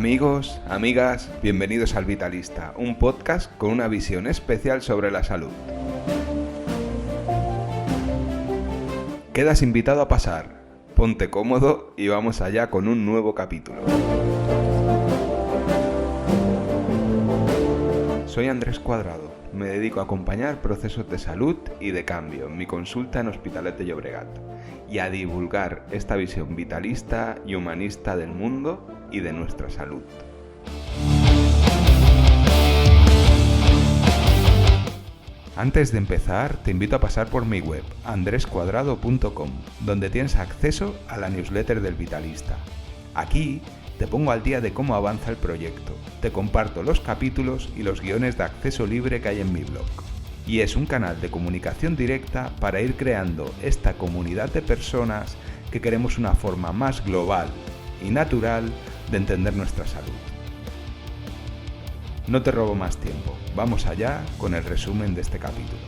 Amigos, amigas, bienvenidos al Vitalista, un podcast con una visión especial sobre la salud. Quedas invitado a pasar, ponte cómodo y vamos allá con un nuevo capítulo. Soy Andrés Cuadrado, me dedico a acompañar procesos de salud y de cambio en mi consulta en Hospitalet de Llobregat y a divulgar esta visión vitalista y humanista del mundo y de nuestra salud. Antes de empezar, te invito a pasar por mi web, andrescuadrado.com, donde tienes acceso a la newsletter del Vitalista. Aquí te pongo al día de cómo avanza el proyecto, te comparto los capítulos y los guiones de acceso libre que hay en mi blog. Y es un canal de comunicación directa para ir creando esta comunidad de personas que queremos una forma más global y natural de entender nuestra salud. No te robo más tiempo, vamos allá con el resumen de este capítulo.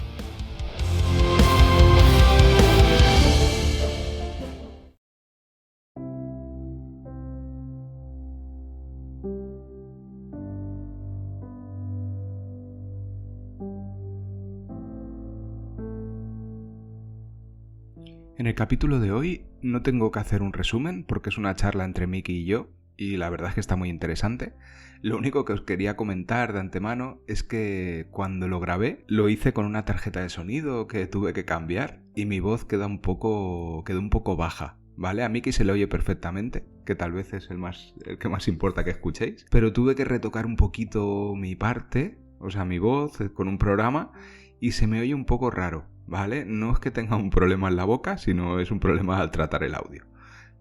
En el capítulo de hoy no tengo que hacer un resumen porque es una charla entre Miki y yo y la verdad es que está muy interesante. Lo único que os quería comentar de antemano es que cuando lo grabé lo hice con una tarjeta de sonido que tuve que cambiar y mi voz quedó un poco baja, ¿vale? A Miki se le oye perfectamente, que tal vez es el que más importa que escuchéis, pero tuve que retocar un poquito mi parte, o sea, mi voz con un programa y se me oye un poco raro, ¿vale? No es que tenga un problema en la boca, sino es un problema al tratar el audio.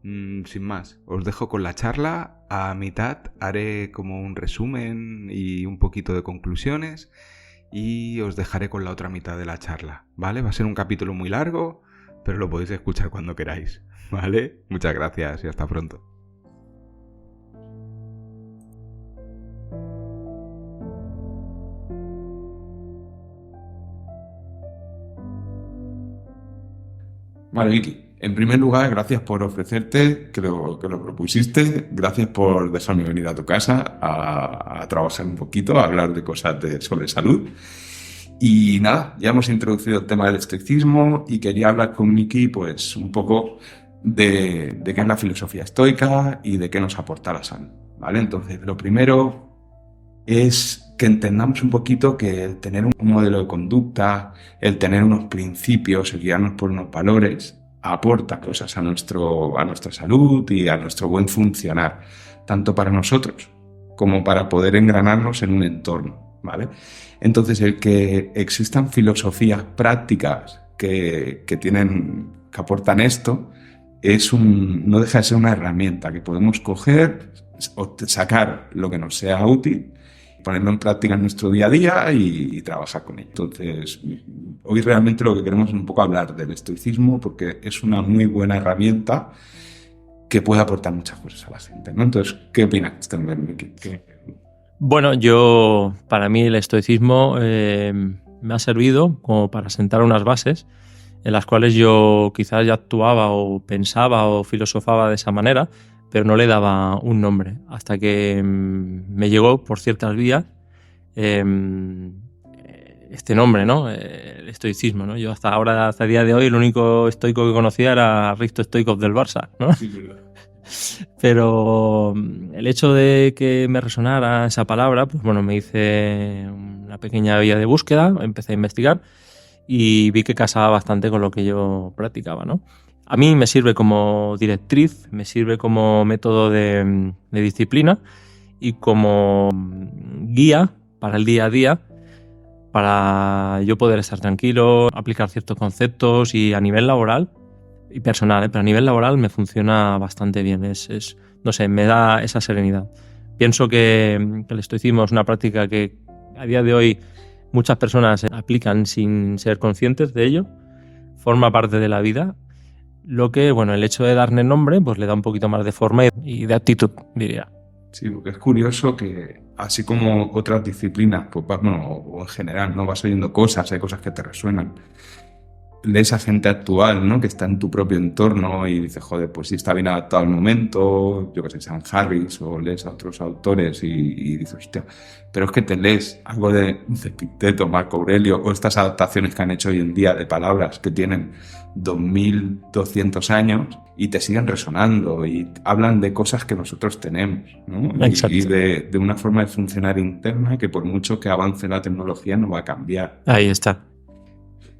Sin más, os dejo con la charla. A mitad haré como un resumen y un poquito de conclusiones y os dejaré con la otra mitad de la charla, ¿vale? Va a ser un capítulo muy largo, pero lo podéis escuchar cuando queráis, ¿vale? Muchas gracias y hasta pronto. Vale, Vicky. En primer lugar, gracias por ofrecerte, que lo propusiste. Gracias por dejarme venir a tu casa a trabajar un poquito, a hablar de cosas sobre salud. Y nada, ya hemos introducido el tema del estoicismo y quería hablar con Miki pues un poco de qué es la filosofía estoica y de qué nos aporta la salud, ¿vale? Entonces, lo primero es que entendamos un poquito que el tener un modelo de conducta, el tener unos principios, el guiarnos por unos valores, aporta cosas a nuestra salud y a nuestro buen funcionar, tanto para nosotros como para poder engranarnos en un entorno, ¿vale? Entonces, el que existan filosofías prácticas que aportan esto, no deja de ser una herramienta que podemos coger o sacar lo que nos sea útil, ponerlo en práctica en nuestro día a día y trabajar con ello. Entonces, hoy realmente lo que queremos es un poco hablar del estoicismo porque es una muy buena herramienta que puede aportar muchas cosas a la gente, ¿no? Entonces, ¿qué opinas? Bueno, para mí el estoicismo me ha servido como para sentar unas bases en las cuales yo quizás ya actuaba o pensaba o filosofaba de esa manera, pero no le daba un nombre, hasta que me llegó por ciertas vías este nombre, ¿no? El estoicismo, ¿no? Yo hasta el día de hoy, el único estoico que conocía era Risto Stoichkov del Barça, ¿no? Sí, pero el hecho de que me resonara esa palabra, pues bueno, me hice una pequeña vía de búsqueda, empecé a investigar y vi que casaba bastante con lo que yo practicaba, ¿no? A mí me sirve como directriz, me sirve como método de disciplina y como guía para el día a día, para yo poder estar tranquilo, aplicar ciertos conceptos y a nivel laboral y personal, pero a nivel laboral me funciona bastante bien, no sé, me da esa serenidad. Pienso que el estoicismo es una práctica que a día de hoy muchas personas aplican sin ser conscientes de ello, forma parte de la vida. Lo que, bueno, el hecho de darle nombre, pues le da un poquito más de forma y de actitud, diría. Sí, porque es curioso que, así como otras disciplinas, pues bueno, o en general, no vas oyendo cosas, hay cosas que te resuenan. lees a gente actual, ¿no? Que está en tu propio entorno y dices, joder, pues sí está bien adaptado al momento, yo qué sé, Sam Harris, o lees a otros autores y dices, hostia, pero es que te lees algo de Epicteto, Marco Aurelio, o estas adaptaciones que han hecho hoy en día de palabras que tienen 2200 años y te siguen resonando y hablan de cosas que nosotros tenemos, ¿no? Y de una forma de funcionar interna que por mucho que avance la tecnología no va a cambiar. Ahí está.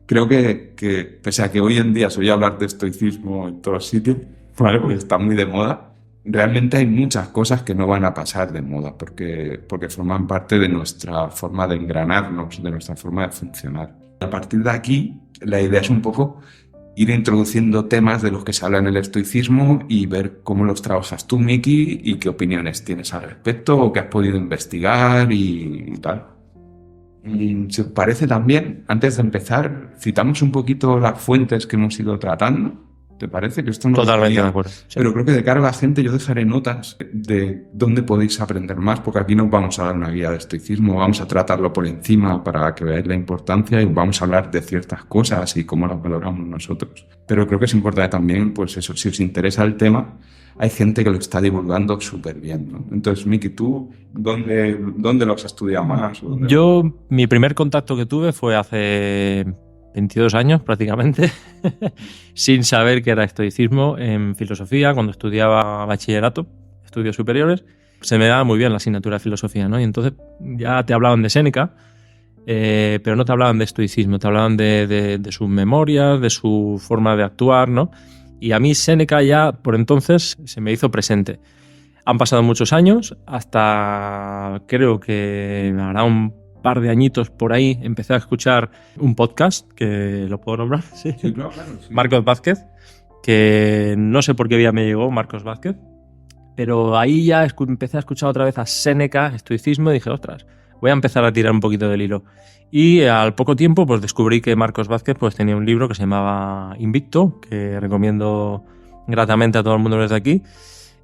Creo que pese a que hoy en día se oye hablar de estoicismo en todos sitios, ¿vale? Porque está muy de moda, realmente hay muchas cosas que no van a pasar de moda porque forman parte de nuestra forma de engranarnos, de nuestra forma de funcionar. A partir de aquí, la idea es un poco ir introduciendo temas de los que se habla en el estoicismo y ver cómo los trabajas tú, Miki, y qué opiniones tienes al respecto o qué has podido investigar y tal. Si os parece también, antes de empezar, citamos un poquito las fuentes que hemos ido tratando. ¿Te parece? Que esto no totalmente de acuerdo. Sí. Pero creo que de cara a la gente yo dejaré notas de dónde podéis aprender más, porque aquí no vamos a dar una guía de estoicismo, vamos a tratarlo por encima para que veáis la importancia y vamos a hablar de ciertas cosas y cómo las valoramos nosotros. Pero creo que es importante también, pues eso, si os interesa el tema, hay gente que lo está divulgando súper bien, ¿no? Entonces, Miki, ¿tú dónde lo has estudiado más? Mi primer contacto que tuve fue hace 22 años prácticamente, sin saber qué era estoicismo en filosofía, cuando estudiaba bachillerato, estudios superiores. Se me daba muy bien la asignatura de filosofía, ¿no? Y entonces ya te hablaban de Séneca, pero no te hablaban de estoicismo, te hablaban de sus memorias, de su forma de actuar, ¿no? Y a mí Séneca ya por entonces se me hizo presente. Han pasado muchos años, hasta creo que hará un par de añitos por ahí, empecé a escuchar un podcast, que lo puedo nombrar, sí, claro, sí. Marcos Vázquez, que no sé por qué día me llegó Marcos Vázquez, pero ahí ya empecé a escuchar otra vez a Séneca, estoicismo, y dije, ostras, voy a empezar a tirar un poquito del hilo. Y al poco tiempo pues descubrí que Marcos Vázquez pues tenía un libro que se llamaba Invicto, que recomiendo gratamente a todo el mundo desde aquí,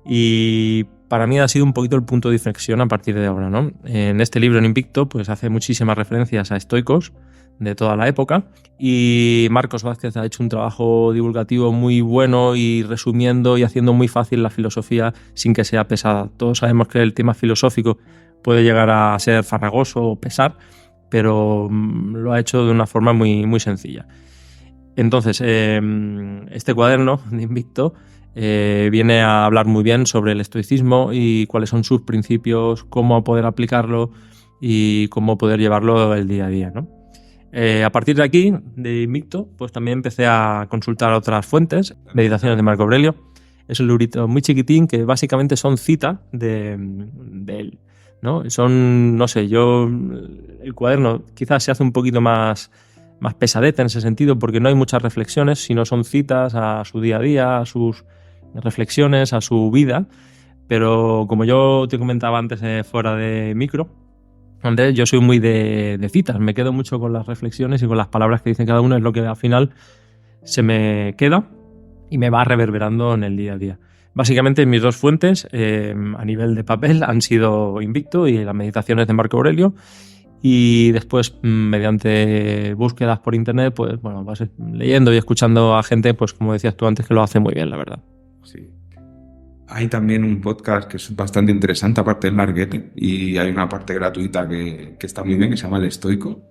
y para mí ha sido un poquito el punto de inflexión a partir de ahora, ¿no? En este libro, en Invicto, pues hace muchísimas referencias a estoicos de toda la época y Marcos Vázquez ha hecho un trabajo divulgativo muy bueno y resumiendo y haciendo muy fácil la filosofía sin que sea pesada. Todos sabemos que el tema filosófico puede llegar a ser farragoso o pesar, pero lo ha hecho de una forma muy, muy sencilla. Entonces, este cuaderno de Invicto viene a hablar muy bien sobre el estoicismo y cuáles son sus principios, cómo poder aplicarlo y cómo poder llevarlo el día a día, ¿no? A partir de aquí, de Invicto, pues también empecé a consultar otras fuentes, Meditaciones de Marco Aurelio. Es un librito muy chiquitín que básicamente son citas de él, ¿no? Son, no sé, el cuaderno quizás se hace un poquito más pesadeta en ese sentido porque no hay muchas reflexiones, sino son citas a su día a día, a sus reflexiones, a su vida, pero como yo te comentaba antes fuera de micro, Andrés, yo soy muy de citas, me quedo mucho con las reflexiones y con las palabras que dicen cada uno, es lo que al final se me queda y me va reverberando en el día a día. Básicamente mis dos fuentes a nivel de papel han sido Invicto y las Meditaciones de Marco Aurelio. Y después, mediante búsquedas por internet, pues bueno, vas leyendo y escuchando a gente, pues como decías tú antes, que lo hace muy bien, la verdad. Sí. Hay también un podcast que es bastante interesante, aparte del Larguete, y hay una parte gratuita que está muy bien, que se llama El Estoico.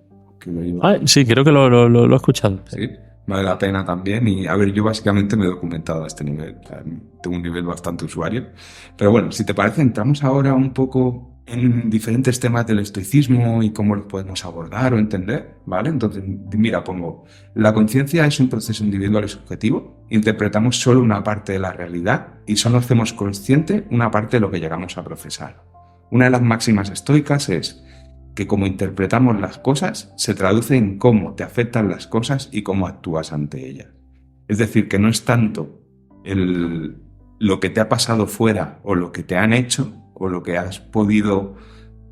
Sí, creo que lo he escuchado. Sí, vale la pena también. Y a ver, yo básicamente me he documentado a este nivel. O sea, tengo un nivel bastante usuario. Pero bueno, si te parece, entramos ahora un poco en diferentes temas del estoicismo y cómo los podemos abordar o entender, ¿vale? Entonces, mira, pongo, la conciencia es un proceso individual y subjetivo, interpretamos solo una parte de la realidad y solo hacemos consciente una parte de lo que llegamos a procesar. Una de las máximas estoicas es que como interpretamos las cosas, se traduce en cómo te afectan las cosas y cómo actúas ante ellas. Es decir, que no es tanto lo que te ha pasado fuera o lo que te han hecho, o lo que has podido,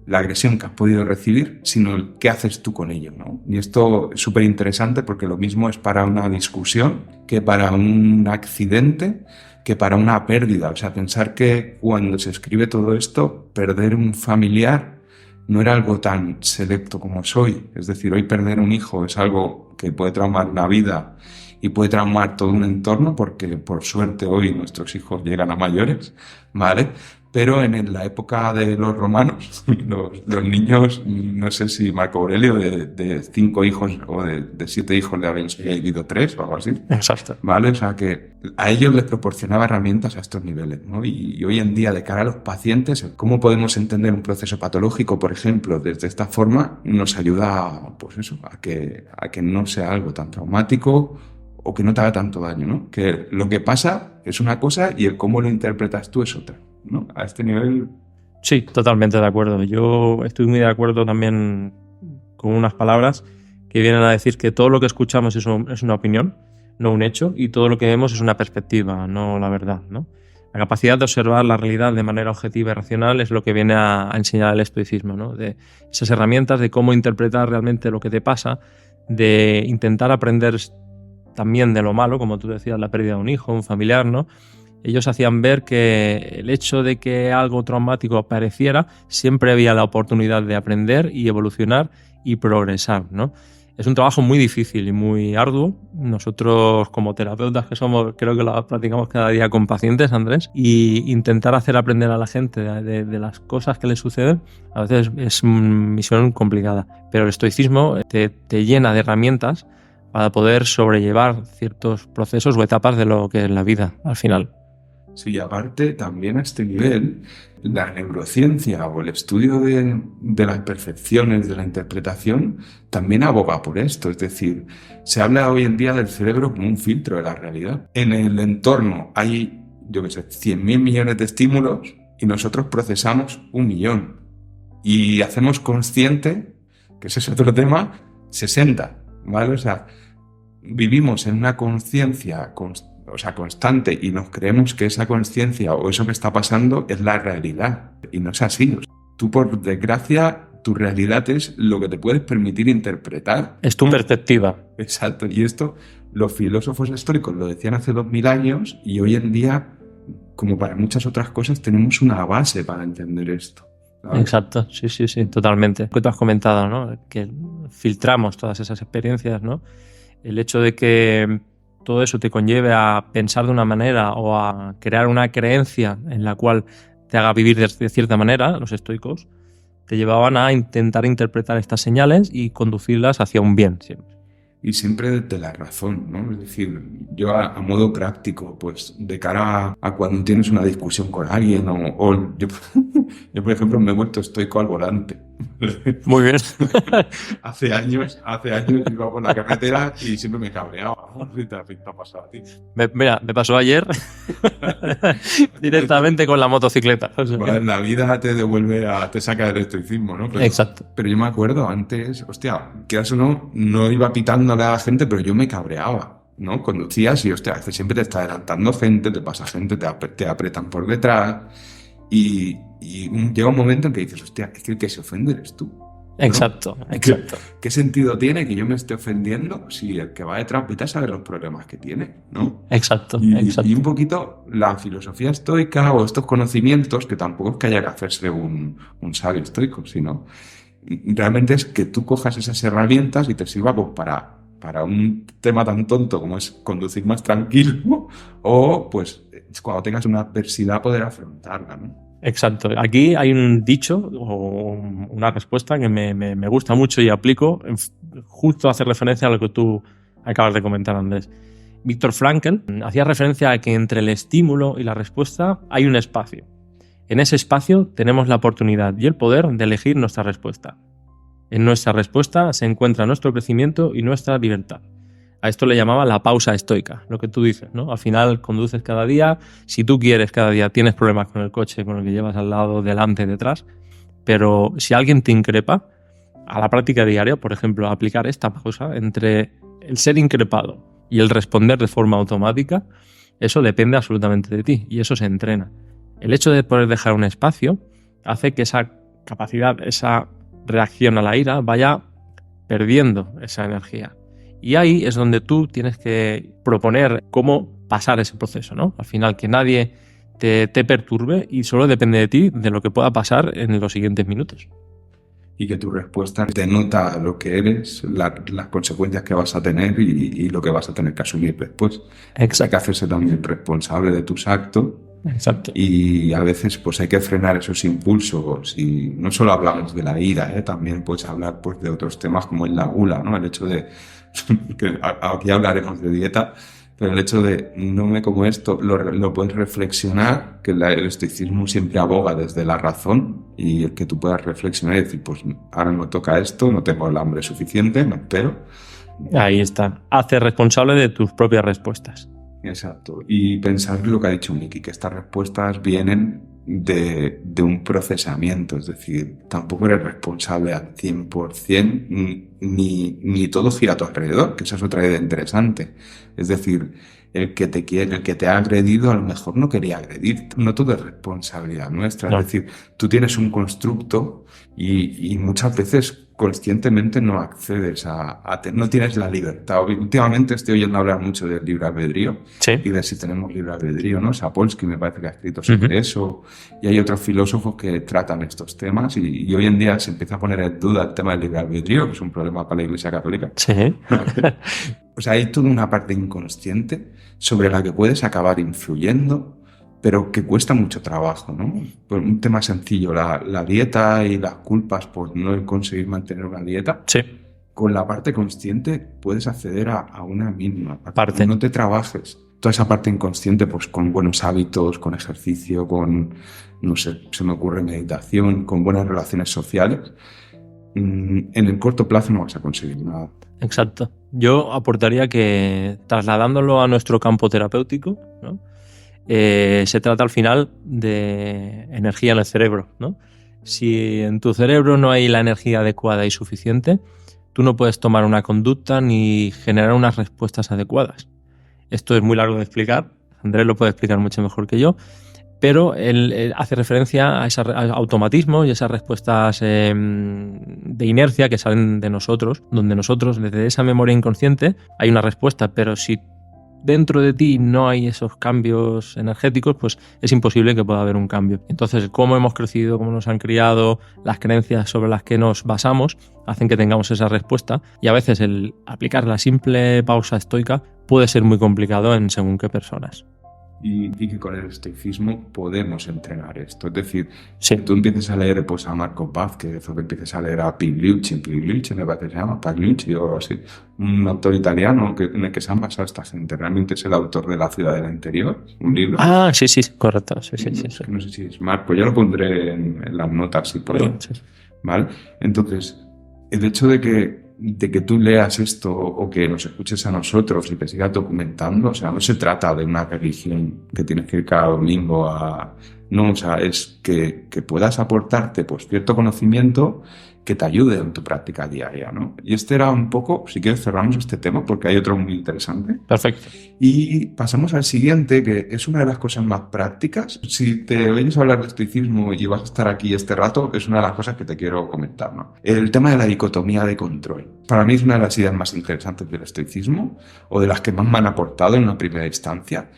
la agresión que has podido recibir, sino el qué haces tú con ello, ¿no? Y esto es súper interesante porque lo mismo es para una discusión que para un accidente, que para una pérdida. O sea, pensar que cuando se escribe todo esto, perder un familiar no era algo tan selecto como es hoy. Es decir, hoy perder un hijo es algo que puede traumar una vida y puede traumar todo un entorno, porque por suerte hoy nuestros hijos llegan a mayores, ¿vale? Pero en la época de los romanos, los niños, no sé si Marco Aurelio de 5 hijos o de 7 hijos le habían vivido 3 o algo así. Exacto. ¿Vale? O sea que a ellos les proporcionaba herramientas a estos niveles, ¿no? Y hoy en día, de cara a los pacientes, cómo podemos entender un proceso patológico, por ejemplo, desde esta forma, nos ayuda, pues eso, a que no sea algo tan traumático o que no te haga tanto daño, ¿no? Que lo que pasa es una cosa y el cómo lo interpretas tú es otra, ¿no? A este nivel... Sí, totalmente de acuerdo. Yo estoy muy de acuerdo también con unas palabras que vienen a decir que todo lo que escuchamos es una opinión, no un hecho, y todo lo que vemos es una perspectiva, no la verdad, ¿no? La capacidad de observar la realidad de manera objetiva y racional es lo que viene a enseñar el estoicismo, ¿no? De esas herramientas de cómo interpretar realmente lo que te pasa, de intentar aprender también de lo malo, como tú decías, la pérdida de un hijo, un familiar, ¿no? Ellos hacían ver que el hecho de que algo traumático apareciera, siempre había la oportunidad de aprender y evolucionar y progresar, ¿no? Es un trabajo muy difícil y muy arduo. Nosotros, como terapeutas que somos, creo que lo practicamos cada día con pacientes, Andrés, y intentar hacer aprender a la gente de las cosas que les suceden, a veces es una misión complicada. Pero el estoicismo te llena de herramientas para poder sobrellevar ciertos procesos o etapas de lo que es la vida al final. Sí, y aparte también a este nivel, la neurociencia o el estudio de las percepciones, de la interpretación, también aboga por esto. Es decir, se habla hoy en día del cerebro como un filtro de la realidad. En el entorno hay, yo qué sé, 100.000 millones de estímulos y nosotros procesamos 1 millón. Y hacemos consciente, que ese es otro tema, 60, ¿vale? O sea, vivimos en una conciencia constante y nos creemos que esa conciencia o eso que está pasando es la realidad. Y no es así. O sea, tú, por desgracia, tu realidad es lo que te puedes permitir interpretar. Es tu perspectiva. Exacto. Y esto los filósofos históricos lo decían hace 2000 años y hoy en día, como para muchas otras cosas, tenemos una base para entender esto, ¿sabes? Exacto, sí, totalmente. Lo que tú has comentado, ¿no? Que filtramos todas esas experiencias, ¿no? El hecho de que todo eso te conlleve a pensar de una manera o a crear una creencia en la cual te haga vivir de cierta manera, los estoicos te llevaban a intentar interpretar estas señales y conducirlas hacia un bien siempre. Y siempre desde la razón, ¿no? Es decir, yo a modo práctico, pues de cara a cuando tienes una discusión con alguien o yo, por ejemplo, me he vuelto estoico al volante. Muy bien. Hace años iba por la carretera y siempre me cabreaba. ¿Qué te ha pasado a ti? Mira, me pasó ayer directamente con la motocicleta. O sea, Bueno, la vida te saca del estoicismo, ¿no? Exacto. Pero yo me acuerdo antes, hostia, quieras o no iba pitándole a la gente, pero yo me cabreaba, ¿no? Conducías y, hostia, siempre te está adelantando gente, te pasa gente, te apretan por detrás y llega un momento en que dices, hostia, es que el que se ofende eres tú, ¿no? Exacto. ¿Qué sentido tiene que yo me esté ofendiendo si el que va detrás vete a saber los problemas que tiene, ¿no? Exacto. Y un poquito la filosofía estoica o estos conocimientos, que tampoco es que haya que hacerse un sabio estoico, sino realmente es que tú cojas esas herramientas y te sirva pues, para un tema tan tonto como es conducir más tranquilo o pues cuando tengas una adversidad poder afrontarla, ¿no? Exacto. Aquí hay un dicho o una respuesta que me gusta mucho y aplico, justo hace referencia a lo que tú acabas de comentar, Andrés. Viktor Frankl hacía referencia a que entre el estímulo y la respuesta hay un espacio. En ese espacio tenemos la oportunidad y el poder de elegir nuestra respuesta. En nuestra respuesta se encuentra nuestro crecimiento y nuestra libertad. A esto le llamaba la pausa estoica, lo que tú dices, ¿no? Al final conduces cada día, si tú quieres cada día tienes problemas con el coche, con el que llevas al lado, delante, detrás, pero si alguien te increpa, a la práctica diaria, por ejemplo, aplicar esta pausa entre el ser increpado y el responder de forma automática, eso depende absolutamente de ti y eso se entrena. El hecho de poder dejar un espacio hace que esa capacidad, esa reacción a la ira vaya perdiendo esa energía. Y ahí es donde tú tienes que proponer cómo pasar ese proceso, ¿no? Al final, que nadie te perturbe y solo depende de ti de lo que pueda pasar en los siguientes minutos. y que tu respuesta denota lo que eres, las consecuencias que vas a tener y lo que vas a tener que asumir después. Exacto. Hay que hacerse también responsable de tus actos. Exacto. Y a veces pues hay que frenar esos impulsos y no solo hablamos de la ira, también puedes hablar pues de otros temas como la gula, ¿no? El hecho de, que aquí hablaremos de dieta, pero el hecho de no me como esto, lo puedes reflexionar, que el estoicismo siempre aboga desde la razón y el que tú puedas reflexionar y decir, pues ahora no toca esto, no tengo el hambre suficiente, me espero. Ahí está. Hazte responsable de tus propias respuestas. Exacto. Y pensar lo que ha dicho Miki, que estas respuestas vienen de un procesamiento, es decir, tampoco eres responsable al 100%, ni todo gira a tu alrededor, que esa es otra idea interesante. Es decir, el que te ha agredido a lo mejor no quería agredirte, no todo es responsabilidad nuestra, No. Es decir, tú tienes un constructo y muchas veces conscientemente no accedes no tienes la libertad. Últimamente estoy oyendo hablar mucho del libre albedrío y de si tenemos libre albedrío, ¿no? Sapolsky me parece que ha escrito sobre eso, y hay otros filósofos que tratan estos temas y hoy en día se empieza a poner en duda el tema del libre albedrío, que es un problema para la Iglesia Católica. Sí. O sea, hay toda una parte inconsciente sobre la que puedes acabar influyendo, pero que cuesta mucho trabajo, ¿no? Por un tema sencillo, la dieta y las culpas por no conseguir mantener una dieta. Sí. Con la parte consciente puedes acceder a una misma parte. No te trabajes toda esa parte inconsciente, pues con buenos hábitos, con ejercicio, con, no sé, se me ocurre meditación, con buenas relaciones sociales. En el corto plazo no vas a conseguir nada. Exacto. Yo aportaría que, trasladándolo a nuestro campo terapéutico, ¿no? Se trata al final de energía en el cerebro, ¿no? Si en tu cerebro no hay la energía adecuada y suficiente, tú no puedes tomar una conducta ni generar unas respuestas adecuadas. Esto es muy largo de explicar, Andrés lo puede explicar mucho mejor que yo, pero él hace referencia a esos automatismos y esas respuestas de inercia que salen de nosotros, donde nosotros, desde esa memoria inconsciente, hay una respuesta, pero si dentro de ti no hay esos cambios energéticos, pues es imposible que pueda haber un cambio. Entonces, cómo hemos crecido, cómo nos han criado, las creencias sobre las que nos basamos, hacen que tengamos esa respuesta, y a veces el aplicar la simple pausa estoica puede ser muy complicado en según qué personas. Y que con el estoicismo podemos entrenar esto. Es decir, sí. Si tú empieces a leer pues, a Marco Vázquez o que empieces a leer a Pagliucci, me parece que se llama Pagliucci o algo así, un autor italiano en el que se han basado esta gente. Realmente es el autor de La ciudadela interior, un libro. Ah, sí, correcto. Sí. No sé si es Marco, ya lo pondré en las notas y por ahí. Sí. ¿Vale? Entonces, el hecho de que tú leas esto o que nos escuches a nosotros y te sigas documentando, o sea, no se trata de una religión que tienes que ir cada domingo a... No, o sea, es que puedas aportarte pues cierto conocimiento que te ayude en tu práctica diaria, ¿no? Y este era un poco, si quieres cerramos este tema porque hay otro muy interesante. Perfecto. Y pasamos al siguiente, que es una de las cosas más prácticas. Si te oyes hablar de estoicismo y vas a estar aquí este rato, es una de las cosas que te quiero comentar, ¿no? El tema de la dicotomía de control. Para mí es una de las ideas más interesantes del estoicismo, o de las que más me han aportado en una primera instancia.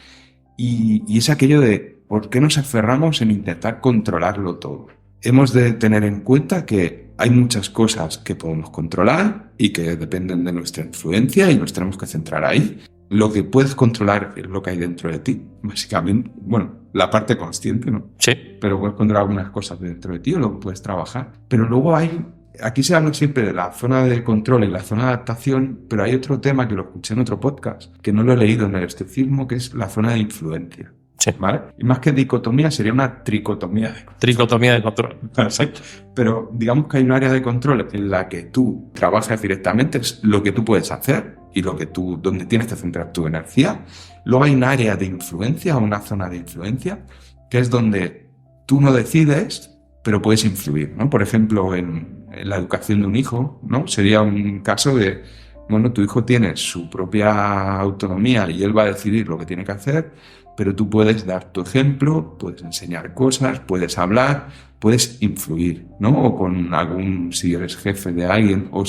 Y es aquello de, ¿por qué nos aferramos en intentar controlarlo todo? Hemos de tener en cuenta que hay muchas cosas que podemos controlar y que dependen de nuestra influencia y nos tenemos que centrar ahí. Lo que puedes controlar es lo que hay dentro de ti, básicamente. Bueno, la parte consciente, ¿no? Sí. Pero puedes controlar algunas cosas dentro de ti o lo puedes trabajar. Pero luego aquí se habla siempre de la zona de control y la zona de adaptación, pero hay otro tema que lo escuché en otro podcast, que no lo he leído en el estoicismo, que es la zona de influencia. Sí. ¿Vale? Y más que dicotomía sería una tricotomía de control. Tricotomía de control. Exacto. Pero digamos que hay un área de control en la que tú trabajas directamente, es lo que tú puedes hacer y donde tienes que centrar tu energía. Luego hay un área de influencia, una zona de influencia, que es donde tú no decides, pero puedes influir, ¿no? Por ejemplo, en la educación de un hijo, ¿no? Sería un caso de, bueno, tu hijo tiene su propia autonomía y él va a decidir lo que tiene que hacer, pero tú puedes dar tu ejemplo, puedes enseñar cosas, puedes hablar, puedes influir, ¿no? O con si eres jefe de alguien, o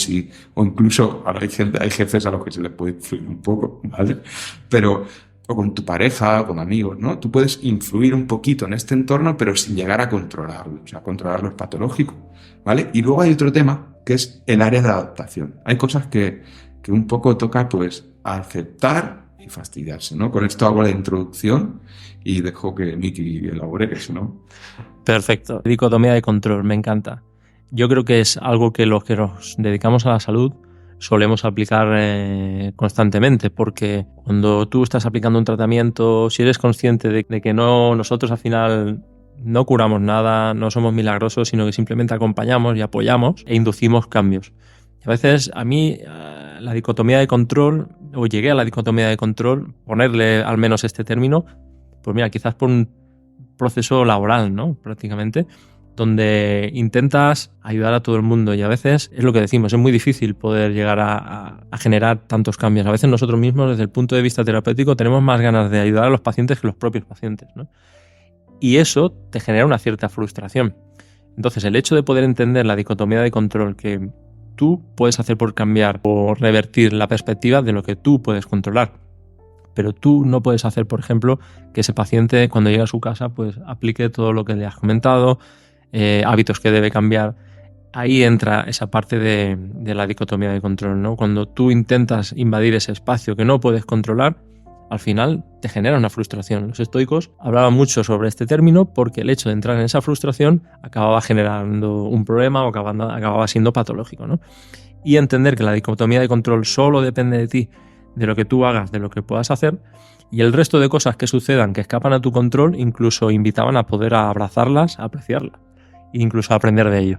incluso ahora hay jefes a los que se les puede influir un poco, ¿vale? Pero o con tu pareja, o con amigos, ¿no? Tú puedes influir un poquito en este entorno, pero sin llegar a controlarlo. O sea, controlarlo es patológico, ¿vale? Y luego hay otro tema, que es el área de adaptación. Hay cosas que un poco toca, pues, aceptar y fastidiarse, ¿no? Con esto hago la introducción y dejo que Miki elabore, que si no... Perfecto. Dicotomía de control, me encanta. Yo creo que es algo que los que nos dedicamos a la salud solemos aplicar constantemente, porque cuando tú estás aplicando un tratamiento, si eres consciente de que nosotros al final no curamos nada, no somos milagrosos, sino que simplemente acompañamos y apoyamos e inducimos cambios. Y a veces a mí la dicotomía de control, o llegué a la dicotomía de control, ponerle al menos este término, pues mira, quizás por un proceso laboral, ¿no? Prácticamente, donde intentas ayudar a todo el mundo y a veces es lo que decimos, es muy difícil poder llegar a generar tantos cambios. A veces nosotros mismos, desde el punto de vista terapéutico, tenemos más ganas de ayudar a los pacientes que los propios pacientes, ¿no? Y eso te genera una cierta frustración. Entonces, el hecho de poder entender la dicotomía de control que tú puedes hacer por cambiar o revertir la perspectiva de lo que tú puedes controlar, pero tú no puedes hacer, por ejemplo, que ese paciente cuando llega a su casa pues aplique todo lo que le has comentado, hábitos que debe cambiar. Ahí entra esa parte de la dicotomía de control, ¿no? Cuando tú intentas invadir ese espacio que no puedes controlar, al final te genera una frustración. Los estoicos hablaban mucho sobre este término porque el hecho de entrar en esa frustración acababa generando un problema o acababa siendo patológico, ¿no? Y entender que la dicotomía de control solo depende de ti, de lo que tú hagas, de lo que puedas hacer, y el resto de cosas que sucedan que escapan a tu control incluso invitaban a poder abrazarlas, a apreciarlas e incluso a aprender de ello.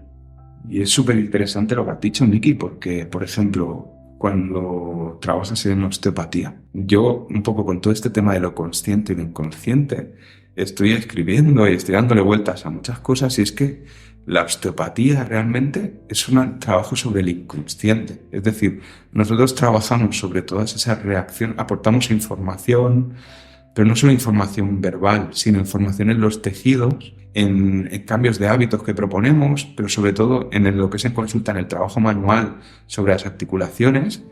Y es súper interesante lo que has dicho, Miki, porque, por ejemplo, cuando trabajas en osteopatía, yo un poco con todo este tema de lo consciente y lo inconsciente, estoy escribiendo y estoy dándole vueltas a muchas cosas y es que la osteopatía realmente es un trabajo sobre el inconsciente. Es decir, nosotros trabajamos sobre todas esas reacciones, aportamos información, pero no solo información verbal, sino información en los tejidos, en cambios de hábitos que proponemos, pero sobre todo en lo que se consulta en el trabajo manual sobre las articulaciones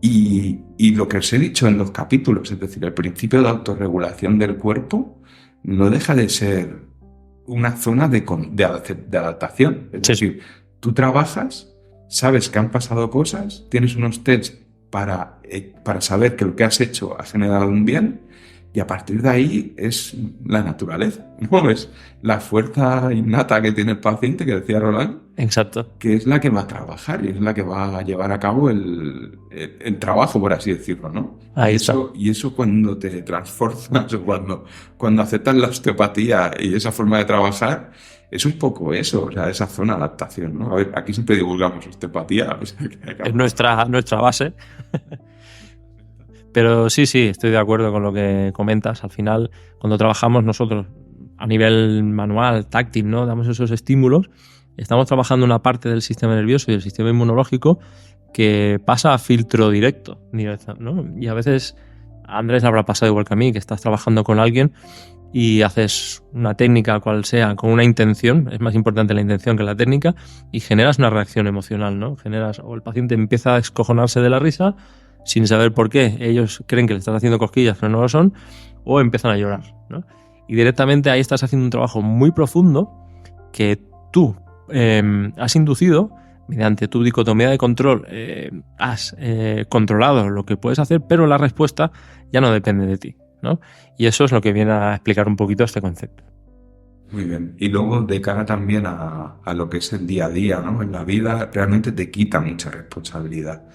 y lo que os he dicho en los capítulos, es decir, el principio de autorregulación del cuerpo no deja de ser una zona de adaptación. Es decir, tú trabajas, sabes que han pasado cosas, tienes unos tests para saber que lo que has hecho ha generado un bien y a partir de ahí es la naturaleza, ¿no? Es la fuerza innata que tiene el paciente, que decía Roland. Exacto. Que es la que va a trabajar y es la que va a llevar a cabo el trabajo, por así decirlo, ¿no? Ahí está. Y eso cuando te transformas o cuando aceptas la osteopatía y esa forma de trabajar, es un poco eso, o sea, esa zona de adaptación, ¿no? A ver, aquí siempre divulgamos osteopatía. O sea, es nuestra base. Pero sí, estoy de acuerdo con lo que comentas. Al final, cuando trabajamos nosotros a nivel manual, táctil, ¿no? Damos esos estímulos. Estamos trabajando una parte del sistema nervioso y del sistema inmunológico que pasa a filtro directo, ¿no? Y a veces a Andrés le habrá pasado igual que a mí, que estás trabajando con alguien y haces una técnica, cual sea, con una intención, es más importante la intención que la técnica, y generas una reacción emocional, ¿no? O el paciente empieza a escojonarse de la risa sin saber por qué. Ellos creen que le estás haciendo cosquillas, pero no lo son, o empiezan a llorar, ¿no? Y directamente ahí estás haciendo un trabajo muy profundo que tú has inducido mediante tu dicotomía de control, has controlado lo que puedes hacer, pero la respuesta ya no depende de ti, ¿no? Y eso es lo que viene a explicar un poquito este concepto. Muy bien. Y luego de cara también a lo que es el día a día, ¿no? En la vida realmente te quita mucha responsabilidad.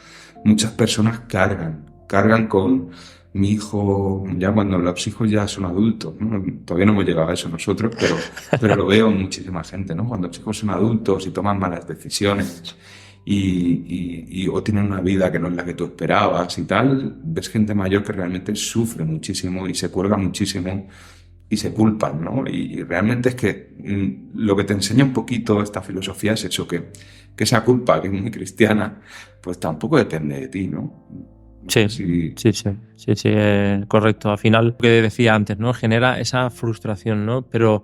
Muchas personas cargan con mi hijo, ya cuando los hijos ya son adultos, ¿no? Todavía no hemos llegado a eso nosotros, pero lo veo en muchísima gente, ¿no? Cuando los hijos son adultos y toman malas decisiones o tienen una vida que no es la que tú esperabas y tal, ves gente mayor que realmente sufre muchísimo y se cuelga muchísimo y se culpan, ¿no? Y realmente es que lo que te enseña un poquito esta filosofía es eso, que esa culpa, que es muy cristiana, pues tampoco depende de ti, ¿no? Sí, correcto. Al final, lo que decía antes, ¿no? Genera esa frustración, ¿no? Pero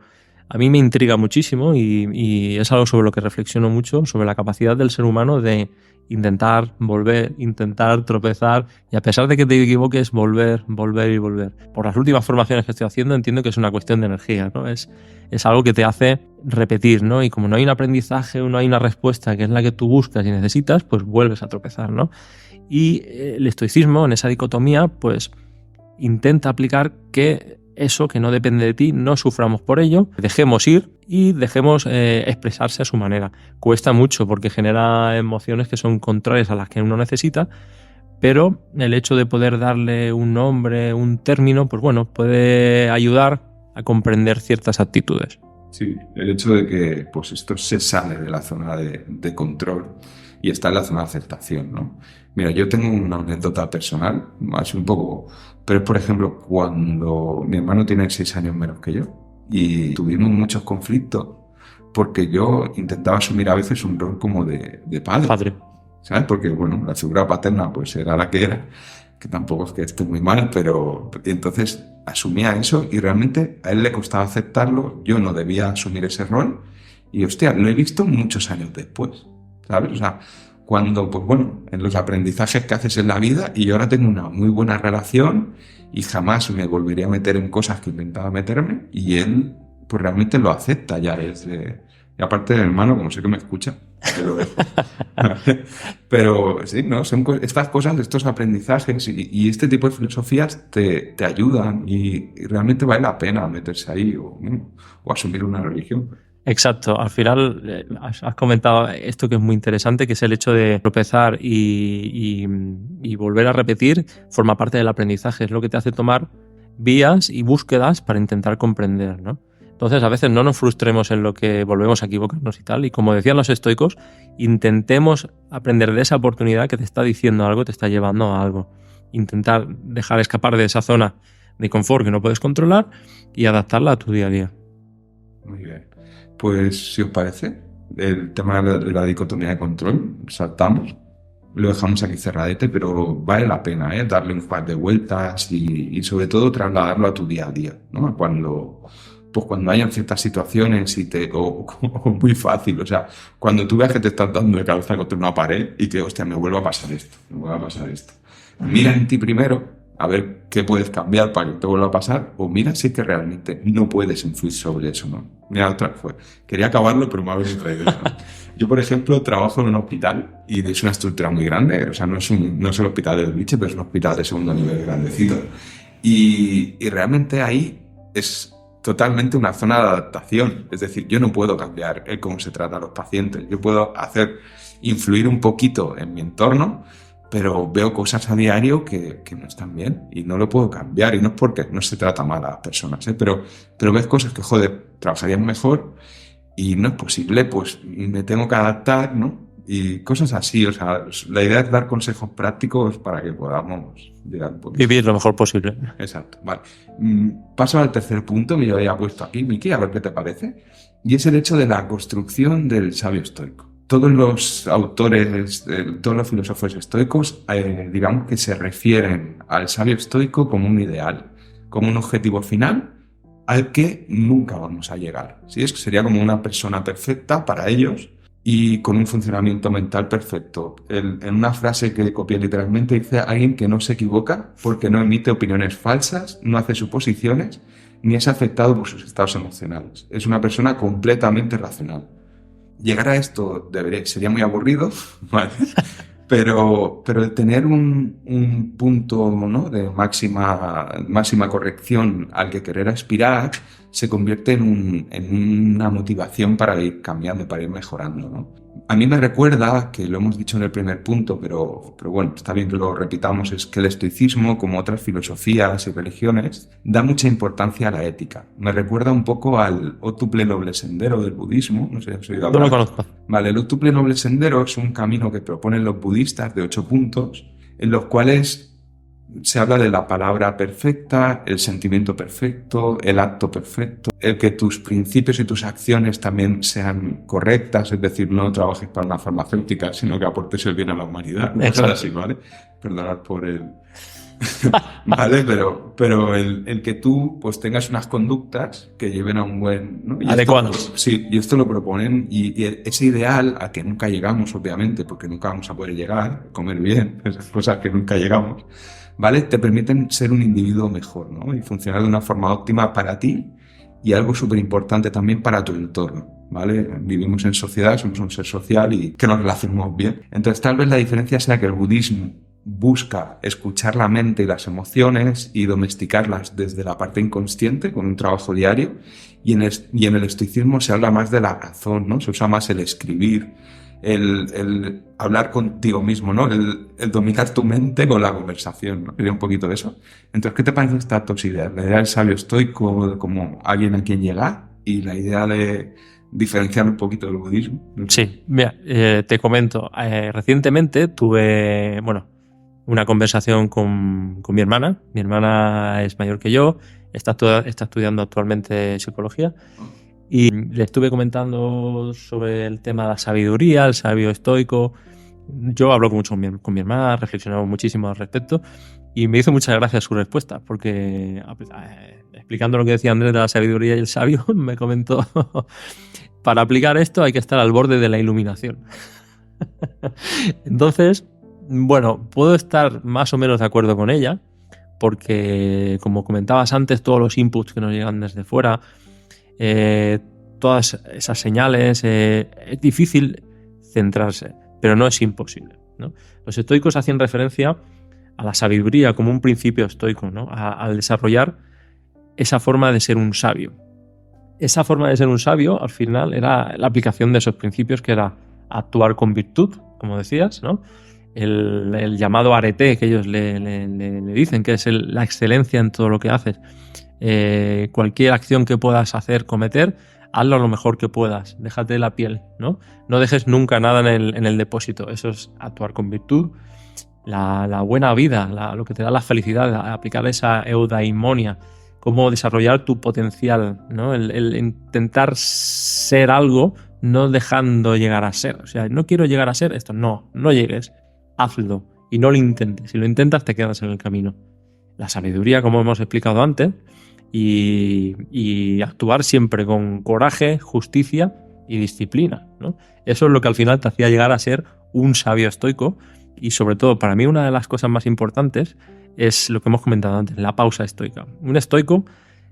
a mí me intriga muchísimo y es algo sobre lo que reflexiono mucho, sobre la capacidad del ser humano de intentar, volver, intentar, tropezar, y a pesar de que te equivoques, volver, volver y volver. Por las últimas formaciones que estoy haciendo entiendo que es una cuestión de energía, ¿no? Es algo que te hace repetir, ¿no? Y como no hay un aprendizaje, no hay una respuesta que es la que tú buscas y necesitas, pues vuelves a tropezar, ¿no? Y el estoicismo, en esa dicotomía, pues intenta aplicar que eso que no depende de ti, no suframos por ello, dejemos ir y dejemos expresarse a su manera. Cuesta mucho porque genera emociones que son contrarias a las que uno necesita, pero el hecho de poder darle un nombre, un término, pues bueno, puede ayudar a comprender ciertas actitudes. Sí, el hecho de que pues esto se sale de la zona de control y está en la zona de aceptación, ¿no? Mira, yo tengo una anécdota personal, así un poco, pero es por ejemplo cuando mi hermano tiene 6 años menos que yo y tuvimos muchos conflictos porque yo intentaba asumir a veces un rol como de padre, ¿sabes? Porque bueno, la figura paterna pues era la que era, que tampoco es que esté muy mal, pero entonces asumía eso y realmente a él le costaba aceptarlo, yo no debía asumir ese rol y hostia, lo he visto muchos años después, ¿sabes? O sea, cuando, pues bueno, en los aprendizajes que haces en la vida y yo ahora tengo una muy buena relación y jamás me volvería a meter en cosas que intentaba meterme y él pues realmente lo acepta ya desde... Y aparte del hermano, como sé que me escucha, que lo dejo. Pero sí, ¿no? Son estas cosas, estos aprendizajes y este tipo de filosofías te ayudan y realmente vale la pena meterse ahí o asumir una religión. Exacto, al final has comentado esto que es muy interesante, que es el hecho de tropezar y volver a repetir, forma parte del aprendizaje, es lo que te hace tomar vías y búsquedas para intentar comprender, ¿no? Entonces a veces no nos frustremos en lo que volvemos a equivocarnos y tal, y como decían los estoicos, intentemos aprender de esa oportunidad que te está diciendo algo, te está llevando a algo, intentar dejar escapar de esa zona de confort que no puedes controlar y adaptarla a tu día a día. Muy bien. Pues, si os parece, el tema de la dicotomía de control, saltamos, lo dejamos aquí cerradete, pero vale la pena darle un par de vueltas y sobre todo trasladarlo a tu día a día, ¿no? Cuando hayan ciertas situaciones o muy fácil, o sea, cuando tú veas que te estás dando de cabeza contra una pared y que, hostia, me vuelva a pasar esto. Mira en ti primero, a ver qué puedes cambiar para que te vuelva a pasar, o mira si es que realmente no puedes influir sobre eso, ¿no? Mira, quería acabarlo, pero me habéis traído, ¿no? Yo, por ejemplo, trabajo en un hospital y es una estructura muy grande, o sea, no es el hospital del Liche, pero es un hospital de segundo nivel grandecito. Y realmente ahí es totalmente una zona de adaptación, es decir, yo no puedo cambiar el cómo se trata a los pacientes, yo puedo influir un poquito en mi entorno, pero veo cosas a diario que no están bien y no lo puedo cambiar. Y no es porque no se trata mal a las personas, pero ves cosas que, joder, trabajarían mejor y no es posible, pues me tengo que adaptar, ¿no? Y cosas así, o sea, la idea es dar consejos prácticos para que podamos llegar un poquito. Vivir lo mejor posible. Exacto, vale. Paso al tercer punto que yo había puesto aquí, Miki, a ver qué te parece. Y es el hecho de la construcción del sabio estoico. Todos los autores, todos los filósofos estoicos, digamos que se refieren al sabio estoico como un ideal, como un objetivo final al que nunca vamos a llegar. ¿Sí? Sería como una persona perfecta para ellos y con un funcionamiento mental perfecto. En una frase que copié literalmente dice: alguien que no se equivoca porque no emite opiniones falsas, no hace suposiciones, ni es afectado por sus estados emocionales. Es una persona completamente racional. Llegar a esto sería muy aburrido, ¿vale? Pero el tener un punto, ¿no?, de máxima corrección al que querer aspirar se convierte en una motivación para ir cambiando, para ir mejorando, ¿no? A mí me recuerda, que lo hemos dicho en el primer punto, pero bueno, está bien que lo repitamos, es que el estoicismo, como otras filosofías y religiones, da mucha importancia a la ética. Me recuerda un poco al Octuple Noble Sendero del budismo, no sé si has oído hablar. No lo conozco. Vale, el Octuple Noble Sendero es un camino que proponen los budistas de 8 puntos, en los cuales se habla de la palabra perfecta, el sentimiento perfecto, el acto perfecto, el que tus principios y tus acciones también sean correctas, es decir, no trabajes para una farmacéutica, sino que aportes el bien a la humanidad. Cosas así, ¿vale? perdonad por el... Vale, pero el que tú pues tengas unas conductas que lleven a un buen... ¿no? Adecuados. Sí, y esto lo proponen y ese ideal a que nunca llegamos, obviamente, porque nunca vamos a poder llegar, comer bien, esas cosas que nunca llegamos, ¿vale? Te permiten ser un individuo mejor, ¿no? Y funcionar de una forma óptima para ti y algo súper importante también para tu entorno, ¿vale? Vivimos en sociedad, somos un ser social y que nos relacionemos bien. Entonces, tal vez la diferencia sea que el budismo busca escuchar la mente y las emociones y domesticarlas desde la parte inconsciente con un trabajo diario y en el estoicismo se habla más de la razón, ¿no? Se usa más el escribir, el hablar contigo mismo, ¿no? El dominar tu mente con la conversación, ¿no? Sería un poquito de eso. Entonces, ¿qué te parece estas dos ideas? La idea del sabio estoico como alguien a quien llegar y la idea de diferenciar un poquito del budismo. Sí, mira, te comento. Recientemente tuve, una conversación con mi hermana. Mi hermana es mayor que yo, está estudiando actualmente psicología y le estuve comentando sobre el tema de la sabiduría, el sabio estoico. Yo hablo mucho con mi hermana, reflexionamos muchísimo al respecto y me hizo muchas gracias su respuesta porque explicando lo que decía Andrés de la sabiduría y el sabio, me comentó para aplicar esto hay que estar al borde de la iluminación. Entonces, puedo estar más o menos de acuerdo con ella, porque como comentabas antes, todos los inputs que nos llegan desde fuera, todas esas señales, es difícil centrarse, pero no es imposible, ¿no? Los estoicos hacen referencia a la sabiduría como un principio estoico, ¿no? Al desarrollar esa forma de ser un sabio. Esa forma de ser un sabio, al final, era la aplicación de esos principios, que era actuar con virtud, como decías, ¿no? El llamado arete que ellos le dicen, que es la excelencia en todo lo que haces. Cualquier acción que puedas hacer, cometer, hazlo lo mejor que puedas, déjate la piel, ¿no? No dejes nunca nada en el depósito. Eso es actuar con virtud. La buena vida, lo que te da la felicidad, aplicar esa eudaimonia, cómo desarrollar tu potencial, ¿no? El intentar ser algo no dejando llegar a ser. O sea, no quiero llegar a ser esto, no llegues, hazlo y no lo intentes. Si lo intentas te quedas en el camino. La sabiduría, como hemos explicado antes, y actuar siempre con coraje, justicia y disciplina, ¿no? Eso es lo que al final te hacía llegar a ser un sabio estoico y sobre todo para mí una de las cosas más importantes es lo que hemos comentado antes, la pausa estoica. Un estoico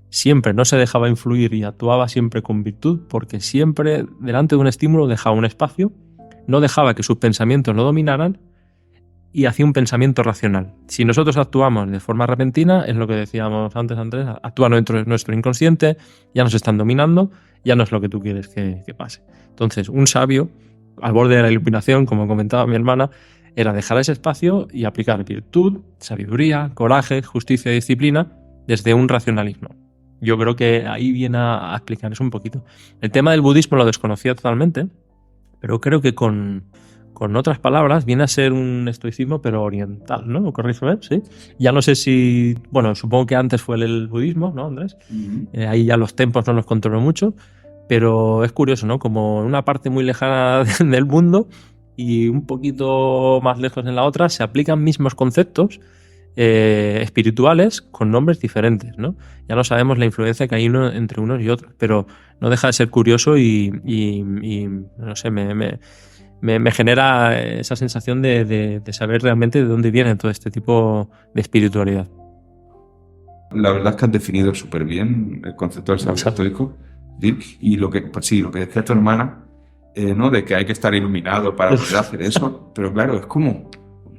siempre no se dejaba influir y actuaba siempre con virtud porque siempre delante de un estímulo dejaba un espacio, no dejaba que sus pensamientos lo dominaran y hacía un pensamiento racional. Si nosotros actuamos de forma repentina, es lo que decíamos antes, Andrés, actúa nuestro inconsciente, ya nos están dominando, ya no es lo que tú quieres que pase. Entonces, un sabio, al borde de la iluminación, como comentaba mi hermana, era dejar ese espacio y aplicar virtud, sabiduría, coraje, justicia y disciplina desde un racionalismo. Yo creo que ahí viene a explicar eso un poquito. El tema del budismo lo desconocía totalmente, pero creo que con otras palabras viene a ser un estoicismo pero oriental, ¿no? ¿Corrígeme? Sí. Ya no sé si... supongo que antes fue el budismo, ¿no, Andrés? Uh-huh. Ahí ya los tempos no los controlo mucho, pero es curioso, ¿no? Como en una parte muy lejana del mundo y un poquito más lejos en la otra se aplican mismos conceptos espirituales con nombres diferentes, ¿no? Ya no sabemos la influencia que hay entre unos y otros, pero no deja de ser curioso y no sé, me genera esa sensación de saber realmente de dónde viene todo este tipo de espiritualidad. La verdad es que has definido súper bien el concepto del sabio estoico, ¿sí? Y lo que decía tu hermana, ¿no? De que hay que estar iluminado para poder hacer eso, pero claro, es como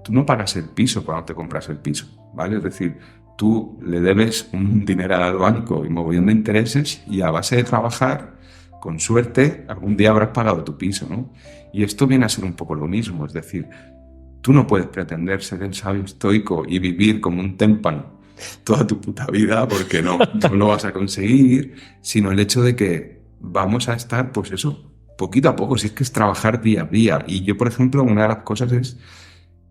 tú no pagas el piso cuando te compras el piso, ¿vale? Es decir, tú le debes un dineral al banco y mogollón de intereses y a base de trabajar, con suerte, algún día habrás pagado tu piso, ¿no? Y esto viene a ser un poco lo mismo, es decir, tú no puedes pretender ser el sabio estoico y vivir como un témpano toda tu puta vida porque no lo vas a conseguir, sino el hecho de que vamos a estar, pues eso, poquito a poco, si es que es trabajar día a día. Y yo, por ejemplo, una de las cosas es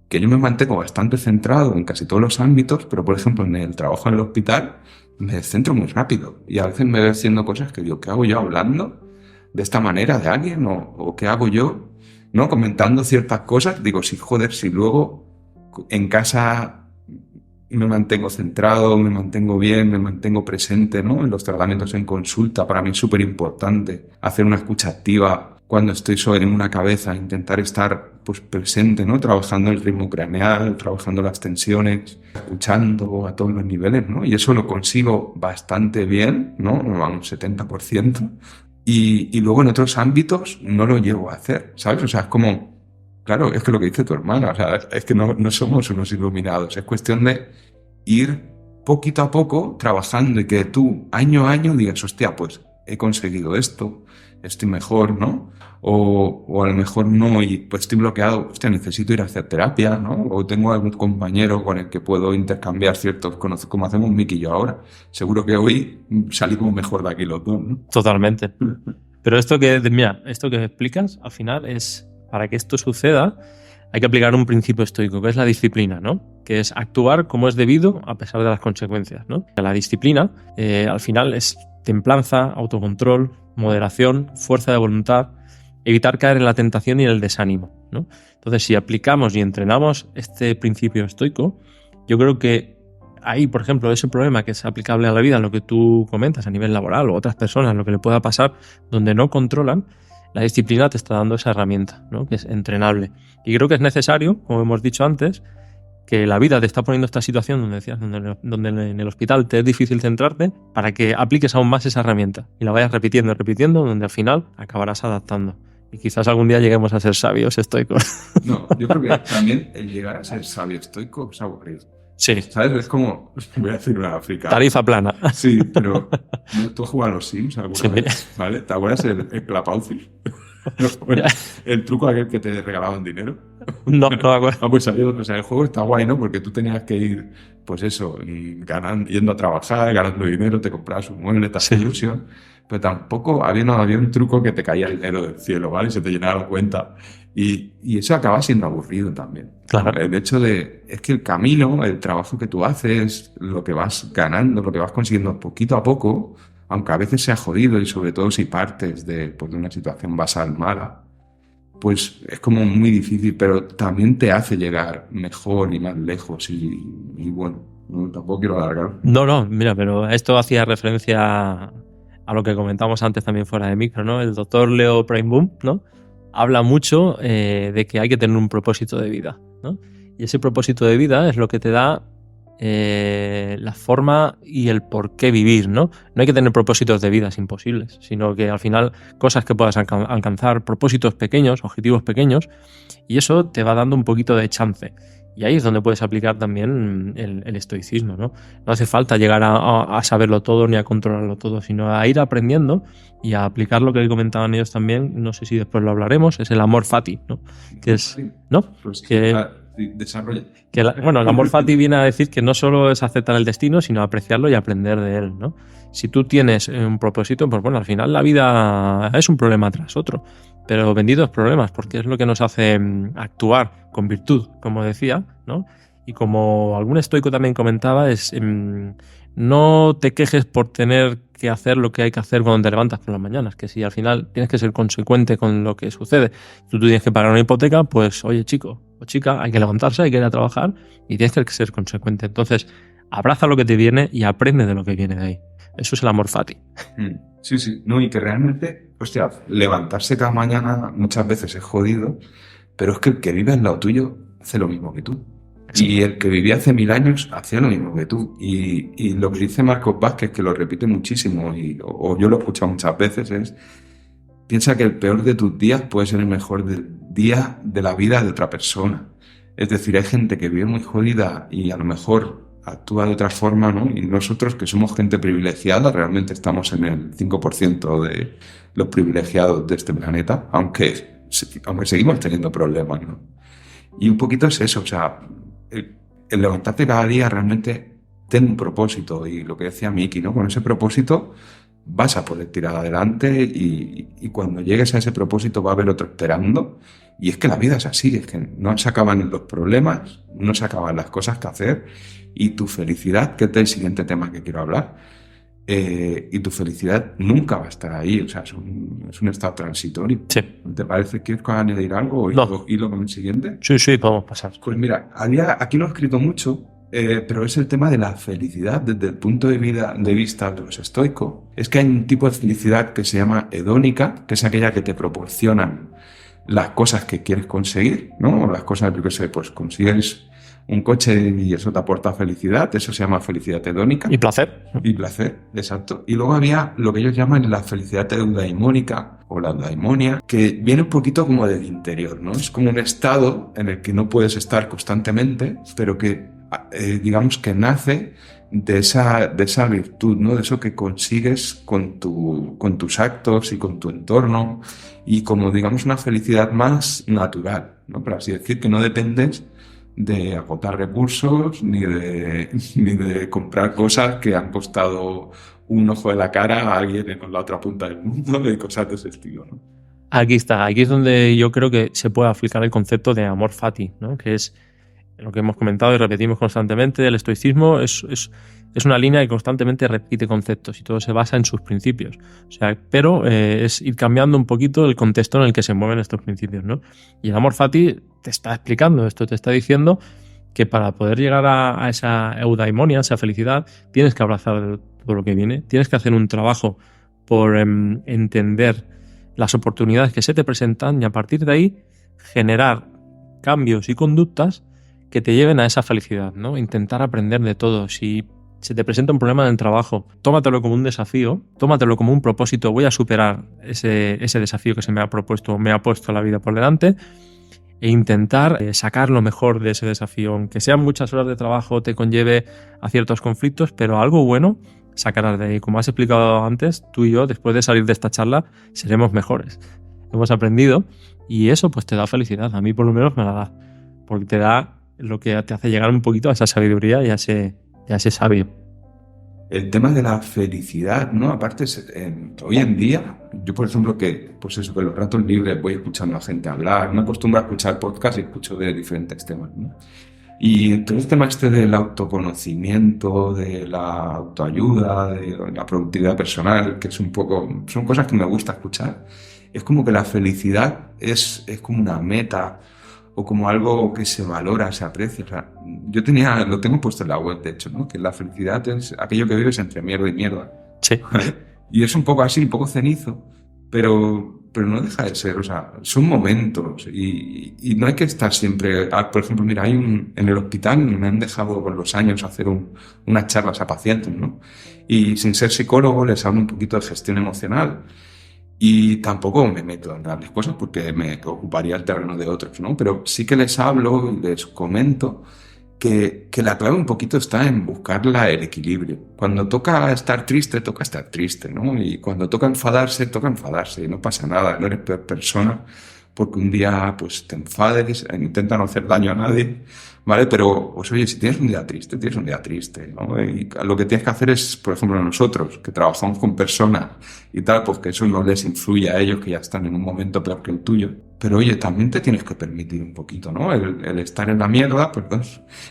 que yo me mantengo bastante centrado en casi todos los ámbitos, pero, por ejemplo, en el trabajo en el hospital me descentro muy rápido y a veces me veo haciendo cosas que digo, ¿qué hago yo hablando de esta manera de alguien? ¿O qué hago yo, no comentando ciertas cosas? Digo, sí, joder, si luego En casa me mantengo centrado, me mantengo bien, me mantengo presente, ¿no? En los tratamientos en consulta, para mí es súper importante hacer una escucha activa cuando estoy solo en una cabeza, intentar estar pues, presente, ¿no? Trabajando el ritmo craneal, trabajando las tensiones, escuchando a todos los niveles, ¿no? Y eso lo consigo bastante bien, ¿no? A un 70%. Y luego en otros ámbitos no lo llego a hacer, ¿sabes? O sea, es como... Claro, es que lo que dice tu hermana, o sea, es que no somos unos iluminados, es cuestión de ir poquito a poco trabajando y que tú año a año digas, hostia, pues he conseguido esto, estoy mejor, ¿no? O a lo mejor no y pues estoy bloqueado, hostia, necesito ir a hacer terapia, ¿no? O tengo algún compañero con el que puedo intercambiar ciertos conocimientos, como hacemos Miki y yo ahora. Seguro que hoy salimos mejor de aquí los dos, ¿no? Totalmente. Pero esto que explicas, al final es... Para que esto suceda, hay que aplicar un principio estoico, que es la disciplina, ¿no? Que es actuar como es debido a pesar de las consecuencias, ¿no? La disciplina, al final, es templanza, autocontrol, moderación, fuerza de voluntad, evitar caer en la tentación y en el desánimo, ¿no? Entonces, si aplicamos y entrenamos este principio estoico, yo creo que ahí, por ejemplo, ese problema que es aplicable a la vida, lo que tú comentas a nivel laboral o a otras personas, lo que le pueda pasar donde no controlan, la disciplina te está dando esa herramienta, ¿no? Que es entrenable. Y creo que es necesario, como hemos dicho antes, que la vida te está poniendo esta situación donde decías, donde en el hospital te es difícil centrarte, para que apliques aún más esa herramienta y la vayas repitiendo, donde al final acabarás adaptando. Y quizás algún día lleguemos a ser sabios estoicos. No, yo creo que también el llegar a ser sabio estoico es aburrido. Sí. ¿Sabes? Es como, voy a decir una africana. Tarifa plana. Sí, pero ¿tú has jugado a los Sims alguna Sí. vez? ¿Vale? ¿Te acuerdas el clapauci? El truco aquel que te regalaban dinero. No me acuerdo. Ah, pues o sea, el juego está guay, ¿no? Porque tú tenías que ir, pues eso, yendo a trabajar, ganando dinero, te comprabas un mueble, te hacía ilusión. Pero tampoco había un truco que te caía dinero del cielo, ¿vale? Y se te llenaba la cuenta. Y eso acaba siendo aburrido también. Claro. El hecho de... Es que el camino, el trabajo que tú haces, lo que vas ganando, lo que vas consiguiendo poquito a poco, aunque a veces sea jodido y sobre todo si partes de una situación basal mala, pues es como muy difícil, pero también te hace llegar mejor y más lejos y bueno, tampoco quiero alargar. No, mira, pero esto hacía referencia a lo que comentamos antes también fuera de micro, ¿no? El doctor Leo Prineboom, ¿no? Habla mucho de que hay que tener un propósito de vida, ¿no? Y ese propósito de vida es lo que te da la forma y el por qué vivir, ¿no? No hay que tener propósitos de vidas imposibles, sino que al final cosas que puedas alcanzar, propósitos pequeños, objetivos pequeños, y eso te va dando un poquito de chance. Y ahí es donde puedes aplicar también el estoicismo, ¿no? No hace falta llegar a saberlo todo ni a controlarlo todo, sino a ir aprendiendo y a aplicar lo que comentaban ellos también, no sé si después lo hablaremos, es el amor fati, ¿no? Que es, ¿no? Pues desarrolla. El amor fati viene a decir que no solo es aceptar el destino, sino apreciarlo y aprender de él, ¿no? Si tú tienes un propósito, pues bueno, al final la vida es un problema tras otro, pero benditos problemas, porque es lo que nos hace actuar con virtud, como decía, ¿no? Y como algún estoico también comentaba, es no te quejes por tener que hacer lo que hay que hacer cuando te levantas por las mañanas, que si al final tienes que ser consecuente con lo que sucede, tú tienes que pagar una hipoteca, pues oye chico o chica, hay que levantarse, hay que ir a trabajar y tienes que ser consecuente. Entonces, abraza lo que te viene y aprende de lo que viene de ahí. Eso es el amor fati. Sí. No, y que realmente, hostia, levantarse cada mañana muchas veces es jodido, pero es que el que vive al lado tuyo hace lo mismo que tú. Sí. Y el que vivía hace 1000 años hacía lo mismo que tú. Y lo que dice Marcos Vázquez, que lo repite muchísimo, o yo lo he escuchado muchas veces, es: piensa que el peor de tus días puede ser el mejor día de la vida de otra persona. Es decir, hay gente que vive muy jodida y a lo mejor actúa de otra forma, ¿no? Y nosotros, que somos gente privilegiada, realmente estamos en el 5% de los privilegiados de este planeta, aunque seguimos teniendo problemas, ¿no? Y un poquito es eso, o sea, el levantarte cada día realmente ten un propósito, y lo que decía Miki, ¿no? Con ese propósito vas a poder tirar adelante y cuando llegues a ese propósito va a haber otro esperando. Y es que la vida es así, es que no se acaban los problemas, no se acaban las cosas que hacer, y tu felicidad, que es el siguiente tema que quiero hablar, y tu felicidad nunca va a estar ahí, o sea, es un estado transitorio. Sí. ¿Te parece que quieres añadir algo o No. hilo con el siguiente? Sí, podemos pasar. Pues mira, aquí lo he escrito mucho, pero es el tema de la felicidad desde el punto de vista de los estoicos. Es que hay un tipo de felicidad que se llama hedónica, que es aquella que te proporcionan las cosas que quieres conseguir, ¿no? O las cosas, yo qué sé, pues consigues un coche y eso te aporta felicidad, eso se llama felicidad hedónica. Y placer. Y placer, exacto. Y luego había lo que ellos llaman la felicidad eudaimónica o la eudaimonia, que viene un poquito como del interior, ¿no? Es como un estado en el que no puedes estar constantemente, pero que digamos que nace de esa virtud, ¿no? De eso que consigues con tus actos y con tu entorno, y como digamos una felicidad más natural, ¿no? Por así decir, que no dependes de agotar recursos ni de comprar cosas que han costado un ojo de la cara a alguien en la otra punta del mundo y cosas de ese estilo, ¿no? Aquí es donde yo creo que se puede aplicar el concepto de amor fati, ¿no? Que es lo que hemos comentado y repetimos constantemente. El estoicismo es una línea que constantemente repite conceptos y todo se basa en sus principios. O sea, pero es ir cambiando un poquito el contexto en el que se mueven estos principios, ¿no? Y el amor fati te está explicando esto, te está diciendo que para poder llegar a esa eudaimonia, esa felicidad, tienes que abrazar todo lo que viene, tienes que hacer un trabajo por entender las oportunidades que se te presentan y a partir de ahí generar cambios y conductas que te lleven a esa felicidad, ¿no? Intentar aprender de todo. Si se te presenta un problema en el trabajo, tómatelo como un desafío, tómatelo como un propósito. Voy a superar ese desafío que se me ha propuesto, me ha puesto la vida por delante, e intentar sacar lo mejor de ese desafío. Aunque sean muchas horas de trabajo, te conlleve a ciertos conflictos, pero algo bueno sacarás de ahí. Como has explicado antes, tú y yo, después de salir de esta charla, seremos mejores. Hemos aprendido y eso pues te da felicidad. A mí por lo menos me la da, porque te da lo que te hace llegar un poquito a esa sabiduría y a ese sabio. El tema de la felicidad, ¿no? Aparte, hoy en día, yo por ejemplo que los ratos libres voy escuchando a gente hablar, me acostumbro a escuchar podcasts y escucho de diferentes temas, ¿no? Y todo el tema del autoconocimiento, de la autoayuda, de la productividad personal, que son cosas que me gusta escuchar. Es como que la felicidad es como una meta o como algo que se valora, se aprecia. O sea, lo tengo puesto en la web, de hecho, ¿no? Que la felicidad es aquello que vives entre mierda y mierda. Sí. Y es un poco así, un poco cenizo, pero no deja de ser, o sea, son momentos y no hay que estar siempre. Por ejemplo, mira, en el hospital me han dejado con los años hacer unas charlas a pacientes, ¿no? Y sin ser psicólogo les hablo un poquito de gestión emocional. Y tampoco me meto en grandes cosas porque me ocuparía el terreno de otros, ¿no? Pero sí que les hablo y les comento que la clave un poquito está en buscar el equilibrio. Cuando toca estar triste, ¿no? Y cuando toca enfadarse y no pasa nada, no eres peor persona porque un día pues te enfades, intenta no hacer daño a nadie, ¿vale? Pero, pues oye, si tienes un día triste, ¿no? Y lo que tienes que hacer es, por ejemplo, nosotros, que trabajamos con personas y tal, pues que eso no les influye a ellos, que ya están en un momento peor que el tuyo. Pero oye, también te tienes que permitir un poquito, ¿no? El estar en la mierda, perdón,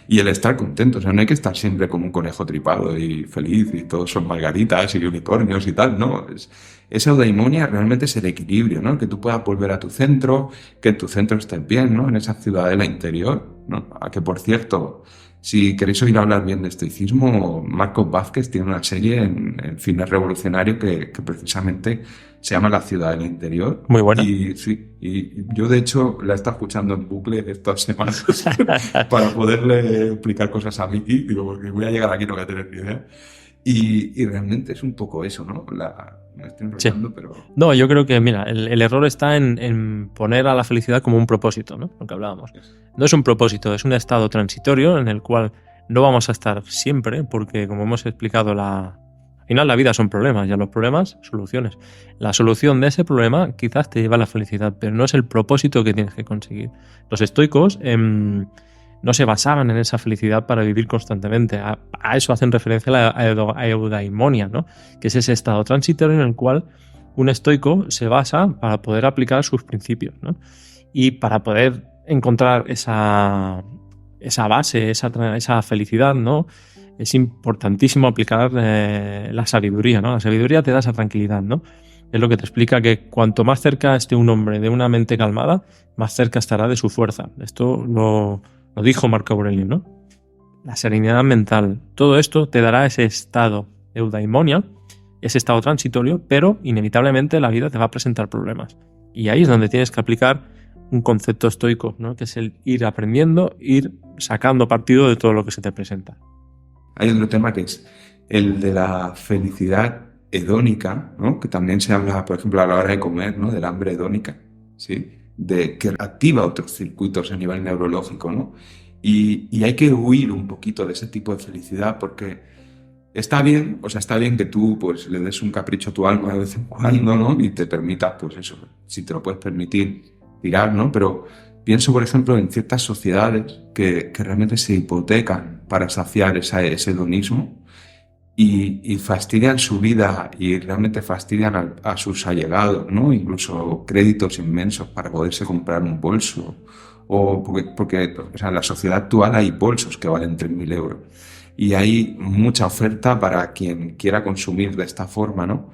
y el estar contento. O sea, no hay que estar siempre como un conejo tripado y feliz y todos son margaritas y unicornios y tal, ¿no? Esa eudaimonia realmente es el equilibrio, ¿no? Que tú puedas volver a tu centro, que en tu centro estés bien, ¿no? En esa ciudadela interior, ¿no? A que, por cierto, si queréis oír hablar bien de estoicismo, Marcos Vázquez tiene una serie en Fitness Revolucionario que precisamente se llama La Ciudadela Interior. Muy buena. Y yo, de hecho, la he estado escuchando en bucle estas semanas para poderle explicar cosas a Miki, digo, porque voy a llegar aquí, no voy a tener ni idea. Y realmente es un poco eso, ¿no? Me estoy enrollando, sí. Pero... No, yo creo que, mira, el error está en poner a la felicidad como un propósito, ¿no? Lo que hablábamos. No es un propósito, es un estado transitorio en el cual no vamos a estar siempre, porque, como hemos explicado, al final la vida son problemas y a los problemas, soluciones. La solución de ese problema quizás te lleva a la felicidad, pero no es el propósito que tienes que conseguir. Los estoicos no se basaban en esa felicidad para vivir constantemente. A eso hacen referencia a eudaimonia, ¿no? Que es ese estado transitorio en el cual un estoico se basa para poder aplicar sus principios, ¿no? Y para poder encontrar esa base, esa felicidad, ¿no? es importantísimo aplicar la sabiduría, ¿no? La sabiduría te da esa tranquilidad, ¿no? Es lo que te explica que cuanto más cerca esté un hombre de una mente calmada, más cerca estará de su fuerza. Esto lo dijo Marco Aurelio, ¿no? La serenidad mental. Todo esto te dará ese estado de eudaimonia, ese estado transitorio, pero inevitablemente la vida te va a presentar problemas. Y ahí es donde tienes que aplicar un concepto estoico, ¿no? Que es el ir aprendiendo, ir sacando partido de todo lo que se te presenta. Hay otro tema que es el de la felicidad hedónica, ¿no? Que también se habla, por ejemplo, a la hora de comer, ¿no? Del hambre hedónica, ¿sí? De que activa otros circuitos a nivel neurológico, ¿no? Y hay que huir un poquito de ese tipo de felicidad porque está bien, está bien que tú pues le des un capricho a tu alma de vez en cuando, ¿no? Y te permitas, pues eso, si te lo puedes permitir, tirar, ¿no? Pero pienso, por ejemplo, en ciertas sociedades que realmente se hipotecan para saciar ese hedonismo y fastidian su vida y realmente fastidian a sus allegados, ¿no? Incluso créditos inmensos para poderse comprar un bolso. O porque en la sociedad actual hay bolsos que valen 3.000 euros. Y hay mucha oferta para quien quiera consumir de esta forma, ¿no?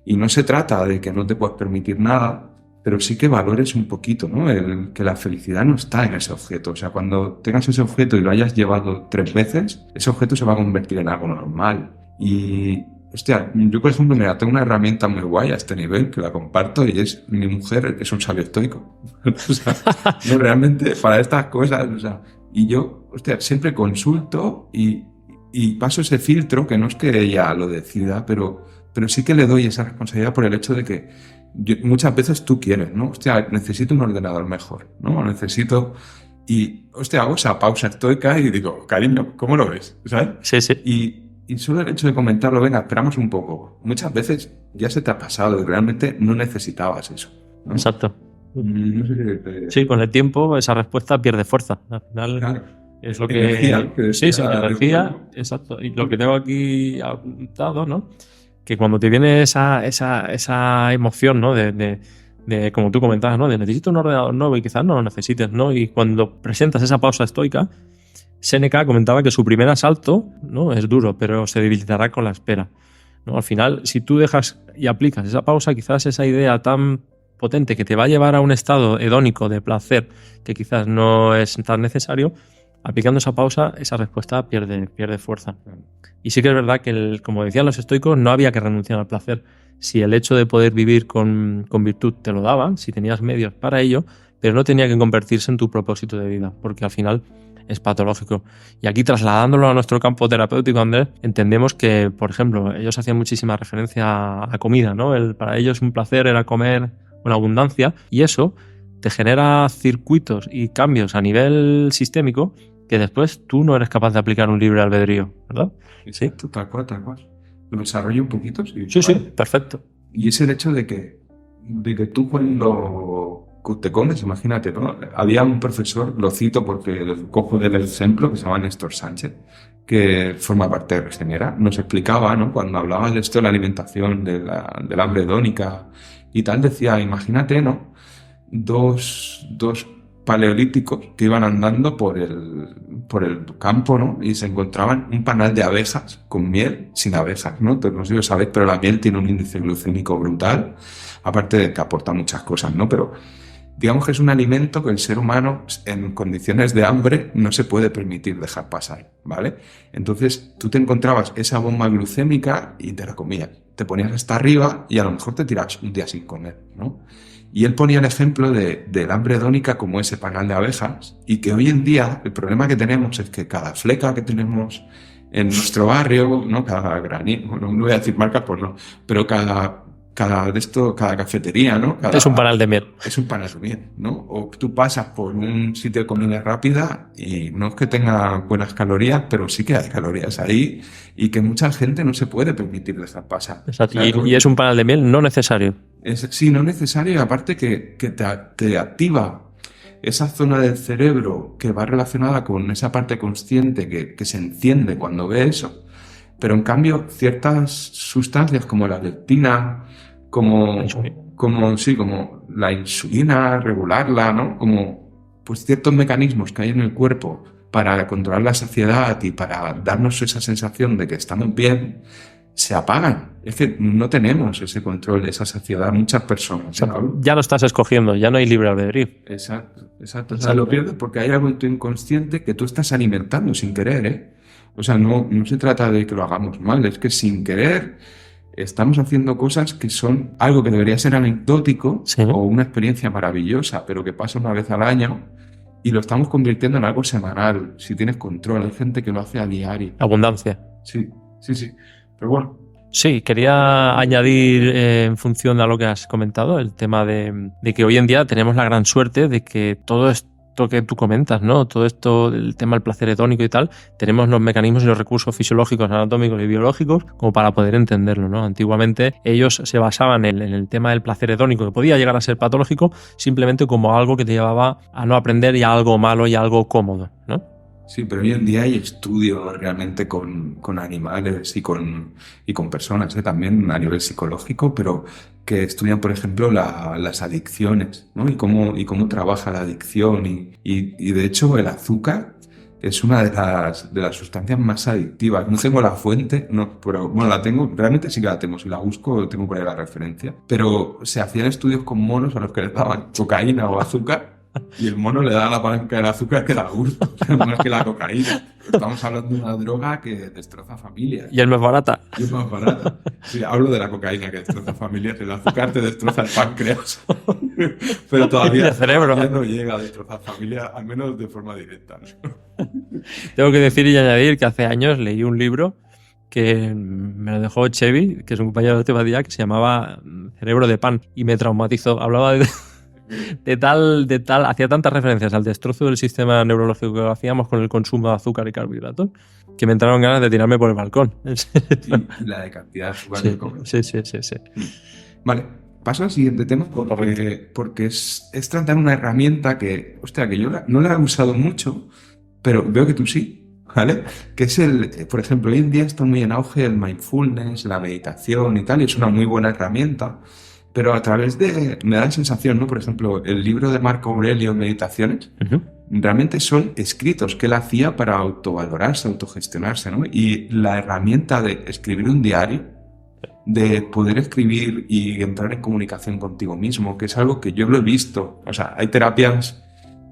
Y no se trata de que no te puedas permitir nada, pero sí que valores un poquito, ¿no? Que la felicidad no está en ese objeto. O sea, cuando tengas ese objeto y lo hayas llevado 3 veces, ese objeto se va a convertir en algo normal. Y, hostia, yo por ejemplo, mira, tengo una herramienta muy guay a este nivel que la comparto y es mi mujer es un sabio estoico. O sea, no, realmente para estas cosas, o sea, y yo, hostia, siempre consulto y paso ese filtro, que no es que ella lo decida, pero sí que le doy esa responsabilidad por el hecho de que muchas veces tú quieres, ¿no? Hostia, necesito un ordenador mejor, ¿no? Necesito... Y, hostia, hago esa pausa estoica y digo, cariño, ¿cómo lo ves? ¿Sabes? Sí, sí. Y solo el hecho de comentarlo, venga, esperamos un poco. Muchas veces ya se te ha pasado y realmente no necesitabas eso, ¿no? Exacto. No sé si Sí, con el tiempo esa respuesta pierde fuerza. Al final claro. es lo que... Energía, que sí, energía, recuerdo. exacto. Y lo que tengo aquí apuntado, ¿no? Que cuando te viene esa emoción, ¿no? De como tú comentabas, ¿no? De necesito un ordenador nuevo y quizás no lo necesites, ¿no? Y cuando presentas esa pausa estoica, Séneca comentaba que su primer asalto, ¿no? Es duro, pero se debilitará con la espera, ¿no? Al final, si tú dejas y aplicas esa pausa, quizás esa idea tan potente que te va a llevar a un estado hedónico de placer que quizás no es tan necesario, aplicando esa pausa, esa respuesta pierde fuerza. Y sí que es verdad que, como decían los estoicos, no había que renunciar al placer. Si el hecho de poder vivir con virtud te lo daba, si tenías medios para ello, pero no tenía que convertirse en tu propósito de vida, porque al final es patológico. Y aquí, trasladándolo a nuestro campo terapéutico, Andrés, entendemos que, por ejemplo, ellos hacían muchísima referencia a la comida, ¿no? Para ellos un placer era comer con abundancia, y eso te genera circuitos y cambios a nivel sistémico que después tú no eres capaz de aplicar un libre albedrío, ¿verdad? Exacto, tal cual. Lo desarrollo un poquito. Sí, perfecto. Y es el hecho de que tú cuando te comes, imagínate, ¿no? Había un profesor, lo cito porque lo cojo del ejemplo, que se llama Néstor Sánchez, que forma parte de Regenera, nos explicaba, ¿no? Cuando hablaba de esto de la alimentación, del hambre hedónica y tal, decía, imagínate, ¿no? Dos paleolíticos que iban andando por el campo, ¿no? Y se encontraban un panal de abejas con miel sin abejas, ¿no? Entonces, no sé si lo sabéis, pero la miel tiene un índice glucémico brutal, aparte de que aporta muchas cosas, ¿no? Pero digamos que es un alimento que el ser humano en condiciones de hambre no se puede permitir dejar pasar, ¿vale? Entonces tú te encontrabas esa bomba glucémica y te la comías. Te ponías hasta arriba y a lo mejor te tirabas un día sin comer, ¿no? Y él ponía el ejemplo del hambre hedónica como ese panal de abejas y que hoy en día el problema que tenemos es que cada fleca que tenemos en nuestro barrio, ¿no? Cada granito, no voy a decir marcas por no, pero cada cafetería, ¿no? Es un panal de miel. Es un panal de miel, ¿no? O tú pasas por un sitio de comida rápida y no es que tenga buenas calorías, pero sí que hay calorías ahí y que mucha gente no se puede permitir dejar pasar. Exacto. Y es un panal de miel no necesario. Sí, no necesario, y aparte que te activa esa zona del cerebro que va relacionada con esa parte consciente que se enciende cuando ve eso. Pero en cambio, ciertas sustancias como la leptina, como la insulina, regularla, ¿no? Como pues ciertos mecanismos que hay en el cuerpo para controlar la saciedad y para darnos esa sensación de que estamos bien, se apagan. Es que no tenemos ese control, esa saciedad, muchas personas. Ya lo estás escogiendo, ya no hay libre albedrío. Exacto. O sea, lo pierdes porque hay algo en tu inconsciente que tú estás alimentando sin querer, ¿eh? O sea, no se trata de que lo hagamos mal, es que sin querer estamos haciendo cosas que son algo que debería ser anecdótico, sí, o una experiencia maravillosa, pero que pasa una vez al año, y lo estamos convirtiendo en algo semanal, si tienes control. Hay gente que lo hace a diario. Abundancia. Sí. Pero bueno. Sí, quería añadir en función de lo que has comentado, el tema de que hoy en día tenemos la gran suerte de que todo esto que tú comentas, ¿no? Todo esto, el tema del placer hedónico y tal, tenemos los mecanismos y los recursos fisiológicos, anatómicos y biológicos como para poder entenderlo, ¿no? Antiguamente ellos se basaban en el tema del placer hedónico, que podía llegar a ser patológico, simplemente como algo que te llevaba a no aprender y a algo malo y a algo cómodo, ¿no? Sí, pero hoy en día hay estudios realmente con animales y con personas, también a nivel psicológico, pero que estudian, por ejemplo, las adicciones, ¿no? Y cómo trabaja la adicción. Y de hecho, el azúcar es una de las sustancias más adictivas. No tengo la fuente, no, pero bueno, la tengo, realmente sí que la tengo. Si la busco, tengo por ahí la referencia. Pero se hacían estudios con monos a los que les daban cocaína o azúcar. Y el mono le da la palanca del azúcar que da gusto, más que la cocaína. Estamos hablando de una droga que destroza familias. Y es más barata. Y es más barata. Sí, hablo de la cocaína que destroza familias. El azúcar te destroza el páncreas. Pero todavía el cerebro. No llega a destrozar familias, al menos de forma directa, ¿no? Tengo que decir y añadir que hace años leí un libro que me lo dejó Chevy, que es un compañero de este día, que se llamaba Cerebro de Pan, y me traumatizó. Hablaba de tal, hacía tantas referencias al destrozo del sistema neurológico que hacíamos con el consumo de azúcar y carbohidratos que me entraron ganas de tirarme por el balcón. Y la de cantidad de azúcar que comes. Sí. Vale, paso al siguiente tema porque es tratar una herramienta que, hostia, que yo no la he usado mucho, pero veo que tú sí, ¿vale? Que es por ejemplo, hoy en día está muy en auge el mindfulness, la meditación y tal, y es una muy buena herramienta. Pero a través me da la sensación, ¿no? Por ejemplo, el libro de Marco Aurelio, Meditaciones, realmente son escritos que él hacía para autovalorarse, autogestionarse, ¿no? Y la herramienta de escribir un diario, de poder escribir y entrar en comunicación contigo mismo, que es algo que yo lo he visto. O sea, hay terapias,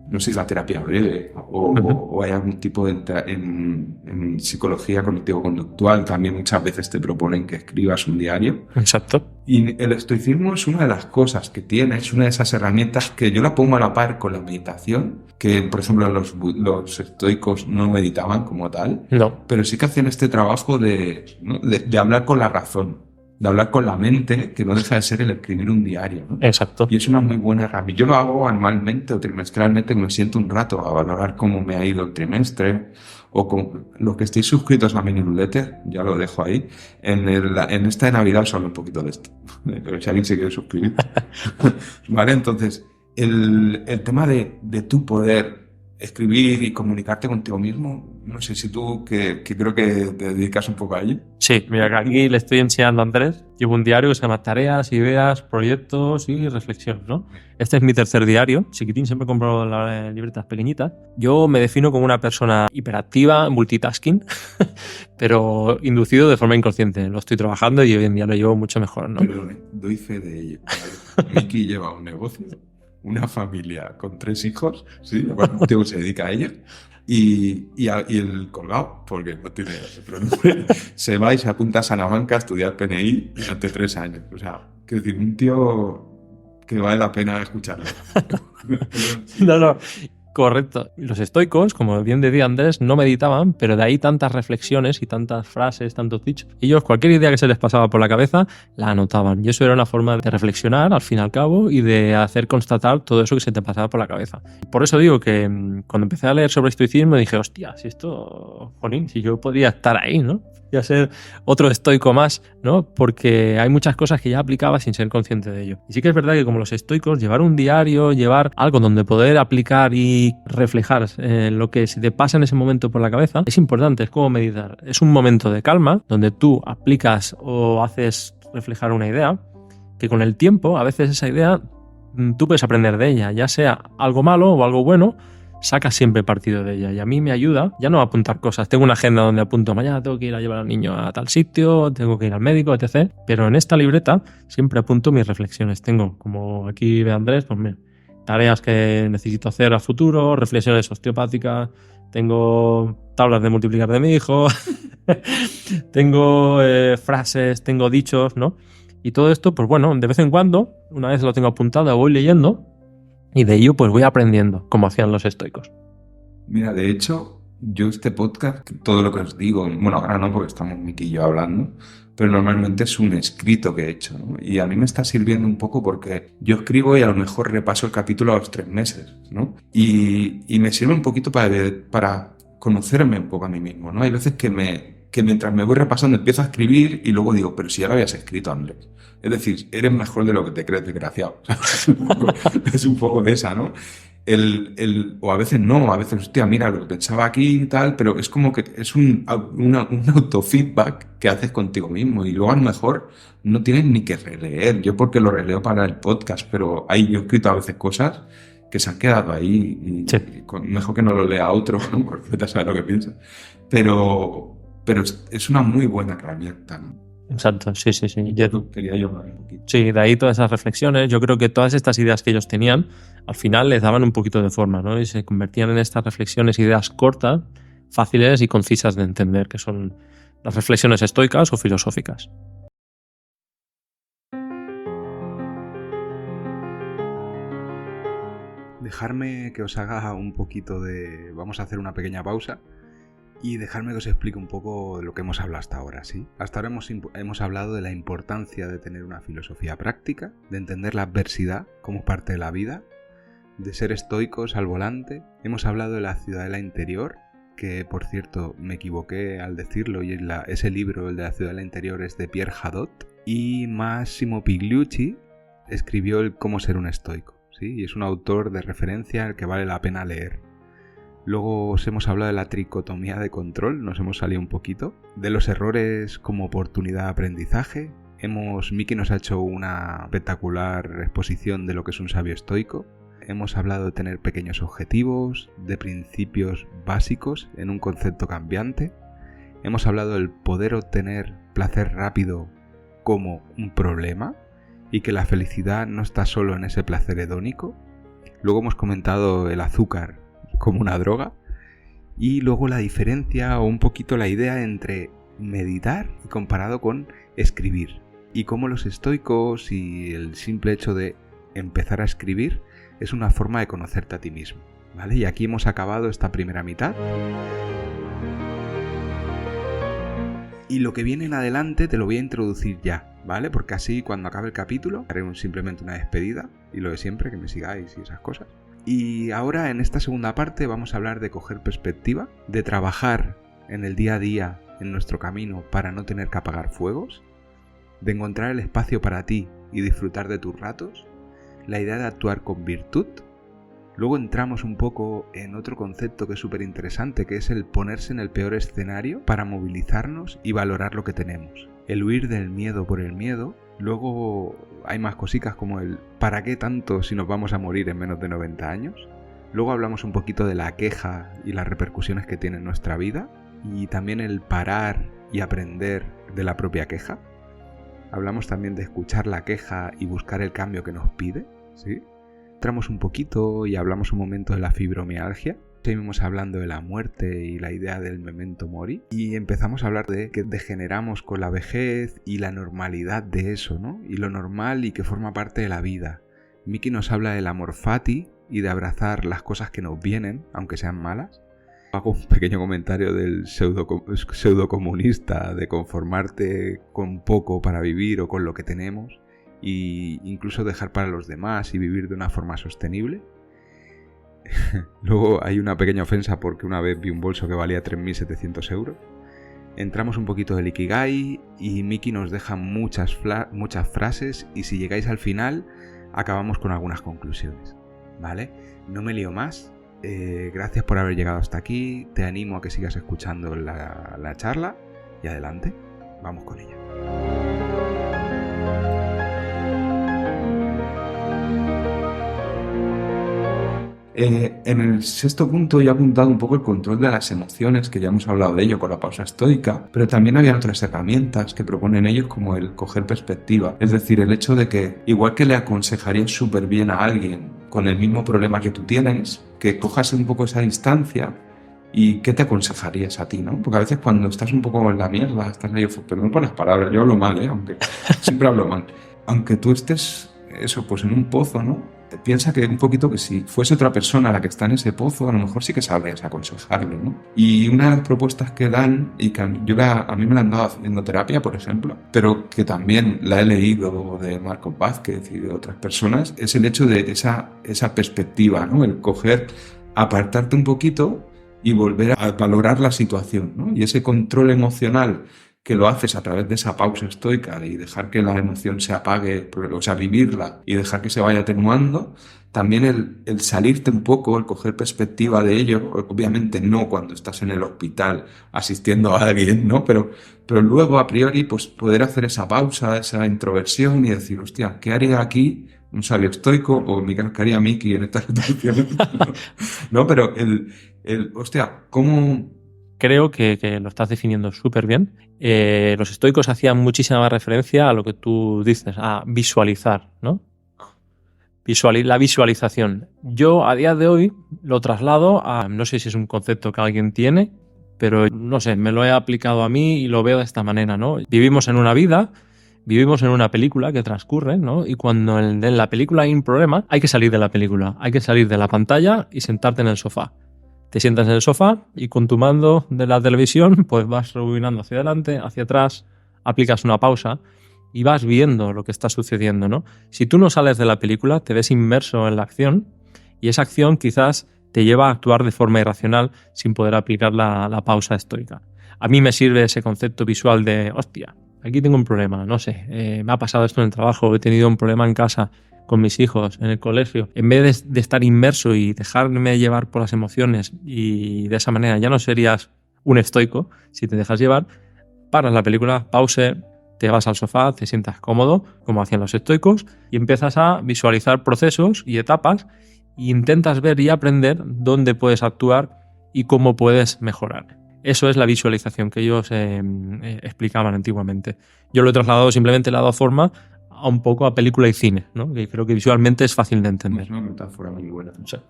no sé si es la terapia breve o hay algún tipo en psicología cognitivo-conductual, también muchas veces te proponen que escribas un diario. Exacto. Y el estoicismo es una de las cosas que tiene, es una de esas herramientas que yo la pongo a la par con la meditación, que por ejemplo los estoicos no meditaban como tal, no, pero sí que hacían este trabajo de hablar con la razón, de hablar con la mente, que no deja de ser el escribir un diario, ¿no? Exacto. Y es una muy buena herramienta. Yo lo hago anualmente o trimestralmente, que me siento un rato a valorar cómo me ha ido el trimestre, o con los que estéis suscritos a mi newsletter, ya lo dejo ahí. En esta de Navidad os hablo un poquito de esto, pero si alguien se quiere suscribir. Vale, entonces, el tema de tu poder escribir y comunicarte contigo mismo, no sé si tú, que creo que te dedicas un poco a ello. Sí, mira, que aquí le estoy enseñando a Andrés. Llevo un diario que se llama Tareas, Ideas, Proyectos y Reflexiones, ¿no? Este es mi tercer diario. Chiquitín, siempre compro las libretas pequeñitas. Yo me defino como una persona hiperactiva, multitasking, pero inducido de forma inconsciente. Lo estoy trabajando y hoy en día lo llevo mucho mejor, ¿no? Perdón, doy fe de ello. ¿Vale? Miki lleva un negocio, una familia con 3 hijos, ¿sí? Un tío se dedica a ello. Y el colgado, porque no tiene se va y se apunta a Salamanca a estudiar PNI durante 3 años. O sea, quiero decir, un tío que vale la pena escucharlo. No. Correcto. Los estoicos, como bien decía Andrés, no meditaban, pero de ahí tantas reflexiones y tantas frases, tantos dichos. Ellos, cualquier idea que se les pasaba por la cabeza, la anotaban. Y eso era una forma de reflexionar, al fin y al cabo, y de hacer constatar todo eso que se te pasaba por la cabeza. Por eso digo que cuando empecé a leer sobre estoicismo, dije, hostia, si esto, jolín, si yo podría estar ahí, ¿no? Y a ser otro estoico más, ¿no? Porque hay muchas cosas que ya aplicaba sin ser consciente de ello. Y sí que es verdad que como los estoicos, llevar un diario, llevar algo donde poder aplicar y reflejar lo que se te pasa en ese momento por la cabeza, es importante, es como meditar. Es un momento de calma donde tú aplicas o haces reflejar una idea que con el tiempo, a veces esa idea, tú puedes aprender de ella, ya sea algo malo o algo bueno, sacas siempre partido de ella. Y a mí me ayuda ya no a apuntar cosas. Tengo una agenda donde apunto mañana tengo que ir a llevar al niño a tal sitio, tengo que ir al médico, etc. Pero en esta libreta siempre apunto mis reflexiones. Tengo, como aquí ve Andrés, pues mira, tareas que necesito hacer a futuro, reflexiones osteopáticas, tengo tablas de multiplicar de mi hijo, tengo frases, tengo dichos, ¿no? Y todo esto, pues bueno, de vez en cuando, una vez lo tengo apuntado, voy leyendo y de ello pues voy aprendiendo, como hacían los estoicos. Mira, de hecho, yo este podcast, todo lo que os digo, bueno, ahora no porque estamos Miki y yo hablando, pero normalmente es un escrito que he hecho, ¿no? Y a mí me está sirviendo un poco porque yo escribo y a lo mejor repaso el capítulo a los 3 meses, ¿no? Y me sirve un poquito para conocerme un poco a mí mismo, ¿no? Hay veces que mientras me voy repasando empiezo a escribir y luego digo, pero si ya lo habías escrito, Andrés. Es decir, eres mejor de lo que te crees, desgraciado. Es un poco de esa, ¿no? O a veces no, a veces, hostia, mira, lo pensaba aquí y tal, pero es como que es un autofeedback que haces contigo mismo y luego a lo mejor no tienes ni que releer. Yo porque lo releo para el podcast, pero ahí yo he escrito a veces cosas que se han quedado ahí y Sí. mejor que no lo lea otro, ¿no? Porque ya sabes lo que piensa. Pero es una muy buena herramienta, ¿no? Exacto, sí. Quería yo hablar un poquito. Sí, de ahí todas esas reflexiones. Yo creo que todas estas ideas que ellos tenían, al final les daban un poquito de forma, ¿no? Y se convertían en estas reflexiones, ideas cortas, fáciles y concisas de entender, que son las reflexiones estoicas o filosóficas. Dejarme que os haga un poquito de... Vamos a hacer una pequeña pausa y dejarme que os explique un poco de lo que hemos hablado hasta ahora, ¿sí? Hasta ahora hemos hablado de la importancia de tener una filosofía práctica, de entender la adversidad como parte de la vida, de ser estoicos al volante. Hemos hablado de la ciudadela interior, que por cierto me equivoqué al decirlo, y ese libro, el de la ciudadela interior, es de Pierre Hadot, y Massimo Pigliucci escribió el Cómo ser un estoico, ¿sí? Y es un autor de referencia al que vale la pena leer. Luego os hemos hablado de la tricotomía de control, nos hemos salido un poquito, de los errores como oportunidad de aprendizaje. Miki nos ha hecho una espectacular exposición de lo que es un sabio estoico. Hemos hablado de tener pequeños objetivos, de principios básicos en un concepto cambiante. Hemos hablado del poder obtener placer rápido como un problema y que la felicidad no está solo en ese placer hedónico. Luego hemos comentado el azúcar como una droga y luego la diferencia o un poquito la idea entre meditar y comparado con escribir y cómo los estoicos y el simple hecho de empezar a escribir es una forma de conocerte a ti mismo, ¿vale? Y aquí hemos acabado esta primera mitad. Y lo que viene en adelante te lo voy a introducir ya, ¿vale? Porque así cuando acabe el capítulo haré simplemente una despedida y lo de siempre, que me sigáis y esas cosas. Y ahora en esta segunda parte vamos a hablar de coger perspectiva, de trabajar en el día a día en nuestro camino para no tener que apagar fuegos, de encontrar el espacio para ti y disfrutar de tus ratos, la idea de actuar con virtud. Luego entramos un poco en otro concepto que es súper interesante, que es el ponerse en el peor escenario para movilizarnos y valorar lo que tenemos. El huir del miedo por el miedo. Luego hay más cositas como el ¿para qué tanto si nos vamos a morir en menos de 90 años? Luego hablamos un poquito de la queja y las repercusiones que tiene en nuestra vida. Y también el parar y aprender de la propia queja. Hablamos también de escuchar la queja y buscar el cambio que nos pide, ¿sí? Entramos un poquito y hablamos un momento de la fibromialgia. Seguimos hablando de la muerte y la idea del memento mori. Y empezamos a hablar de que degeneramos con la vejez y la normalidad de eso, ¿no? Y lo normal y que forma parte de la vida. Miki nos habla del amor fati y de abrazar las cosas que nos vienen, aunque sean malas. Hago un pequeño comentario del pseudocomunista, de conformarte con poco para vivir o con lo que tenemos, e incluso dejar para los demás y vivir de una forma sostenible. Luego hay una pequeña ofensa porque una vez vi un bolso que valía 3.700 euros. Entramos un poquito del Ikigai y Miki nos deja muchas frases y si llegáis al final acabamos con algunas conclusiones, ¿vale? No me lío más. Gracias por haber llegado hasta aquí. Te animo a que sigas escuchando la charla y adelante, vamos con ella. En el sexto punto yo he apuntado un poco el control de las emociones, que ya hemos hablado de ello con la pausa estoica, pero también había otras herramientas que proponen ellos, como el coger perspectiva. Es decir, el hecho de que, igual que le aconsejarías súper bien a alguien con el mismo problema que tú tienes, que cojas un poco esa distancia y qué te aconsejarías a ti, ¿no? Porque a veces cuando estás un poco en la mierda, estás medio... Perdón por las palabras, yo hablo mal, aunque siempre hablo mal. Aunque tú estés, eso, pues en un pozo, ¿no? Piensa que un poquito que si fuese otra persona la que está en ese pozo, a lo mejor sí que sabrías aconsejarle, ¿no? Y una de las propuestas que dan, y que a mí me la han dado haciendo terapia, por ejemplo, pero que también la he leído de Marcos Vázquez y de otras personas, es el hecho de esa perspectiva, ¿no? El coger, apartarte un poquito y volver a valorar la situación, ¿no? Y ese control emocional que lo haces a través de esa pausa estoica y dejar que la emoción se apague, o sea, vivirla y dejar que se vaya atenuando, también el salirte un poco, el coger perspectiva de ello, obviamente no cuando estás en el hospital asistiendo a alguien, ¿no? Pero luego a priori pues poder hacer esa pausa, esa introversión y decir, hostia, ¿qué haría aquí un sabio estoico? O mi caso, ¿qué haría Miki en esta situación? ¿No? Pero hostia, ¿cómo...? Creo que lo estás definiendo súper bien. Los estoicos hacían muchísima referencia a lo que tú dices, a visualizar, ¿no? La visualización. Yo a día de hoy lo traslado a, no sé si es un concepto que alguien tiene, pero no sé, me lo he aplicado a mí y lo veo de esta manera, ¿no? Vivimos en una vida, vivimos en una película que transcurre, ¿no? Y cuando en la película hay un problema, hay que salir de la película, hay que salir de la pantalla y sentarte en el sofá. Te sientas en el sofá y con tu mando de la televisión pues vas rebobinando hacia adelante, hacia atrás, aplicas una pausa y vas viendo lo que está sucediendo, ¿no? Si tú no sales de la película, te ves inmerso en la acción y esa acción quizás te lleva a actuar de forma irracional sin poder aplicar la pausa estoica. A mí me sirve ese concepto visual de, hostia, aquí tengo un problema, no sé, me ha pasado esto en el trabajo, he tenido un problema en casa con mis hijos, en el colegio. En vez de estar inmerso y dejarme llevar por las emociones y de esa manera ya no serías un estoico, si te dejas llevar, paras la película, pause, te vas al sofá, te sientas cómodo, como hacían los estoicos, y empiezas a visualizar procesos y etapas e intentas ver y aprender dónde puedes actuar y cómo puedes mejorar. Eso es la visualización que ellos explicaban antiguamente. Yo lo he trasladado, simplemente le he dado forma a un poco a película y cine, ¿no? Que creo que visualmente es fácil de entender. Es una metáfora muy buena. O sea,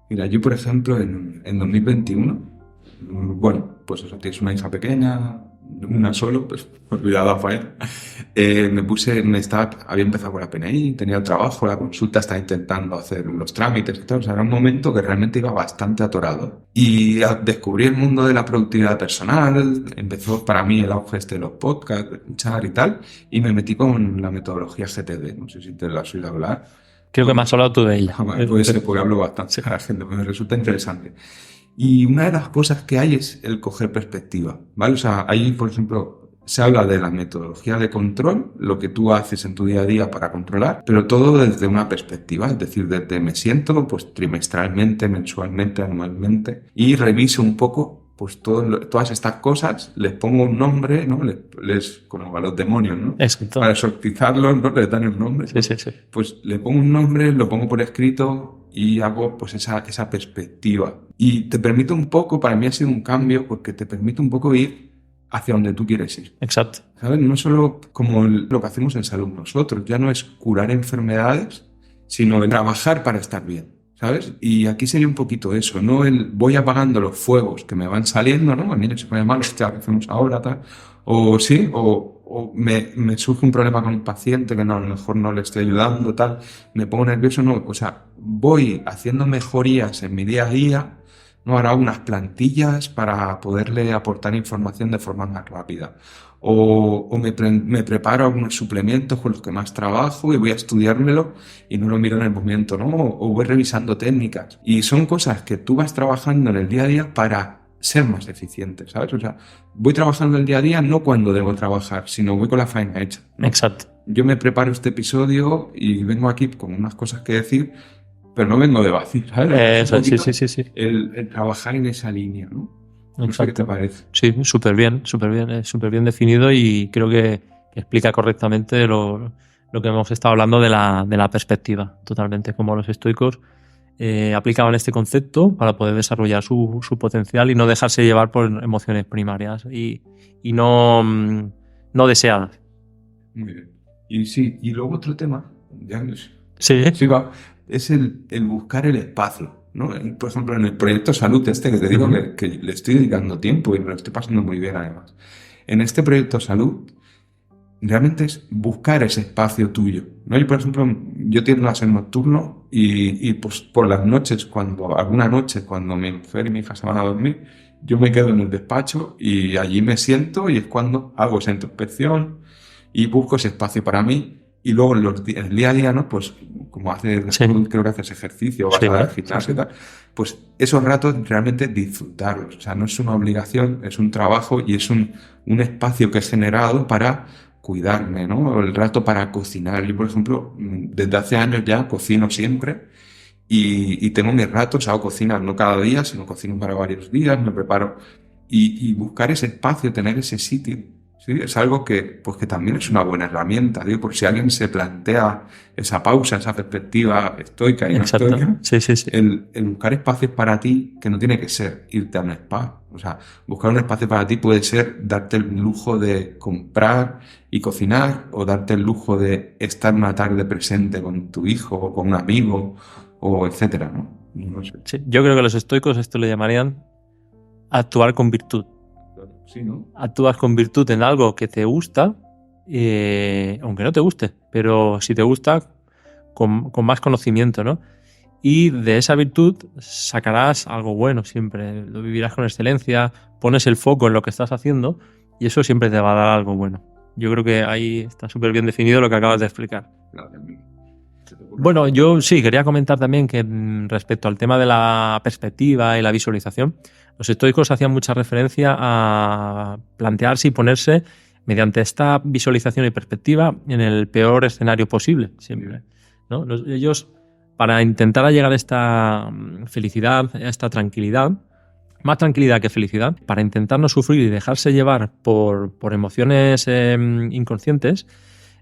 mira, yo por ejemplo en 2021, bueno, pues eso, tienes una hija pequeña, una solo, pues olvidado a Fael. Había empezado con la PNI, tenía el trabajo, la consulta, estaba intentando hacer los trámites y tal. O sea, era un momento que realmente iba bastante atorado. Y descubrí el mundo de la productividad personal, empezó para mí el auge de los podcasts, de escuchar y tal, y me metí con la metodología GTD, no sé si te la has oído hablar. Creo que me has hablado tú de ella. Puede ser, porque hablo bastante a la gente, me resulta interesante. Y una de las cosas que hay es el coger perspectiva, ¿vale? O sea, ahí, por ejemplo, se habla de la metodología de control, lo que tú haces en tu día a día para controlar, pero todo desde una perspectiva, es decir, desde me siento pues trimestralmente, mensualmente, anualmente, y reviso un poco pues todas estas cosas, les pongo un nombre, ¿no? Les como a los demonios, ¿no? Exacto. Para exorcizarlos, ¿no? Les dan un nombre. Sí. Pues le pongo un nombre, lo pongo por escrito y hago pues esa perspectiva. Y te permite un poco, para mí ha sido un cambio, porque te permite un poco ir hacia donde tú quieres ir. Exacto. ¿Sabes? No solo como lo que hacemos en salud nosotros, ya no es curar enfermedades, sino trabajar para estar bien. ¿Sabes? Y aquí sería un poquito eso, ¿no? Voy apagando los fuegos que me van saliendo, ¿no? A mí se pone mal, hostia, ¿qué hacemos ahora? Tal. O sí, o me surge un problema con un paciente que no, a lo mejor no le estoy ayudando, tal. Me pongo nervioso, no. O sea, voy haciendo mejorías en mi día a día, ¿no? Ahora unas plantillas para poderle aportar información de forma más rápida. O me preparo algunos suplementos con los que más trabajo y voy a estudiármelo y no lo miro en el momento, ¿no? O voy revisando técnicas. Y son cosas que tú vas trabajando en el día a día para ser más eficiente, ¿sabes? O sea, voy trabajando el día a día no cuando debo trabajar, sino voy con la faena hecha, ¿no? Exacto. Yo me preparo este episodio y vengo aquí con unas cosas que decir, pero no vengo de vacío, ¿sabes? Sí. El trabajar en esa línea, ¿no? No sé qué te parece. Sí, súper bien definido y creo que explica correctamente lo que hemos estado hablando de la perspectiva, totalmente, como los estoicos aplicaban este concepto para poder desarrollar su potencial y no dejarse llevar por emociones primarias y no deseadas. Muy bien. Y sí, y luego otro tema, ya Sí. es el buscar el espacio, ¿no? Por ejemplo, en el proyecto Salud que te digo que le estoy dedicando tiempo y me lo estoy pasando muy bien además. En este proyecto Salud realmente es buscar ese espacio tuyo, ¿no? Yo, por ejemplo, yo tiendo a ser nocturno y pues por las noches, alguna noche cuando mi mujer y mi hija se van a dormir, yo me quedo en el despacho y allí me siento y es cuando hago esa introspección y busco ese espacio para mí. Y luego en el día a día, ¿no? Pues como creo que haces ejercicio, vas al gimnasio y tal, pues esos ratos realmente disfrutarlos. O sea, no es una obligación, es un trabajo y es un espacio que he generado para cuidarme, ¿no? El rato para cocinar. Yo, por ejemplo, desde hace años ya cocino siempre y tengo mis ratos, hago cocinar no cada día, sino cocino para varios días, me preparo. Y buscar ese espacio, tener ese sitio, ¿sí? Es algo pues que también es una buena herramienta, digo, por si alguien se plantea esa pausa, esa perspectiva estoica y no estoica. Sí. El buscar espacios para ti, que no tiene que ser irte a un spa. O sea, buscar un espacio para ti puede ser darte el lujo de comprar y cocinar, o darte el lujo de estar una tarde presente con tu hijo o con un amigo, o etcétera, ¿no? No sé. Sí, yo creo que los estoicos esto le llamarían actuar con virtud. Sí, ¿no? Actúas con virtud en algo que te gusta, aunque no te guste, pero si te gusta, con más conocimiento, ¿no? Y de esa virtud sacarás algo bueno siempre, lo vivirás con excelencia, pones el foco en lo que estás haciendo y eso siempre te va a dar algo bueno. Yo creo que ahí está súper bien definido lo que acabas de explicar. Bueno, yo sí, quería comentar también que respecto al tema de la perspectiva y la visualización, los estoicos hacían mucha referencia a plantearse y ponerse mediante esta visualización y perspectiva en el peor escenario posible, siempre, ¿no? Ellos, para intentar llegar a esta felicidad, a esta tranquilidad, más tranquilidad que felicidad, para intentar no sufrir y dejarse llevar por emociones inconscientes,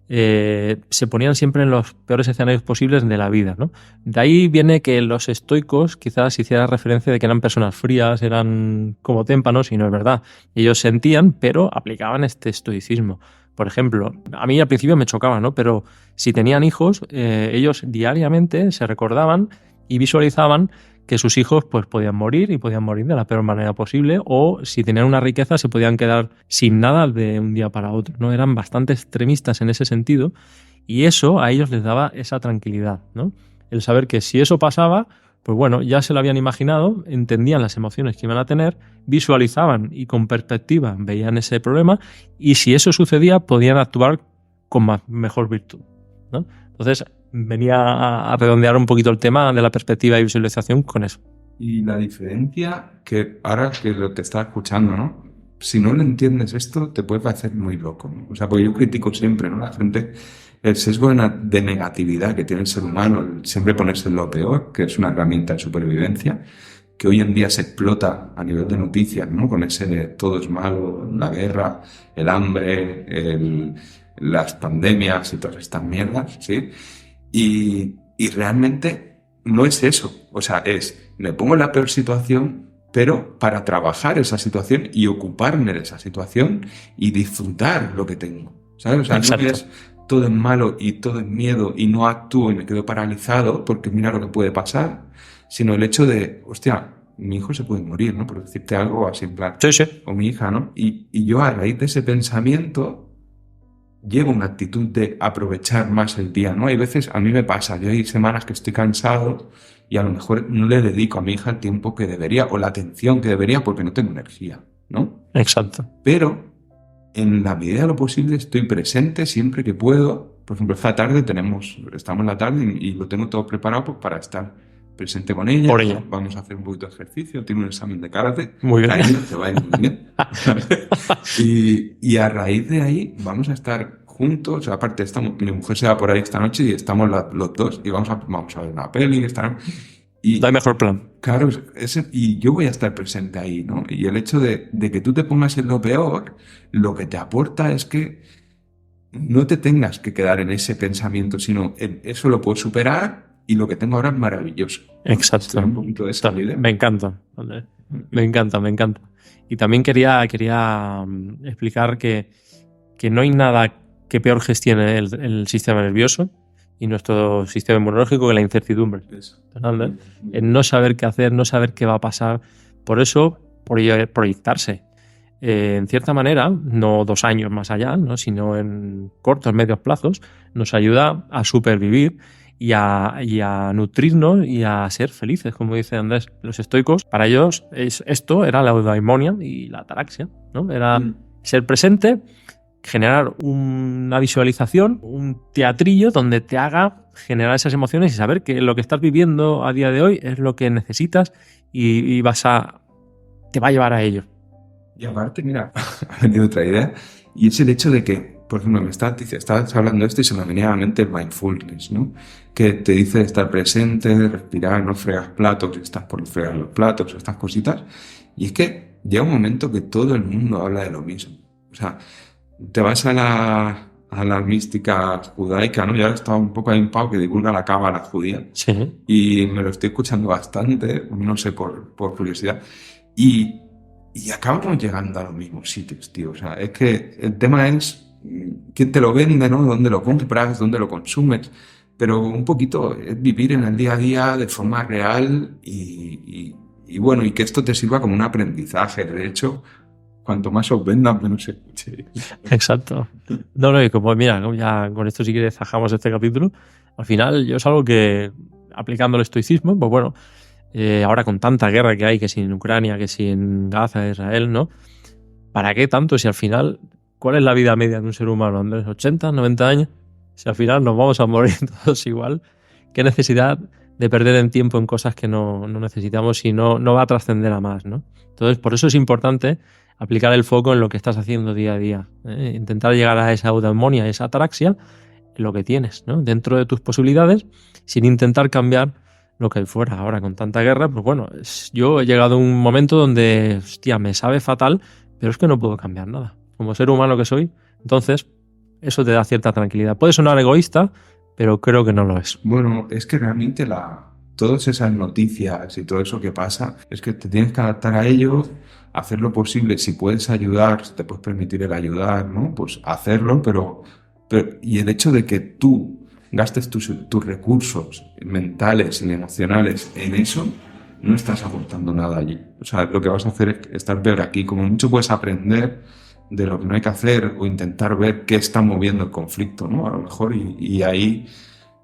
se ponían siempre en los peores escenarios posibles de la vida, ¿no? De ahí viene que los estoicos quizás hicieran referencia de que eran personas frías, eran como témpanos, y no es verdad. Ellos sentían, pero aplicaban este estoicismo. Por ejemplo, a mí al principio me chocaba, ¿no? Pero si tenían hijos, ellos diariamente se recordaban y visualizaban que sus hijos pues podían morir y podían morir de la peor manera posible, o si tenían una riqueza se podían quedar sin nada de un día para otro, ¿no? Eran bastante extremistas en ese sentido y eso a ellos les daba esa tranquilidad, ¿no? El saber que si eso pasaba, pues bueno, ya se lo habían imaginado, entendían las emociones que iban a tener, visualizaban y con perspectiva veían ese problema y si eso sucedía podían actuar con mejor virtud, ¿no? Entonces venía a redondear un poquito el tema de la perspectiva y visualización con eso. Y la diferencia, que ahora que lo te está escuchando, ¿no? Si no lo entiendes esto, te puede parecer muy loco, ¿no? O sea, porque yo critico siempre, ¿no? La gente, el sesgo de negatividad que tiene el ser humano, el siempre ponerse en lo peor, que es una herramienta de supervivencia, que hoy en día se explota a nivel de noticias, ¿no? Con ese de todo es malo, la guerra, el hambre, las pandemias y todas estas mierdas, ¿sí? Y realmente no es eso. O sea, me pongo en la peor situación, pero para trabajar esa situación y ocuparme de esa situación y disfrutar lo que tengo, ¿sabes? O sea, Exacto. no es todo es malo y todo es miedo y no actúo y me quedo paralizado porque mira lo que puede pasar, sino el hecho de, hostia, mi hijo se puede morir, ¿no? Por decirte algo así en plan, Sí. o mi hija, ¿no? Y yo a raíz de ese pensamiento llevo una actitud de aprovechar más el día, ¿no? Hay veces, a mí me pasa, yo hay semanas que estoy cansado y a lo mejor no le dedico a mi hija el tiempo que debería o la atención que debería porque no tengo energía, ¿no? Exacto. Pero en la medida de lo posible estoy presente siempre que puedo. Por ejemplo, esta tarde estamos en la tarde y lo tengo todo preparado pues, para estar presente con ella. Por ella. Vamos a hacer un poquito de ejercicio, tiene un examen de karate. Muy bien. Ahí te va a ir muy bien. y a raíz de ahí vamos a estar juntos. Aparte, mi mujer se va por ahí esta noche y estamos los dos y vamos a ver una peli. No hay mejor plan. Claro, y yo voy a estar presente ahí, ¿no? Y el hecho de que tú te pongas en lo peor, lo que te aporta es que no te tengas que quedar en ese pensamiento, sino eso lo puedo superar y lo que tengo ahora es maravilloso. Exacto. Estoy un poquito de esa idea. Me encanta, Andrés. Me encanta. Y también quería explicar que no hay nada que peor gestione el sistema nervioso y nuestro sistema inmunológico que la incertidumbre. Andrés. El no saber qué hacer, no saber qué va a pasar. Por eso, proyectarse. En cierta manera, no 2 años más allá, ¿no? Sino en cortos, medios plazos, nos ayuda a supervivir y a nutrirnos y a ser felices, como dice Andrés. Los estoicos, para ellos, esto era la eudaimonia y la ataraxia, ¿no? Era ser presente, generar una visualización, un teatrillo donde te haga generar esas emociones y saber que lo que estás viviendo a día de hoy es lo que necesitas y te va a llevar a ello. Y aparte, mira, ha venido otra idea, y es el hecho de que, por ejemplo, estabas hablando de esto y se me venía a la mente el mindfulness, ¿no? Que te dice estar presente, respirar, no fregas platos, estás por fregar los platos, estas cositas. Y es que llega un momento que todo el mundo habla de lo mismo. O sea, te vas a la mística judaica, ¿no? Ya estaba un poco ahí un pavo que divulga la cábala judía. Sí. Y me lo estoy escuchando bastante, no sé, por curiosidad. Y acabamos llegando a los mismos sitios, tío. O sea, es que el tema es quién te lo vende, ¿no? Dónde lo compras, dónde lo consumes. Pero un poquito es vivir en el día a día de forma real y bueno, y que esto te sirva como un aprendizaje. De hecho, cuanto más os vendan, menos se escuche. Exacto. No, y como mira, ya con esto si quieres zajamos este capítulo. Al final, yo es algo que, aplicando el estoicismo, pues bueno, ahora con tanta guerra que hay, que si en Ucrania, que si en Gaza, Israel, ¿no? ¿Para qué tanto si al final, cuál es la vida media de un ser humano, Andrés? ¿80, 90 años? Si al final nos vamos a morir todos igual, ¿qué necesidad de perder en tiempo en cosas que no necesitamos si no va a trascender a más, ¿no? Entonces, por eso es importante aplicar el foco en lo que estás haciendo día a día. Intentar llegar a esa eudaimonia, a esa ataraxia, en lo que tienes, ¿no? Dentro de tus posibilidades, sin intentar cambiar lo que hay fuera. Ahora, con tanta guerra, pues bueno, yo he llegado a un momento donde, hostia, me sabe fatal, pero es que no puedo cambiar nada. Como ser humano que soy, entonces, eso te da cierta tranquilidad. Puede sonar egoísta, pero creo que no lo es. Bueno, es que realmente todas esas noticias y todo eso que pasa, es que te tienes que adaptar a ello, hacer lo posible. Si puedes ayudar, si te puedes permitir el ayudar, ¿no? Pues hacerlo, pero y el hecho de que tú gastes tus recursos mentales y emocionales en eso, no estás aportando nada allí. O sea, lo que vas a hacer es estar peor aquí. Como mucho puedes aprender de lo que no hay que hacer o intentar ver qué está moviendo el conflicto, ¿no? A lo mejor, y ahí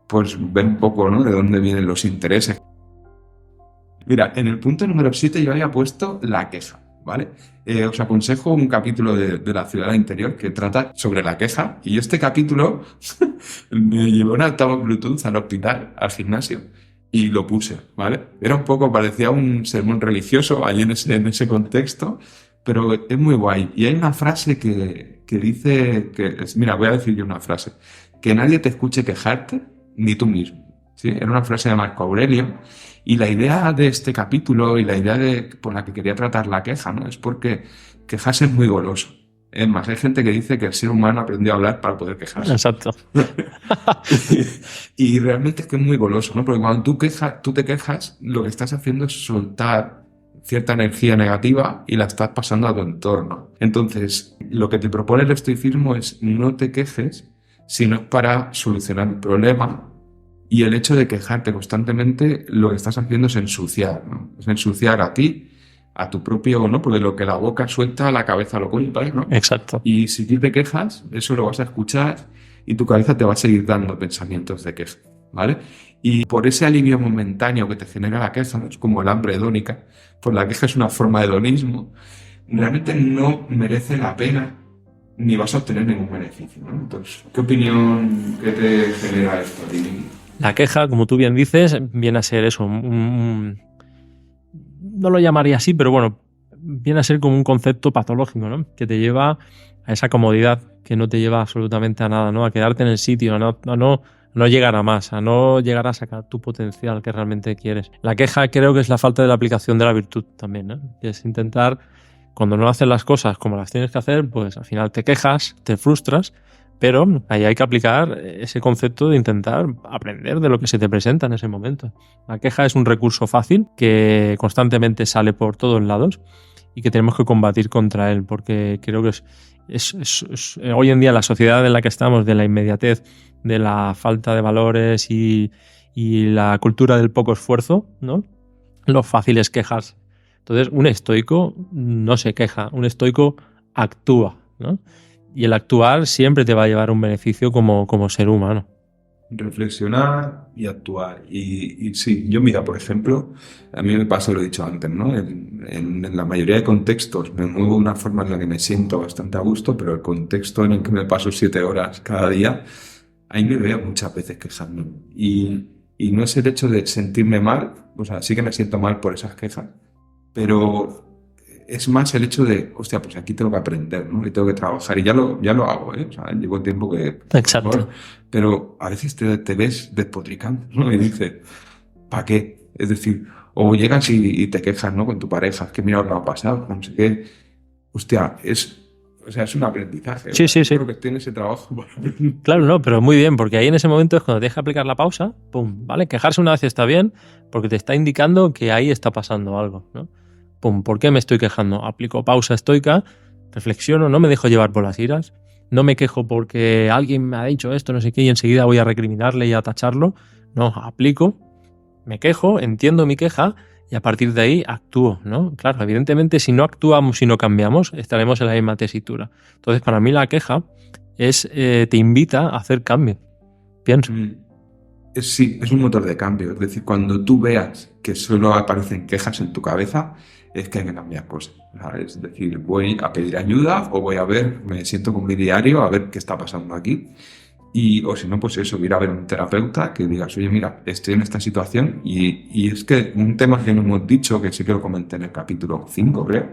pues ver un poco, ¿no? De dónde vienen los intereses. Mira, en el punto número 7 yo había puesto la queja, ¿vale? Os aconsejo un capítulo de La ciudad interior que trata sobre la queja, y este capítulo me llevó un altavoz Bluetooth al hospital, al gimnasio, y lo puse, ¿vale? Era un poco, parecía un sermón religioso allí en ese contexto, pero es muy guay. Y hay una frase que dice, mira, voy a decir yo una frase: que nadie te escuche quejarte, ni tú mismo. ¿Sí? Era una frase de Marco Aurelio, y la idea de este capítulo y la idea por la que quería tratar la queja, ¿no? Es porque quejarse es muy goloso. Es más, hay gente que dice que el ser humano aprendió a hablar para poder quejarse. Exacto. y realmente es que es muy goloso, ¿no? Porque cuando tú te quejas, lo que estás haciendo es soltar cierta energía negativa y la estás pasando a tu entorno. Entonces, lo que te propone el estoicismo es no te quejes, sino para solucionar el problema. Y el hecho de quejarte constantemente, lo que estás haciendo es ensuciar, ¿no? Es ensuciar a ti, a tu propio, ¿no? Porque lo que la boca suelta, la cabeza lo cuenta, ¿no? Exacto. Y si tú te quejas, eso lo vas a escuchar y tu cabeza te va a seguir dando pensamientos de queja, ¿vale? Y por ese alivio momentáneo que te genera la queja, ¿no? Es como el hambre hedónica, pues la queja es una forma de hedonismo, realmente no merece la pena ni vas a obtener ningún beneficio, ¿no? Entonces, ¿qué opinión qué te genera esto a ti? La queja, como tú bien dices, viene a ser eso, no lo llamaría así, pero bueno, viene a ser como un concepto patológico, ¿no? Que te lleva a esa comodidad, que no te lleva absolutamente a nada, ¿no? A quedarte en el sitio, a no llegar a más, a no llegar a sacar tu potencial que realmente quieres. La queja creo que es la falta de la aplicación de la virtud también, ¿no? Es intentar, cuando no haces las cosas como las tienes que hacer, pues al final te quejas, te frustras, Pero ahí hay que aplicar ese concepto de intentar aprender de lo que se te presenta en ese momento. La queja es un recurso fácil que constantemente sale por todos lados y que tenemos que combatir contra él, porque creo que hoy en día la sociedad en la que estamos, de la inmediatez, de la falta de valores y la cultura del poco esfuerzo, ¿no? Lo fácil es quejarse. Entonces, un estoico no se queja, un estoico actúa, ¿no? Y el actuar siempre te va a llevar un beneficio como ser humano. Reflexionar y actuar. Y sí, yo mira, por ejemplo, a mí me pasa, lo he dicho antes, ¿no? En la mayoría de contextos me muevo de una forma en la que me siento bastante a gusto, pero el contexto en el que me paso 7 horas cada día, ahí me veo muchas veces quejándome. Y no es el hecho de sentirme mal, o sea, sí que me siento mal por esas quejas, pero es más el hecho de, hostia, pues aquí tengo que aprender, ¿no? Y tengo que trabajar. Y ya lo hago, ¿eh? O sea, llevo tiempo que... Exacto. Pero a veces te ves despotricando, ¿no? Y dices, ¿para qué? Es decir, o llegas y te quejas, ¿no? Con tu pareja, es que mira lo que ha pasado, no sé qué. Hostia, es un aprendizaje. Sí, sí, sí. Creo que tiene ese trabajo. Claro, no, pero muy bien, porque ahí en ese momento es cuando te deja aplicar la pausa, pum, ¿vale? Quejarse una vez está bien, porque te está indicando que ahí está pasando algo, ¿no? Pum, ¿por qué me estoy quejando? Aplico pausa estoica, reflexiono, no me dejo llevar por las iras, no me quejo porque alguien me ha dicho esto, no sé qué, y enseguida voy a recriminarle y a tacharlo. No, aplico, me quejo, entiendo mi queja y a partir de ahí actúo, ¿no? Claro, evidentemente si no actuamos y no cambiamos, estaremos en la misma tesitura. Entonces, para mí la queja te invita a hacer cambio. Pienso. Sí, es un motor de cambio. Es decir, cuando tú veas que solo aparecen quejas en tu cabeza, es que hay que cambiar cosas. ¿Sabes? Es decir, voy a pedir ayuda o voy a ver, me siento con mi diario a ver qué está pasando aquí. O si no, pues eso, ir a ver un terapeuta que digas, oye, mira, estoy en esta situación y es que un tema que no hemos dicho, que sí que lo comenté en el capítulo 5, creo,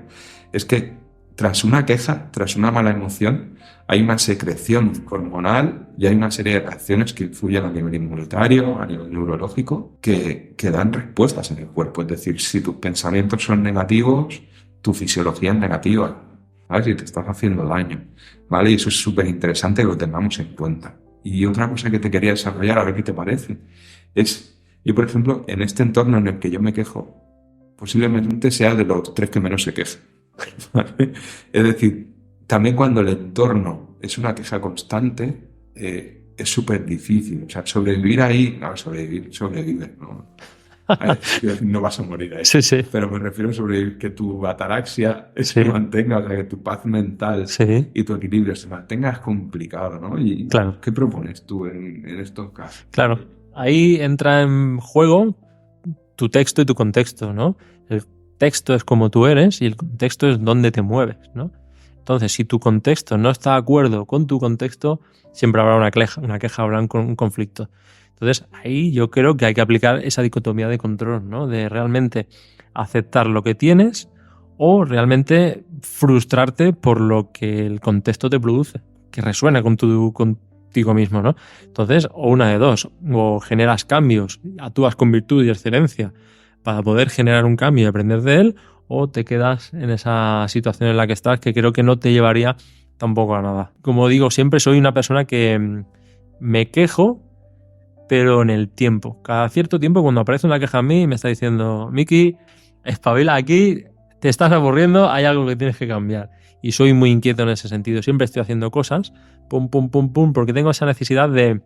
es que tras una queja, tras una mala emoción, hay una secreción hormonal y hay una serie de reacciones que influyen a nivel inmunitario, a nivel neurológico, que dan respuestas en el cuerpo. Es decir, si tus pensamientos son negativos, tu fisiología es negativa, ¿sabes? Y te estás haciendo daño, ¿vale? Y eso es súper interesante que lo tengamos en cuenta. Y otra cosa que te quería desarrollar, a ver qué te parece, es, yo por ejemplo, en este entorno en el que yo me quejo, posiblemente sea de los 3 que menos se quejan. ¿Vale? Es decir, también cuando el entorno es una queja constante, es súper difícil. O sea, sobrevivir ahí, no, sobrevive, ¿no? No vas a morir ahí. Sí, sí. Pero me refiero a sobrevivir, que tu ataraxia Sí. se mantenga, o sea, que tu paz mental Sí. y tu equilibrio se mantenga, es complicado, ¿no? Y Claro. ¿qué propones tú en estos casos? Claro. Ahí entra en juego tu texto y tu contexto, ¿no? El texto es como tú eres y el contexto es dónde te mueves, ¿no? Entonces, si tu contexto no está de acuerdo con tu contexto, siempre habrá una queja, habrá un conflicto. Entonces, ahí yo creo que hay que aplicar esa dicotomía de control, ¿no? De realmente aceptar lo que tienes o realmente frustrarte por lo que el contexto te produce, que resuena contigo mismo, ¿no? Entonces, o una de dos, o generas cambios, actúas con virtud y excelencia para poder generar un cambio y aprender de él, o te quedas en esa situación en la que estás, que creo que no te llevaría tampoco a nada. Como digo, siempre soy una persona que me quejo, pero en el tiempo. Cada cierto tiempo, cuando aparece una queja a mí, me está diciendo, Miki, espabila aquí, te estás aburriendo, hay algo que tienes que cambiar. Y soy muy inquieto en ese sentido. Siempre estoy haciendo cosas, pum, pum, pum, pum, porque tengo esa necesidad de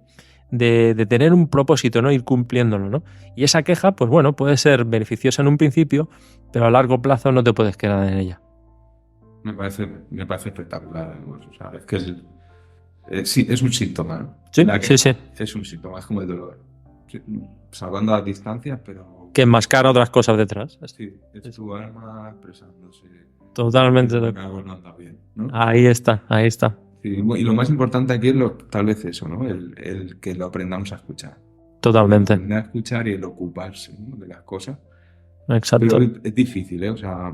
tener un propósito, ¿no? Ir cumpliéndolo, ¿no? Y esa queja, pues bueno, puede ser beneficiosa en un principio, pero a largo plazo no te puedes quedar en ella. Me parece espectacular. O sea, es que sí, es un síntoma, ¿no? Sí, La queja sí. es un síntoma, es como el dolor. Sí, salvando las distancias, pero... Que enmascara otras cosas detrás. Sí, es tu alma expresándose. Totalmente. Algo no anda bien, ¿no? Ahí está. Sí, y lo más importante aquí es tal vez eso, ¿no? El que lo aprendamos a escuchar. Totalmente. Aprender a escuchar y el ocuparse, ¿no? De las cosas. Exacto. Pero es difícil, ¿eh? O sea,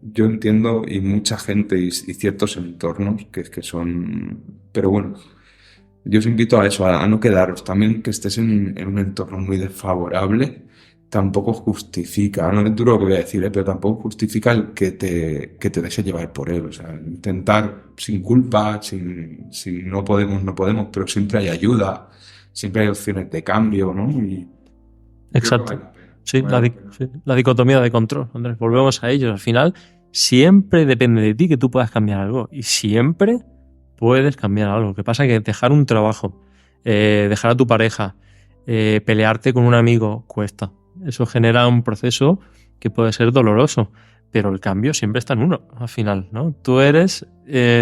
yo entiendo y mucha gente y ciertos entornos que son... Pero bueno, yo os invito a eso, a no quedaros. También que estés en un entorno muy desfavorable, tampoco justifica, no es duro lo que voy a decir, pero tampoco justifica el que te dejes llevar por él. O sea, intentar sin culpa, si no podemos, pero siempre hay ayuda, siempre hay opciones de cambio, ¿no? Y Exacto. creo que vale la pena. Sí, Vale la pena. sí, la dicotomía de control, Andrés. Volvemos a ello. Al final, siempre depende de ti que tú puedas cambiar algo. Y siempre puedes cambiar algo. Lo que pasa es que dejar un trabajo, dejar a tu pareja, pelearte con un amigo, cuesta. Eso genera un proceso que puede ser doloroso. Pero el cambio siempre está en uno, al final, ¿no? Tú eres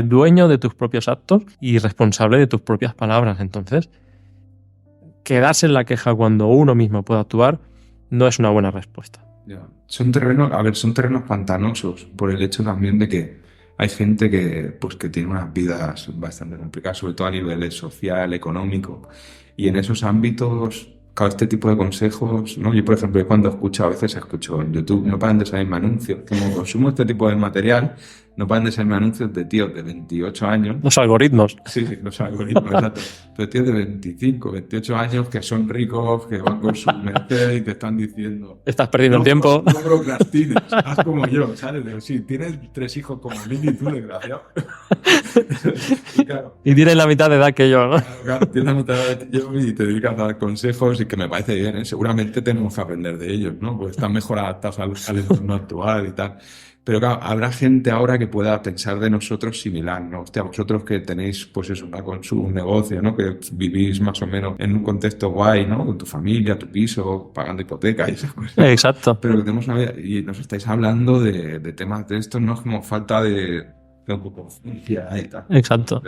dueño de tus propios actos y responsable de tus propias palabras. Entonces, quedarse en la queja cuando uno mismo puede actuar no es una buena respuesta. Ya. Son terrenos pantanosos por el hecho también de que hay gente que tiene unas vidas bastante complicadas, sobre todo a nivel social, económico, y en esos ámbitos, claro, este tipo de consejos, ¿no? Yo, por ejemplo, a veces escucho en YouTube, no paran de salirme anuncios, como consumo este tipo de material, no paran de salirme anuncios de tíos de 28 años. Los algoritmos. Sí, los algoritmos, exacto. Pero tíos de 25, 28 años que son ricos, que van con su Mercedes y te están diciendo... Estás perdiendo el tiempo. No procrastines, haz como yo, ¿sabes? Sí, tienes 3 hijos como mí y tú, desgraciado. Y claro, Y tienes la mitad de edad que yo, ¿no? claro, tienes la mitad de edad que yo y te dedicas a dar consejos y que me parece bien, ¿eh? Seguramente tenemos que aprender de ellos, ¿no? Pues están mejor adaptados al entorno actual y tal. Pero claro, habrá gente ahora que pueda pensar de nosotros similar, ¿no? Hostia, vosotros que tenéis, pues eso, un negocio, ¿no? Que vivís más o menos en un contexto guay, ¿no? Con tu familia, tu piso, pagando hipoteca y esas cosas. Exacto. Pero que tenemos y nos estáis hablando de temas de estos, ¿no? Es como falta de autoconciencia y tal. Exacto.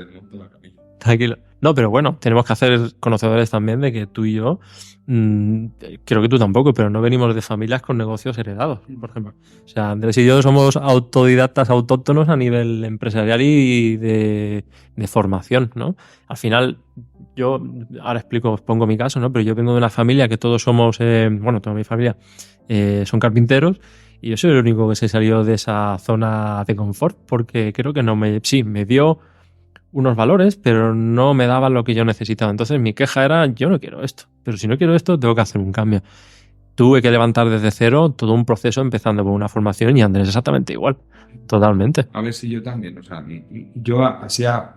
Tranquilo. No, pero bueno, tenemos que hacer conocedores también de que tú y yo, creo que tú tampoco, pero no venimos de familias con negocios heredados, por ejemplo. O sea, Andrés y yo somos autodidactas autóctonos a nivel empresarial y de formación, ¿no? Al final, yo ahora os pongo mi caso, ¿no? Pero yo vengo de una familia que todos somos, toda mi familia son carpinteros. Y yo soy el único que se salió de esa zona de confort porque creo que me dio unos valores, pero no me daban lo que yo necesitaba. Entonces mi queja era, yo no quiero esto, pero si no quiero esto, tengo que hacer un cambio. Tuve que levantar desde cero todo un proceso empezando con una formación y Andrés exactamente igual, totalmente. A ver si yo también, o sea, yo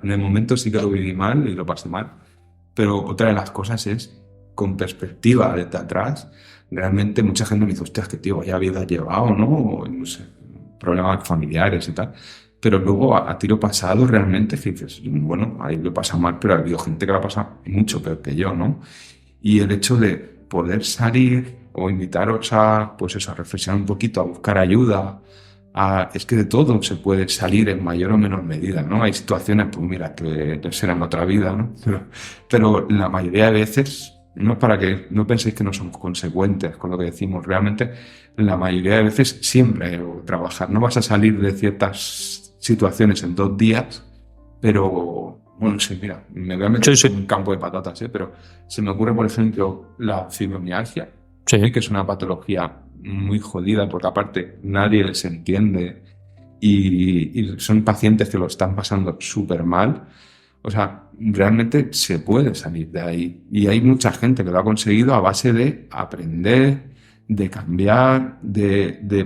en el momento sí que lo viví mal y lo pasé mal, pero otra de las cosas es, con perspectiva desde atrás, realmente mucha gente me dice, hostia, que tío, ya habías llevado, ¿no? O, no sé, problemas familiares y tal. Pero luego, a tiro pasado, realmente dices, bueno, ahí lo he pasado mal, pero ha habido gente que lo ha pasado mucho peor que yo, ¿no? Y el hecho de poder salir o invitaros a, pues eso, a reflexionar un poquito, a buscar ayuda, es que de todo se puede salir en mayor o menor medida, ¿no? Hay situaciones, pues mira, que serán otra vida, ¿no? Pero la mayoría de veces, no es para que no penséis que no somos consecuentes con lo que decimos, realmente la mayoría de veces siempre hay que trabajar. No vas a salir de ciertas situaciones en 2 días, pero bueno, sí, mira, me voy a meter en un campo de patatas, pero se me ocurre, por ejemplo, la fibromialgia, que es una patología muy jodida porque aparte nadie les entiende y son pacientes que lo están pasando súper mal. O sea, realmente se puede salir de ahí y hay mucha gente que lo ha conseguido a base de aprender, de cambiar,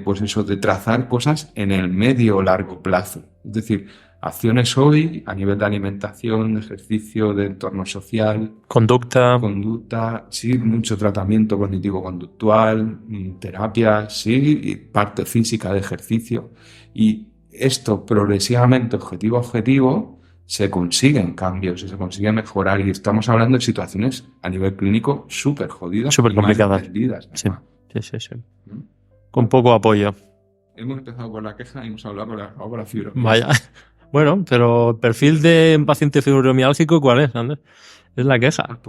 pues eso, de trazar cosas en el medio o largo plazo. Es decir, acciones hoy a nivel de alimentación, de ejercicio, de entorno social. Conducta, sí, mucho tratamiento cognitivo-conductual, terapias, sí, y parte física de ejercicio. Y esto progresivamente, objetivo a objetivo, se consiguen cambios y se consigue mejorar. Y estamos hablando de situaciones a nivel clínico súper jodidas. Súper complicadas. Sí. Con poco apoyo. Hemos empezado con la queja y hemos hablado con la fibromialgia. Vaya. Bueno, pero el perfil de un paciente fibromiálgico, ¿cuál es, Andrés? Es la queja.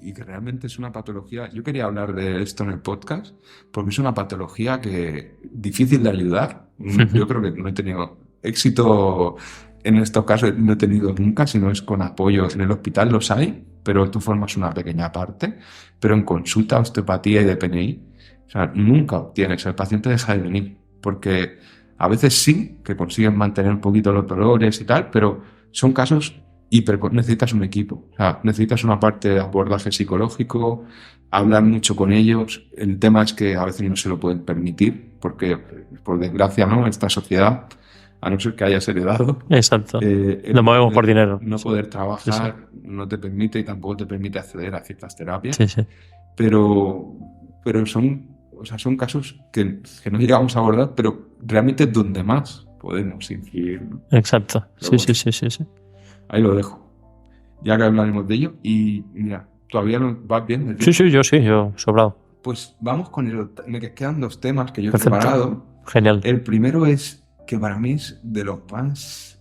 Y que realmente es una patología. Yo quería hablar de esto en el podcast porque es una patología que difícil de ayudar. Yo creo que no he tenido éxito en estos casos, no he tenido nunca, si no es con apoyos en el hospital, los hay, pero tú formas una pequeña parte. Pero en consulta, osteopatía y de PNI, o sea, nunca obtienes, el paciente deja de venir, porque a veces sí que consiguen mantener un poquito los dolores y tal, pero son casos pero necesitas un equipo. O sea, necesitas una parte de abordaje psicológico, hablar mucho con ellos. El tema es que a veces no se lo pueden permitir, porque, por desgracia, ¿no? Esta sociedad, a no ser que hayas heredado, Exacto. Nos movemos por dinero. no Sí. poder trabajar Sí, no te permite y tampoco te permite acceder a ciertas terapias. Sí, sí. Pero son casos que no llegamos a abordar, pero realmente es donde más podemos incidir, ¿no? Exacto. Pero Sí, bueno. sí. Ahí lo dejo. Ya que hablaremos de ello. Y mira, ¿todavía no vas bien? Sí, yo, sobrado. Pues vamos con el que quedan 2 temas que yo he Perfecto. preparado. Genial. El primero es que para mí es de los más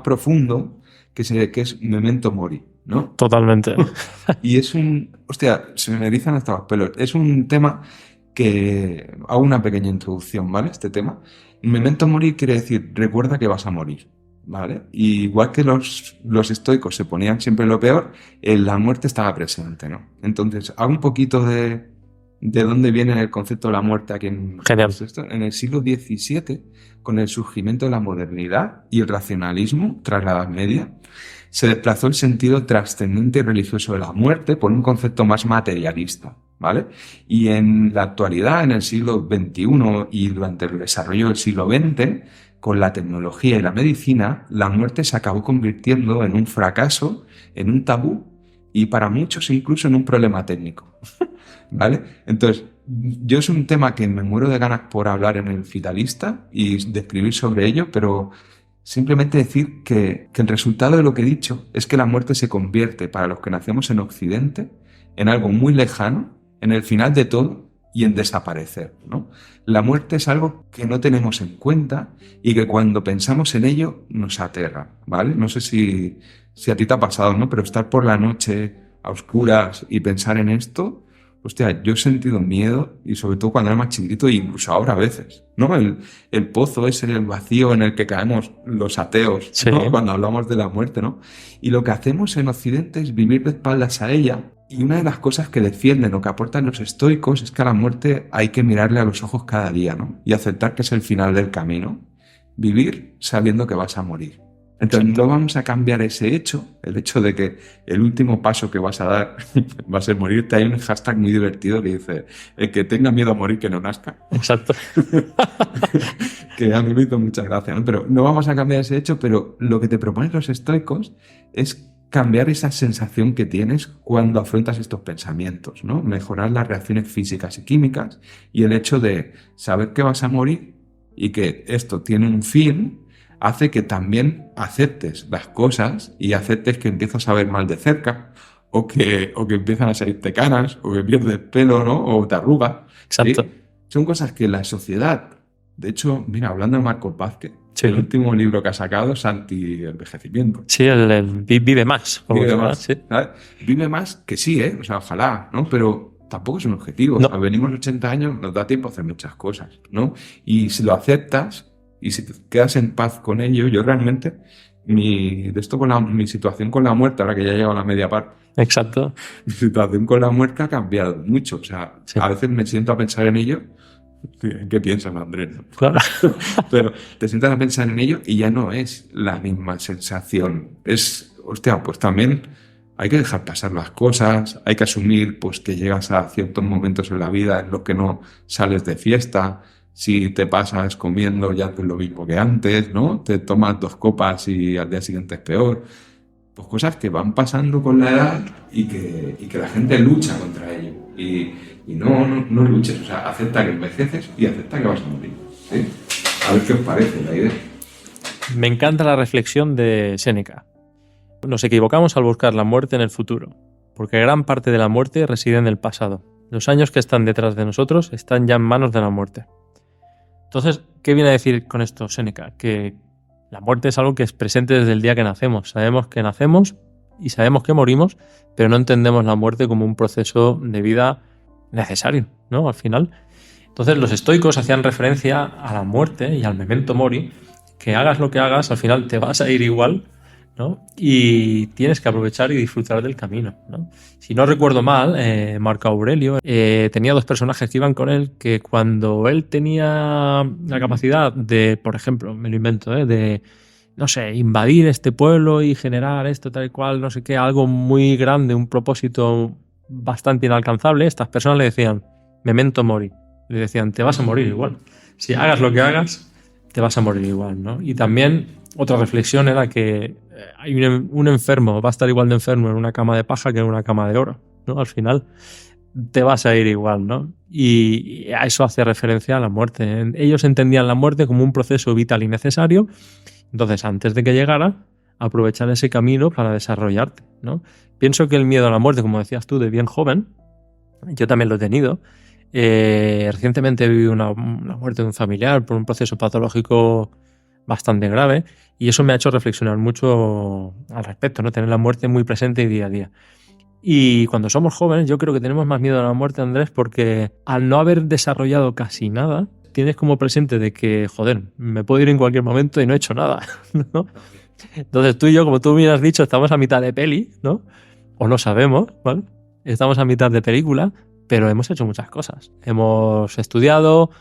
profundos, que es Memento Mori, ¿no? Totalmente. Y es se me erizan hasta los pelos. Es un tema que hago una pequeña introducción, ¿vale? Este tema. Memento Mori quiere decir, recuerda que vas a morir, ¿vale? Y igual que los estoicos se ponían siempre lo peor, la muerte estaba presente, ¿no? Entonces, hago un poquito de dónde viene el concepto de la muerte aquí Genial. en el siglo XVII, con el surgimiento de la modernidad y el racionalismo tras la Edad Media, se desplazó el sentido trascendente y religioso de la muerte por un concepto más materialista, ¿vale? Y en la actualidad, en el siglo XXI y durante el desarrollo del siglo XX, con la tecnología y la medicina, la muerte se acabó convirtiendo en un fracaso, en un tabú y para muchos incluso en un problema técnico, ¿vale? Entonces, yo es un tema que me muero de ganas por hablar en el Vitalista y describir sobre ello, pero simplemente decir que el resultado de lo que he dicho es que la muerte se convierte, para los que nacemos en Occidente, en algo muy lejano, en el final de todo y en desaparecer, ¿no? La muerte es algo que no tenemos en cuenta y que cuando pensamos en ello nos aterra, ¿vale? No sé si a ti te ha pasado, ¿no? Pero estar por la noche a oscuras y pensar en esto, hostia, yo he sentido miedo y sobre todo cuando era más chiquito e incluso ahora a veces, ¿no? El pozo ese, el vacío en el que caemos los ateos, Sí. ¿no? Cuando hablamos de la muerte, ¿no? Y lo que hacemos en Occidente es vivir de espaldas a ella. Y una de las cosas que defienden o que aportan los estoicos es que a la muerte hay que mirarle a los ojos cada día, ¿no? Y aceptar que es el final del camino. Vivir sabiendo que vas a morir. Entonces no vamos a cambiar ese hecho, el hecho de que el último paso que vas a dar va a ser morirte. Hay un hashtag muy divertido que dice, el que tenga miedo a morir que no nazca. Exacto. Que a mí me hizo mucha gracia, ¿no? Pero no vamos a cambiar ese hecho, pero lo que te proponen los estoicos es cambiar esa sensación que tienes cuando afrontas estos pensamientos, ¿no? Mejorar las reacciones físicas y químicas y el hecho de saber que vas a morir y que esto tiene un fin hace que también aceptes las cosas y aceptes que empiezas a ver mal de cerca o que empiezan a salirte canas o que pierdes pelo, ¿no? O te arrugas. Exacto. ¿Sí? Son cosas que la sociedad, de hecho, mira, hablando de Marcos Vázquez, Sí. el último libro que ha sacado es Anti-envejecimiento. Sí, el Vive Más. como Vive se llama, más, sí. ¿sabes? Vive más que sí, ¿eh? O sea, ojalá, ¿no? Pero tampoco es un objetivo. No. O sea, venimos 80 años, nos da tiempo a hacer muchas cosas, ¿no? Y si lo aceptas y si te quedas en paz con ello, yo realmente, mi situación con la muerte, ahora que ya llevo a la media parte, Exacto. mi situación con la muerte ha cambiado mucho. O sea, Sí. a veces me siento a pensar en ello. ¿Qué piensas, Andrés? Claro. Pero te sientas a pensar en ello y ya no es la misma sensación. Es, hostia, pues también hay que dejar pasar las cosas, hay que asumir pues que llegas a ciertos momentos en la vida en los que no sales de fiesta. Si te pasas comiendo ya haces lo mismo que antes, ¿no? Te tomas 2 copas y al día siguiente es peor. Pues cosas que van pasando con la edad y que la gente lucha contra ello. Y no luches, o sea, acepta que envejeces y acepta que vas a morir, ¿sí? A ver qué os parece la idea. Me encanta la reflexión de Séneca. Nos equivocamos al buscar la muerte en el futuro, porque gran parte de la muerte reside en el pasado. Los años que están detrás de nosotros están ya en manos de la muerte. Entonces, ¿qué viene a decir con esto Séneca? Que la muerte es algo que es presente desde el día que nacemos. Sabemos que nacemos y sabemos que morimos, pero no entendemos la muerte como un proceso de vida necesario, ¿no? Al final. Entonces, los estoicos hacían referencia a la muerte y al memento mori, que hagas lo que hagas, al final te vas a ir igual, ¿no? Y tienes que aprovechar y disfrutar del camino, ¿no? Si no recuerdo mal, Marco Aurelio tenía 2 personajes que iban con él que cuando él tenía la capacidad de, por ejemplo, me lo invento, de no sé, invadir este pueblo y generar esto, tal y cual, no sé qué, algo muy grande, un propósito bastante inalcanzable, estas personas le decían, memento mori. Le decían, te vas a morir igual. Si hagas lo que hagas, te vas a morir igual, ¿no? Y también otra reflexión era que hay un enfermo, va a estar igual de enfermo en una cama de paja que en una cama de oro, ¿no? Al final te vas a ir igual, ¿no? Y a eso hace referencia a la muerte. Ellos entendían la muerte como un proceso vital y necesario. Entonces, antes de que llegara, aprovechar ese camino para desarrollarte, ¿no? Pienso que el miedo a la muerte, como decías tú, de bien joven, yo también lo he tenido. Recientemente he vivido una muerte de un familiar por un proceso patológico bastante grave y eso me ha hecho reflexionar mucho al respecto, ¿no? Tener la muerte muy presente y día a día. Y cuando somos jóvenes yo creo que tenemos más miedo a la muerte, Andrés, porque al no haber desarrollado casi nada, tienes como presente de que, joder, me puedo ir en cualquier momento y no he hecho nada, ¿no? Entonces tú y yo, como tú me has dicho, estamos a mitad de peli, ¿no? O no sabemos, ¿vale? Estamos a mitad de película, pero hemos hecho muchas cosas. Hemos estudiado,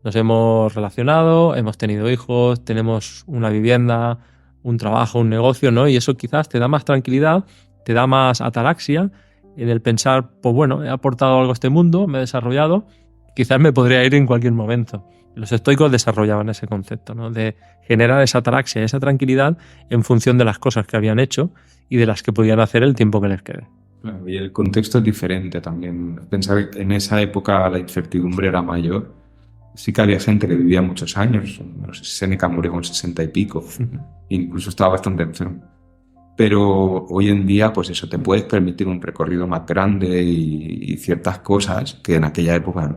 nos hemos relacionado, hemos tenido hijos, tenemos una vivienda, un trabajo, un negocio, ¿no? Y eso quizás te da más tranquilidad, te da más ataraxia en el pensar, pues bueno, he aportado algo a este mundo, me he desarrollado, quizás me podría ir en cualquier momento. Los estoicos desarrollaban ese concepto, ¿no? De generar esa ataraxia, esa tranquilidad en función de las cosas que habían hecho y de las que podían hacer el tiempo que les quede. Claro, y el contexto es diferente también. Pensar que en esa época la incertidumbre era mayor. Sí que había gente que vivía muchos años. No sé, Séneca murió con 60 y pico. Incluso estaba bastante enfermo. Pero hoy en día, pues eso, te puedes permitir un recorrido más grande y ciertas cosas que en aquella época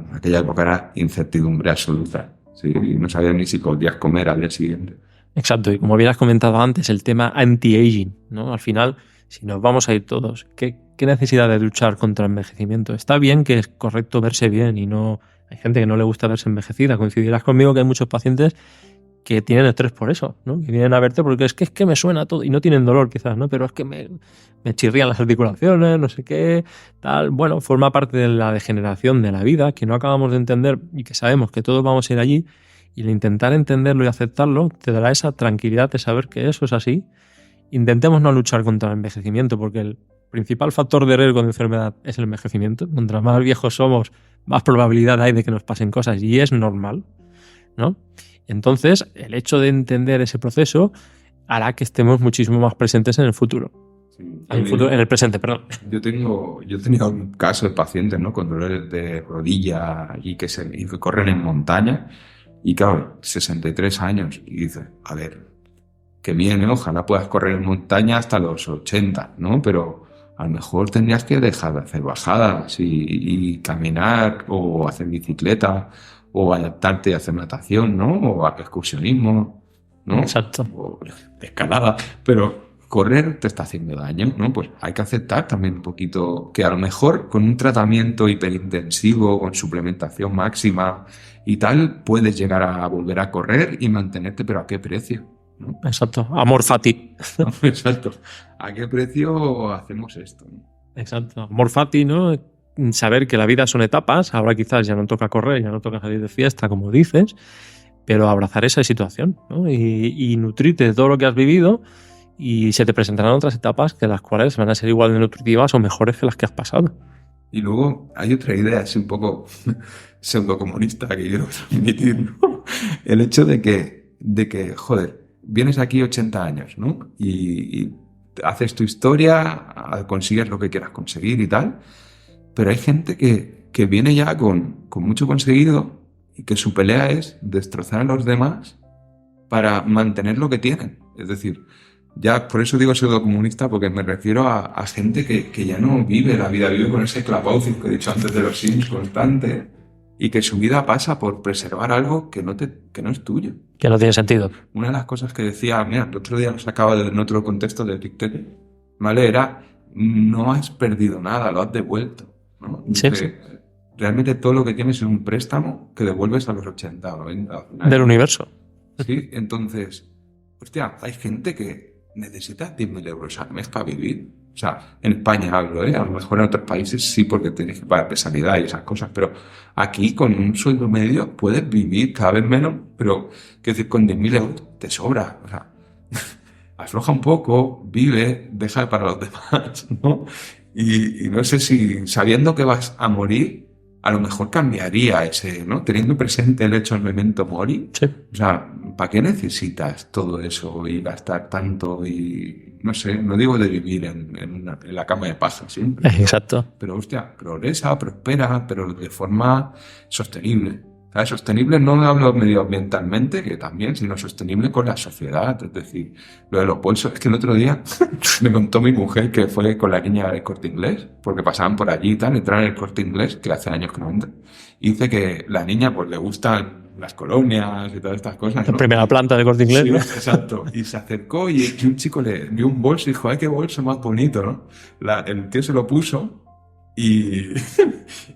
era incertidumbre absoluta. ¿Sí? Y no sabías ni si podías comer al día siguiente. Exacto, y como habías comentado antes, el tema anti-aging, ¿no? Al final, si nos vamos a ir todos, ¿qué necesidad de luchar contra el envejecimiento? Está bien que es correcto verse bien y no... Hay gente que no le gusta verse envejecida. Coincidirás conmigo que hay muchos pacientes que tienen estrés por eso, ¿no? Que vienen a verte porque es que me suena todo y no tienen dolor quizás, ¿no? Pero es que me chirrían las articulaciones, no sé qué, tal. Bueno, forma parte de la degeneración de la vida que no acabamos de entender y que sabemos que todos vamos a ir allí, y el intentar entenderlo y aceptarlo te dará esa tranquilidad de saber que eso es así. Intentemos no luchar contra el envejecimiento, porque el principal factor de riesgo de enfermedad es el envejecimiento. Mientras más viejos somos, más probabilidad hay de que nos pasen cosas y es normal, ¿no? Entonces, el hecho de entender ese proceso hará que estemos muchísimo más presentes en el futuro. Sí, En el presente, perdón. Yo tenía un caso de pacientes, ¿no? Con dolores de rodilla y que corren en montaña. Y claro, 63 años. Y dices, a ver, qué bien, ¿eh? Ojalá puedas correr en montaña hasta los 80, ¿no? Pero a lo mejor tendrías que dejar de hacer bajadas y caminar o hacer bicicleta o adaptarte a hacer natación, ¿no? O a excursionismo, ¿no? Exacto. O escalada. Pero correr te está haciendo daño, ¿no? Pues hay que aceptar también un poquito que a lo mejor con un tratamiento hiperintensivo, con suplementación máxima y tal, puedes llegar a volver a correr y mantenerte, pero ¿a qué precio? ¿No? Exacto. Amor fati. Exacto. ¿A qué precio hacemos esto? Exacto. Amor fati, ¿no? Saber que la vida son etapas. Ahora quizás ya no toca correr, ya no toca salir de fiesta, como dices, pero abrazar esa situación, ¿no? Y nutrirte de todo lo que has vivido, y se te presentarán otras etapas que las cuales van a ser igual de nutritivas o mejores que las que has pasado. Y luego hay otra idea, es un poco pseudocomunista que quiero transmitir, ¿no? El hecho de que, joder, vienes aquí 80 años, ¿no? Y haces tu historia, consigues lo que quieras conseguir y tal, pero hay gente que viene ya con mucho conseguido y que su pelea es destrozar a los demás para mantener lo que tienen. Es decir, ya por eso digo pseudocomunista, porque me refiero a gente que ya no vive la vida, vive con ese clapaucis que he dicho antes de los Sims constante, y que su vida pasa por preservar algo que no es tuyo. Que no tiene sentido. Una de las cosas que decía, mira, el otro día lo sacaba en otro contexto de TikTok, ¿vale? Era, no has perdido nada, lo has devuelto, ¿no? Sí, sí. Realmente todo lo que tienes es un préstamo que devuelves a los 80 o 90. Del universo. Sí, entonces, hostia, hay gente que necesita 10.000 euros al mes para vivir. O sea, en España hablo, ¿eh? A lo mejor en otros países sí, porque tienes que pagar sanidad y esas cosas, pero aquí con un sueldo medio puedes vivir cada vez menos, pero quiero decir, con 10.000 euros te sobra. O sea, afloja un poco, vive, deja para los demás, ¿no? Y no sé si sabiendo que vas a morir, a lo mejor cambiaría ese, ¿no? Teniendo presente el hecho del memento mori. Sí. O sea, ¿para qué necesitas todo eso y gastar tanto? Y no sé, no digo de vivir en la cama de paja siempre. Exacto. Pero hostia, progresa, prospera, pero de forma sostenible. ¿Sabes? Sostenible no hablo medioambientalmente, que también, sino sostenible con la sociedad. Es decir, lo de los bolsos, es que el otro día me contó mi mujer que fue con la niña del Corte Inglés, porque pasaban por allí y tal, entraron en el Corte Inglés, que hace años que no entra, y dice que la niña pues le gustan las colonias y todas estas cosas, La ¿no? primera planta del Corte Inglés, Sí, ¿no? exacto. Y se acercó y un chico le dio un bolso y dijo, ¡ay, qué bolso más bonito!, ¿no? El tío se lo puso y,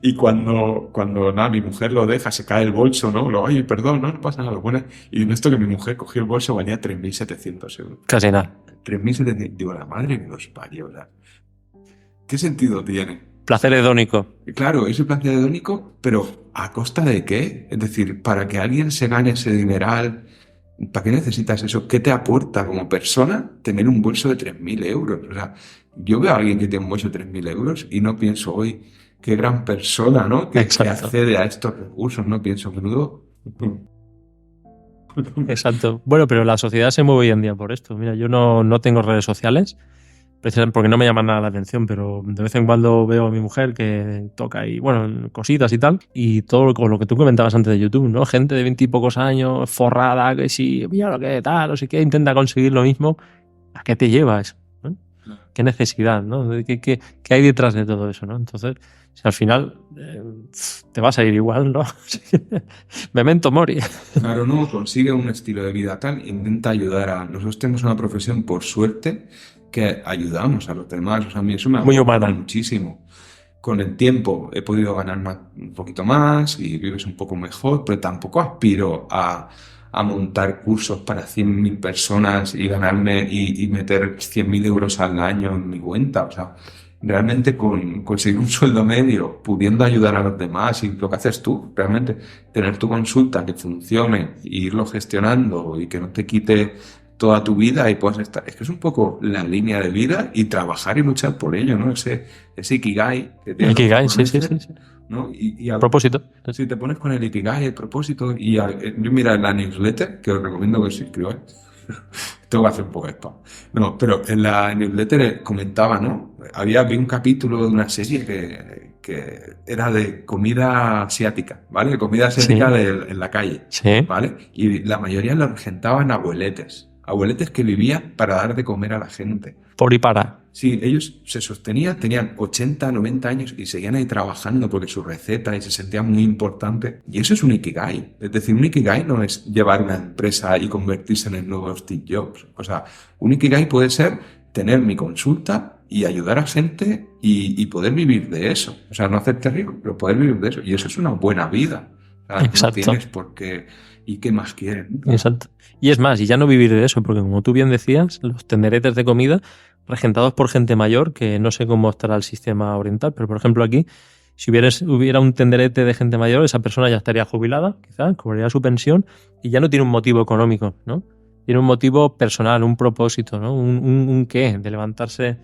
y cuando nada, mi mujer lo deja, se cae el bolso, ¿no? Ay, perdón, no pasa nada, lo pone. Y en esto que mi mujer cogió el bolso valía 3.700 euros. Casi nada. 3.700, digo, la madre que los parió, ¿verdad? ¿Qué sentido tiene? Placer hedónico. Claro, es el placer hedónico, pero ¿a costa de qué? Es decir, para que alguien se gane ese dineral, ¿para qué necesitas eso? ¿Qué te aporta como persona tener un bolso de 3.000 euros? O sea, yo veo a alguien que tiene un bolso de 3.000 euros y no pienso, hoy qué gran persona, ¿no? Que accede a estos recursos, no pienso, menudo. Exacto. Bueno, pero la sociedad se mueve hoy en día por esto. Mira, yo no tengo redes sociales, precisamente porque no me llaman nada la atención, pero de vez en cuando veo a mi mujer que toca ahí, bueno, cositas y tal, y todo con lo que tú comentabas antes de YouTube, ¿no? Gente de 20 y pocos años, forrada, que sí, mira lo que tal, no sé qué, intenta conseguir lo mismo. ¿A qué te llevas? ¿No? ¿Qué necesidad, ¿no? ¿Qué hay detrás de todo eso, ¿no? Entonces, si al final te vas a ir igual, ¿no? Memento mori. Claro, no, consigue un estilo de vida tal, intenta ayudar a... Nosotros tenemos una profesión, por suerte, que ayudamos a los demás. O sea, a mí eso me Muy aporta humana. muchísimo. Con el tiempo he podido ganar un poquito más y vives un poco mejor, pero tampoco aspiro a montar cursos para 100.000 personas y ganarme y meter 100.000 euros al año en mi cuenta. O sea, realmente con conseguir un sueldo medio, pudiendo ayudar a los demás y lo que haces tú, realmente tener tu consulta que funcione e irlo gestionando y que no te quite toda tu vida y puedas estar. Es que es un poco la línea de vida y trabajar y luchar por ello, ¿no? Ese Ikigai. Ikigai, sí. ¿No? Propósito. Si te pones con el Ikigai, el propósito, yo mira en la newsletter, que os recomiendo que os suscribáis, tengo que hacer un poco de spam. No, pero en la newsletter comentaba, ¿no? Vi un capítulo de una serie que era de comida asiática, ¿vale? Comida asiática Sí. en la calle, Sí. ¿vale? Y la mayoría lo regentaban abueletes que vivían para dar de comer a la gente. Por y para. Sí, ellos se sostenían, tenían 80, 90 años y seguían ahí trabajando porque su receta y se sentían muy importante. Y eso es un Ikigai. Es decir, un Ikigai no es llevar una empresa y convertirse en el nuevo Steve Jobs. O sea, un Ikigai puede ser tener mi consulta y ayudar a gente y poder vivir de eso. O sea, no hacerte rico, pero poder vivir de eso. Y eso es una buena vida. O sea, exacto. No tienes por qué... ¿Y qué más quieren? Exacto. Y es más, y ya no vivir de eso, porque como tú bien decías, los tenderetes de comida regentados por gente mayor, que no sé cómo estará el sistema oriental, pero por ejemplo aquí, si hubiera un tenderete de gente mayor, esa persona ya estaría jubilada, quizás, cobraría su pensión y ya no tiene un motivo económico, ¿no? Tiene un motivo personal, un propósito, ¿no? Un qué, de levantarse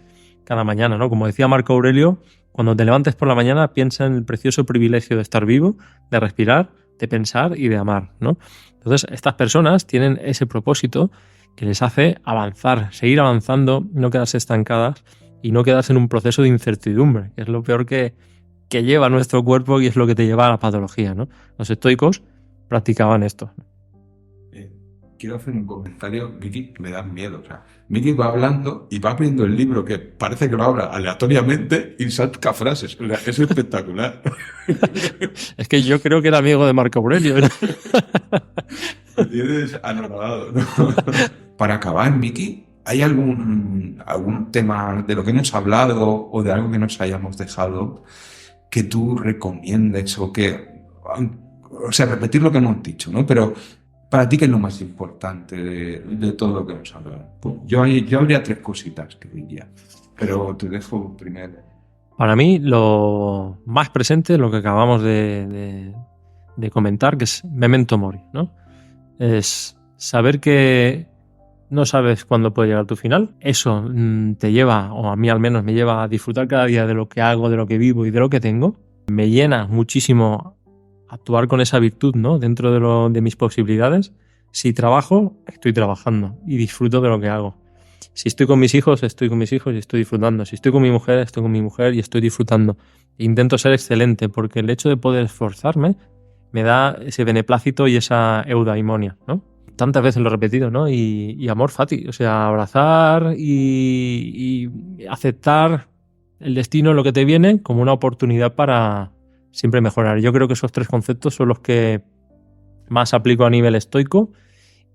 cada mañana, ¿no? Como decía Marco Aurelio, cuando te levantes por la mañana, piensa en el precioso privilegio de estar vivo, de respirar, de pensar y de amar, ¿no? Entonces, estas personas tienen ese propósito que les hace avanzar, seguir avanzando, no quedarse estancadas y no quedarse en un proceso de incertidumbre, que es lo peor que lleva nuestro cuerpo y es lo que te lleva a la patología, ¿no? Los estoicos practicaban esto. Quiero hacer un comentario. Miki, me da miedo. O sea, Miki va hablando y va abriendo el libro que parece que lo abra aleatoriamente y saca frases. O sea, es espectacular. Es que yo creo que era amigo de Marco Aurelio. Lo tienes anonadado, ¿no? Para acabar, Miki, ¿hay algún tema de lo que hemos hablado o de algo que nos hayamos dejado que tú recomiendes o que... O sea, repetir lo que hemos dicho, ¿no? Pero... ¿Para ti qué es lo más importante de todo lo que hemos hablado? Pues yo habría 3 cositas que diría, pero te dejo primero. Para mí, lo más presente es lo que acabamos de comentar, que es memento mori, ¿no? Es saber que no sabes cuándo puede llegar tu final. Eso te lleva, o a mí al menos me lleva a disfrutar cada día de lo que hago, de lo que vivo y de lo que tengo. Me llena muchísimo actuar con esa virtud, ¿no? Dentro de mis posibilidades. Si trabajo, estoy trabajando y disfruto de lo que hago. Si estoy con mis hijos, estoy con mis hijos y estoy disfrutando. Si estoy con mi mujer, estoy con mi mujer y estoy disfrutando. Intento ser excelente porque el hecho de poder esforzarme me da ese beneplácito y esa eudaimonia, ¿no? Tantas veces lo he repetido, ¿no? Y amor fati, o sea, abrazar y aceptar el destino, lo que te viene, como una oportunidad para siempre mejorar. Yo creo que esos 3 conceptos son los que más aplico a nivel estoico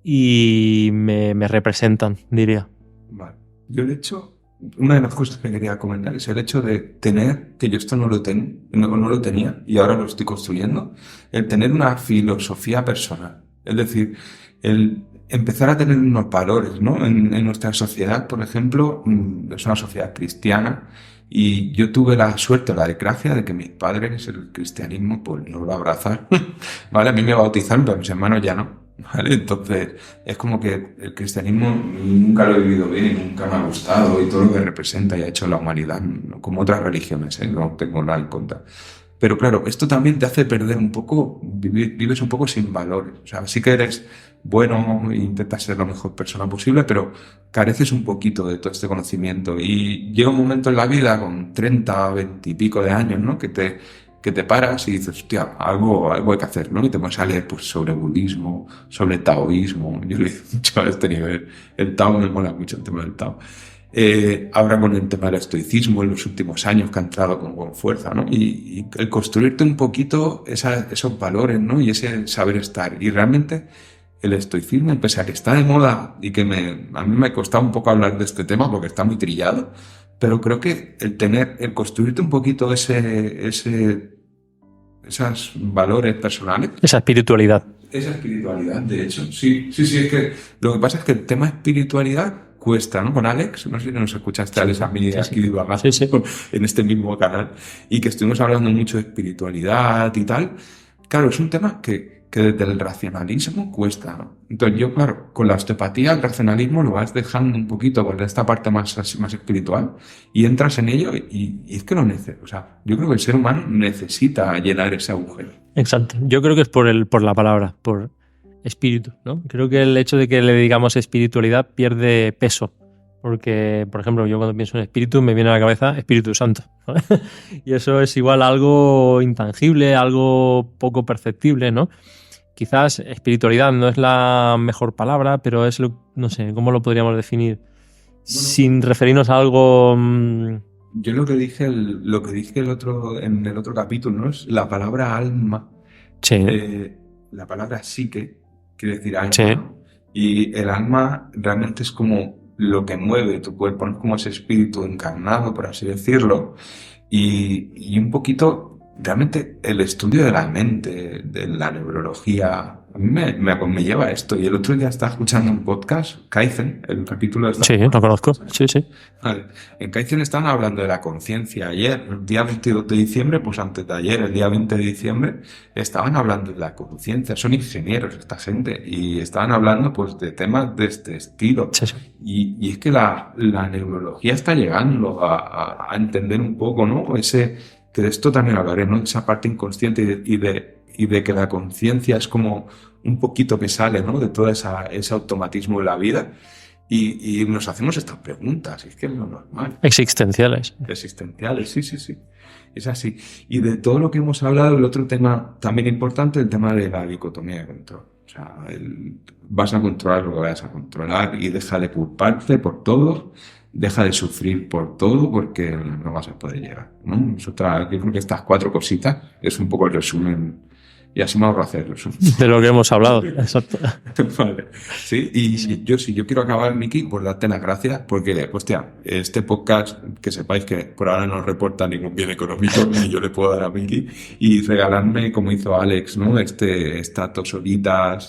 y me representan, diría. Vale. Yo, de hecho, una de las cosas que quería comentar es el hecho de tener, que yo esto no lo tenía y ahora lo estoy construyendo, el tener una filosofía personal. Es decir, el empezar a tener unos valores, ¿no? En nuestra sociedad, por ejemplo, es una sociedad cristiana y yo tuve la suerte o la desgracia de que mis padres el cristianismo pues no lo abrazaron. ¿Vale? A mí me bautizaron, pero a mis hermanos ya no. ¿Vale? Entonces, es como que el cristianismo nunca lo he vivido bien y nunca me ha gustado y todo lo que representa y ha hecho la humanidad, ¿no? Como otras religiones, ¿eh? No tengo nada en contra. Pero claro, esto también te hace perder un poco, vives un poco sin valores. O sea, sí que eres bueno e intentas ser la mejor persona posible, pero careces un poquito de todo este conocimiento. Y llega un momento en la vida con 30, 20 y pico de años, ¿no? Que te paras y dices, hostia, algo hay que hacer, ¿no? Y te pones a leer pues, sobre budismo, sobre taoísmo. Yo le he mucho a este nivel. El Tao me mola mucho, el tema del Tao. Ahora con el tema del estoicismo en los últimos años que ha entrado con fuerza, ¿no? Y el construirte un poquito esos valores, ¿no? Y ese saber estar. Y realmente el estoicismo, pese a que está de moda y que a mí me ha costado un poco hablar de este tema porque está muy trillado, pero creo que el construirte un poquito esos valores personales. Esa espiritualidad. Esa espiritualidad, de hecho. Sí, es que lo que pasa es que el tema espiritualidad cuesta, ¿no? Con Alex, no sé si nos escuchaste, Alex, a mí aquí divagando en este mismo canal, y que estuvimos hablando mucho de espiritualidad y tal. Claro, es un tema que desde el racionalismo cuesta, ¿no? Entonces yo, claro, con la osteopatía el racionalismo lo vas dejando un poquito por esta parte más espiritual y entras en ello y es que lo necesitas. O sea, yo creo que el ser humano necesita llenar ese agujero. Exacto. Yo creo que es por la palabra, por espíritu, ¿no? Creo que el hecho de que le digamos espiritualidad pierde peso. Porque, por ejemplo, yo cuando pienso en espíritu me viene a la cabeza Espíritu Santo, ¿vale? Y eso es igual a algo intangible, algo poco perceptible, ¿no? Quizás espiritualidad no es la mejor palabra, pero es no sé, ¿cómo lo podríamos definir? Bueno, sin referirnos a algo... Yo lo que dije en el otro capítulo, ¿no? Es la palabra alma. Sí. La palabra psique quiere decir alma. Sí. ¿No? Y el alma realmente es como lo que mueve tu cuerpo, ¿no? Como ese espíritu encarnado, por así decirlo. Y un poquito... Realmente el estudio de la mente, de la neurología, a mí me lleva a esto. Y el otro día estaba escuchando un podcast, Kaizen, el capítulo de... Sí, lo conozco. Sí. Vale. En Kaizen estaban hablando de la conciencia. Ayer, el día 22 de diciembre, pues antes de ayer, el día 20 de diciembre, estaban hablando de la conciencia. Son ingenieros esta gente y estaban hablando pues de temas de este estilo. Sí. Y es que la neurología está llegando a entender un poco, ¿no? Que de esto también hablaré, ¿no? Esa parte inconsciente y de que la conciencia es como un poquito que sale, ¿no? De todo ese automatismo de la vida y nos hacemos estas preguntas, y es que es lo normal. Existenciales, sí. Es así. Y de todo lo que hemos hablado, el otro tema también importante, el tema de la dicotomía de control. O sea, vas a controlar lo que vayas a controlar y deja de culparte por todo. Deja de sufrir por todo porque no vas a poder llegar, ¿no? Yo creo que estas 4 cositas es un poco el resumen y así me ahorro hacer el resumen. De lo que hemos hablado, exacto. Vale. Sí, y yo quiero acabar, Miki, por darte las gracias porque, hostia, este podcast, que sepáis que por ahora no reporta ningún bien económico ni yo le puedo dar a Miki y regalarme, como hizo Alex, ¿no? Estas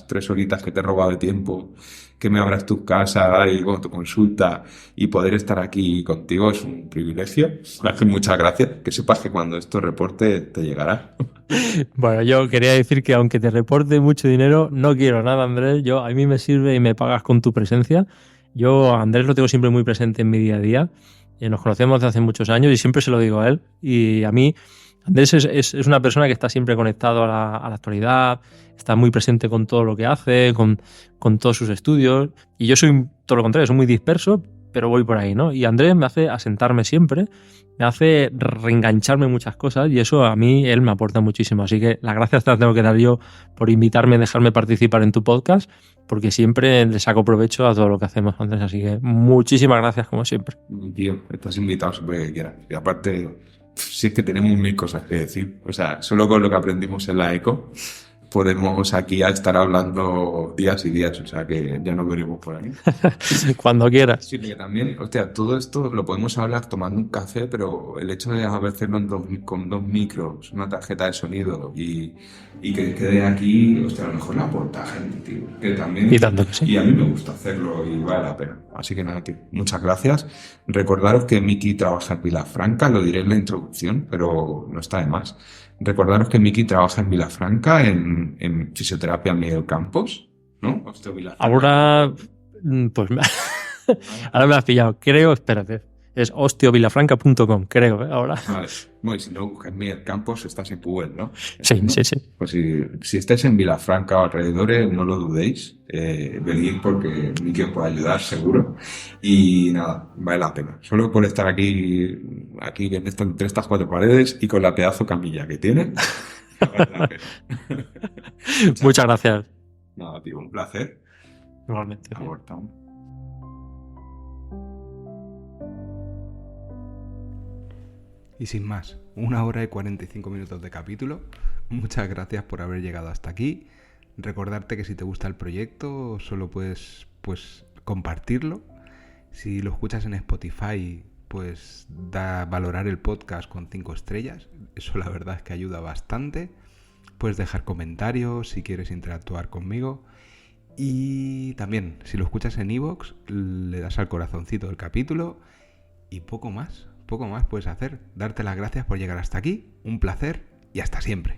3 horitas que te he robado de tiempo, que me abras tu casa y tu consulta y poder estar aquí contigo es un privilegio. Muchas gracias. Que sepas que cuando esto reporte te llegará. Bueno, yo quería decir que aunque te reporte mucho dinero, no quiero nada, Andrés. A mí me sirve y me pagas con tu presencia. Yo a Andrés lo tengo siempre muy presente en mi día a día. Nos conocemos desde hace muchos años y siempre se lo digo a él. Y a mí, Andrés es una persona que está siempre conectado a la actualidad, está muy presente con todo lo que hace, con todos sus estudios. Y yo soy todo lo contrario, soy muy disperso, pero voy por ahí, ¿no? Y Andrés me hace asentarme siempre, me hace reengancharme en muchas cosas y eso a mí, él me aporta muchísimo. Así que las gracias te las tengo que dar yo por invitarme, dejarme participar en tu podcast, porque siempre le saco provecho a todo lo que hacemos, Andrés. Así que muchísimas gracias, como siempre. Tío, estás invitado siempre que quieras. Y aparte, si es que tenemos mil cosas que decir. O sea, solo con lo que aprendimos en la ECO, podemos aquí a estar hablando días y días. O sea, que ya nos veremos por ahí. Cuando quieras. Sí, que también, hostia, todo esto lo podemos hablar tomando un café, pero el hecho de hacerlo con 2 micros, una tarjeta de sonido y que quede aquí, hostia, a lo mejor le aporta a gente, tío. Que también, Y tanto que sí. y a mí me gusta hacerlo y vale la pena. Así que nada, tío, muchas gracias. Recordaros que Miki trabaja en Vilafranca, lo diré en la introducción, pero no está de más. Recordaros que Miki trabaja en Vilafranca, en fisioterapia Miguel Campos, ¿no? Hostia, Vilafranca. Ahora, pues ahora me has pillado. Creo, espérate. Es ostiovilafranca.com, creo, ahora. Vale. Bueno, y si no buscas Miguel Campos, estás en Google, ¿no? Sí, ¿no? sí, sí. Pues si estáis en Vilafranca o alrededores, no lo dudéis. Venid porque Miki os puede ayudar, seguro. Y nada, vale la pena. Solo por estar aquí entre estas 4 paredes y con la pedazo camilla que tiene. Vale la pena. Muchas gracias. Nada, tío, un placer. Igualmente. Abortamos. Y sin más, 1 hora y 45 minutos de capítulo. Muchas gracias por haber llegado hasta aquí. Recordarte que si te gusta el proyecto, solo puedes compartirlo. Si lo escuchas en Spotify, pues valorar el podcast con 5 estrellas. Eso la verdad es que ayuda bastante. Puedes dejar comentarios si quieres interactuar conmigo. Y también, si lo escuchas en iVoox, le das al corazoncito del capítulo y poco más puedes hacer. Darte las gracias por llegar hasta aquí, un placer y hasta siempre.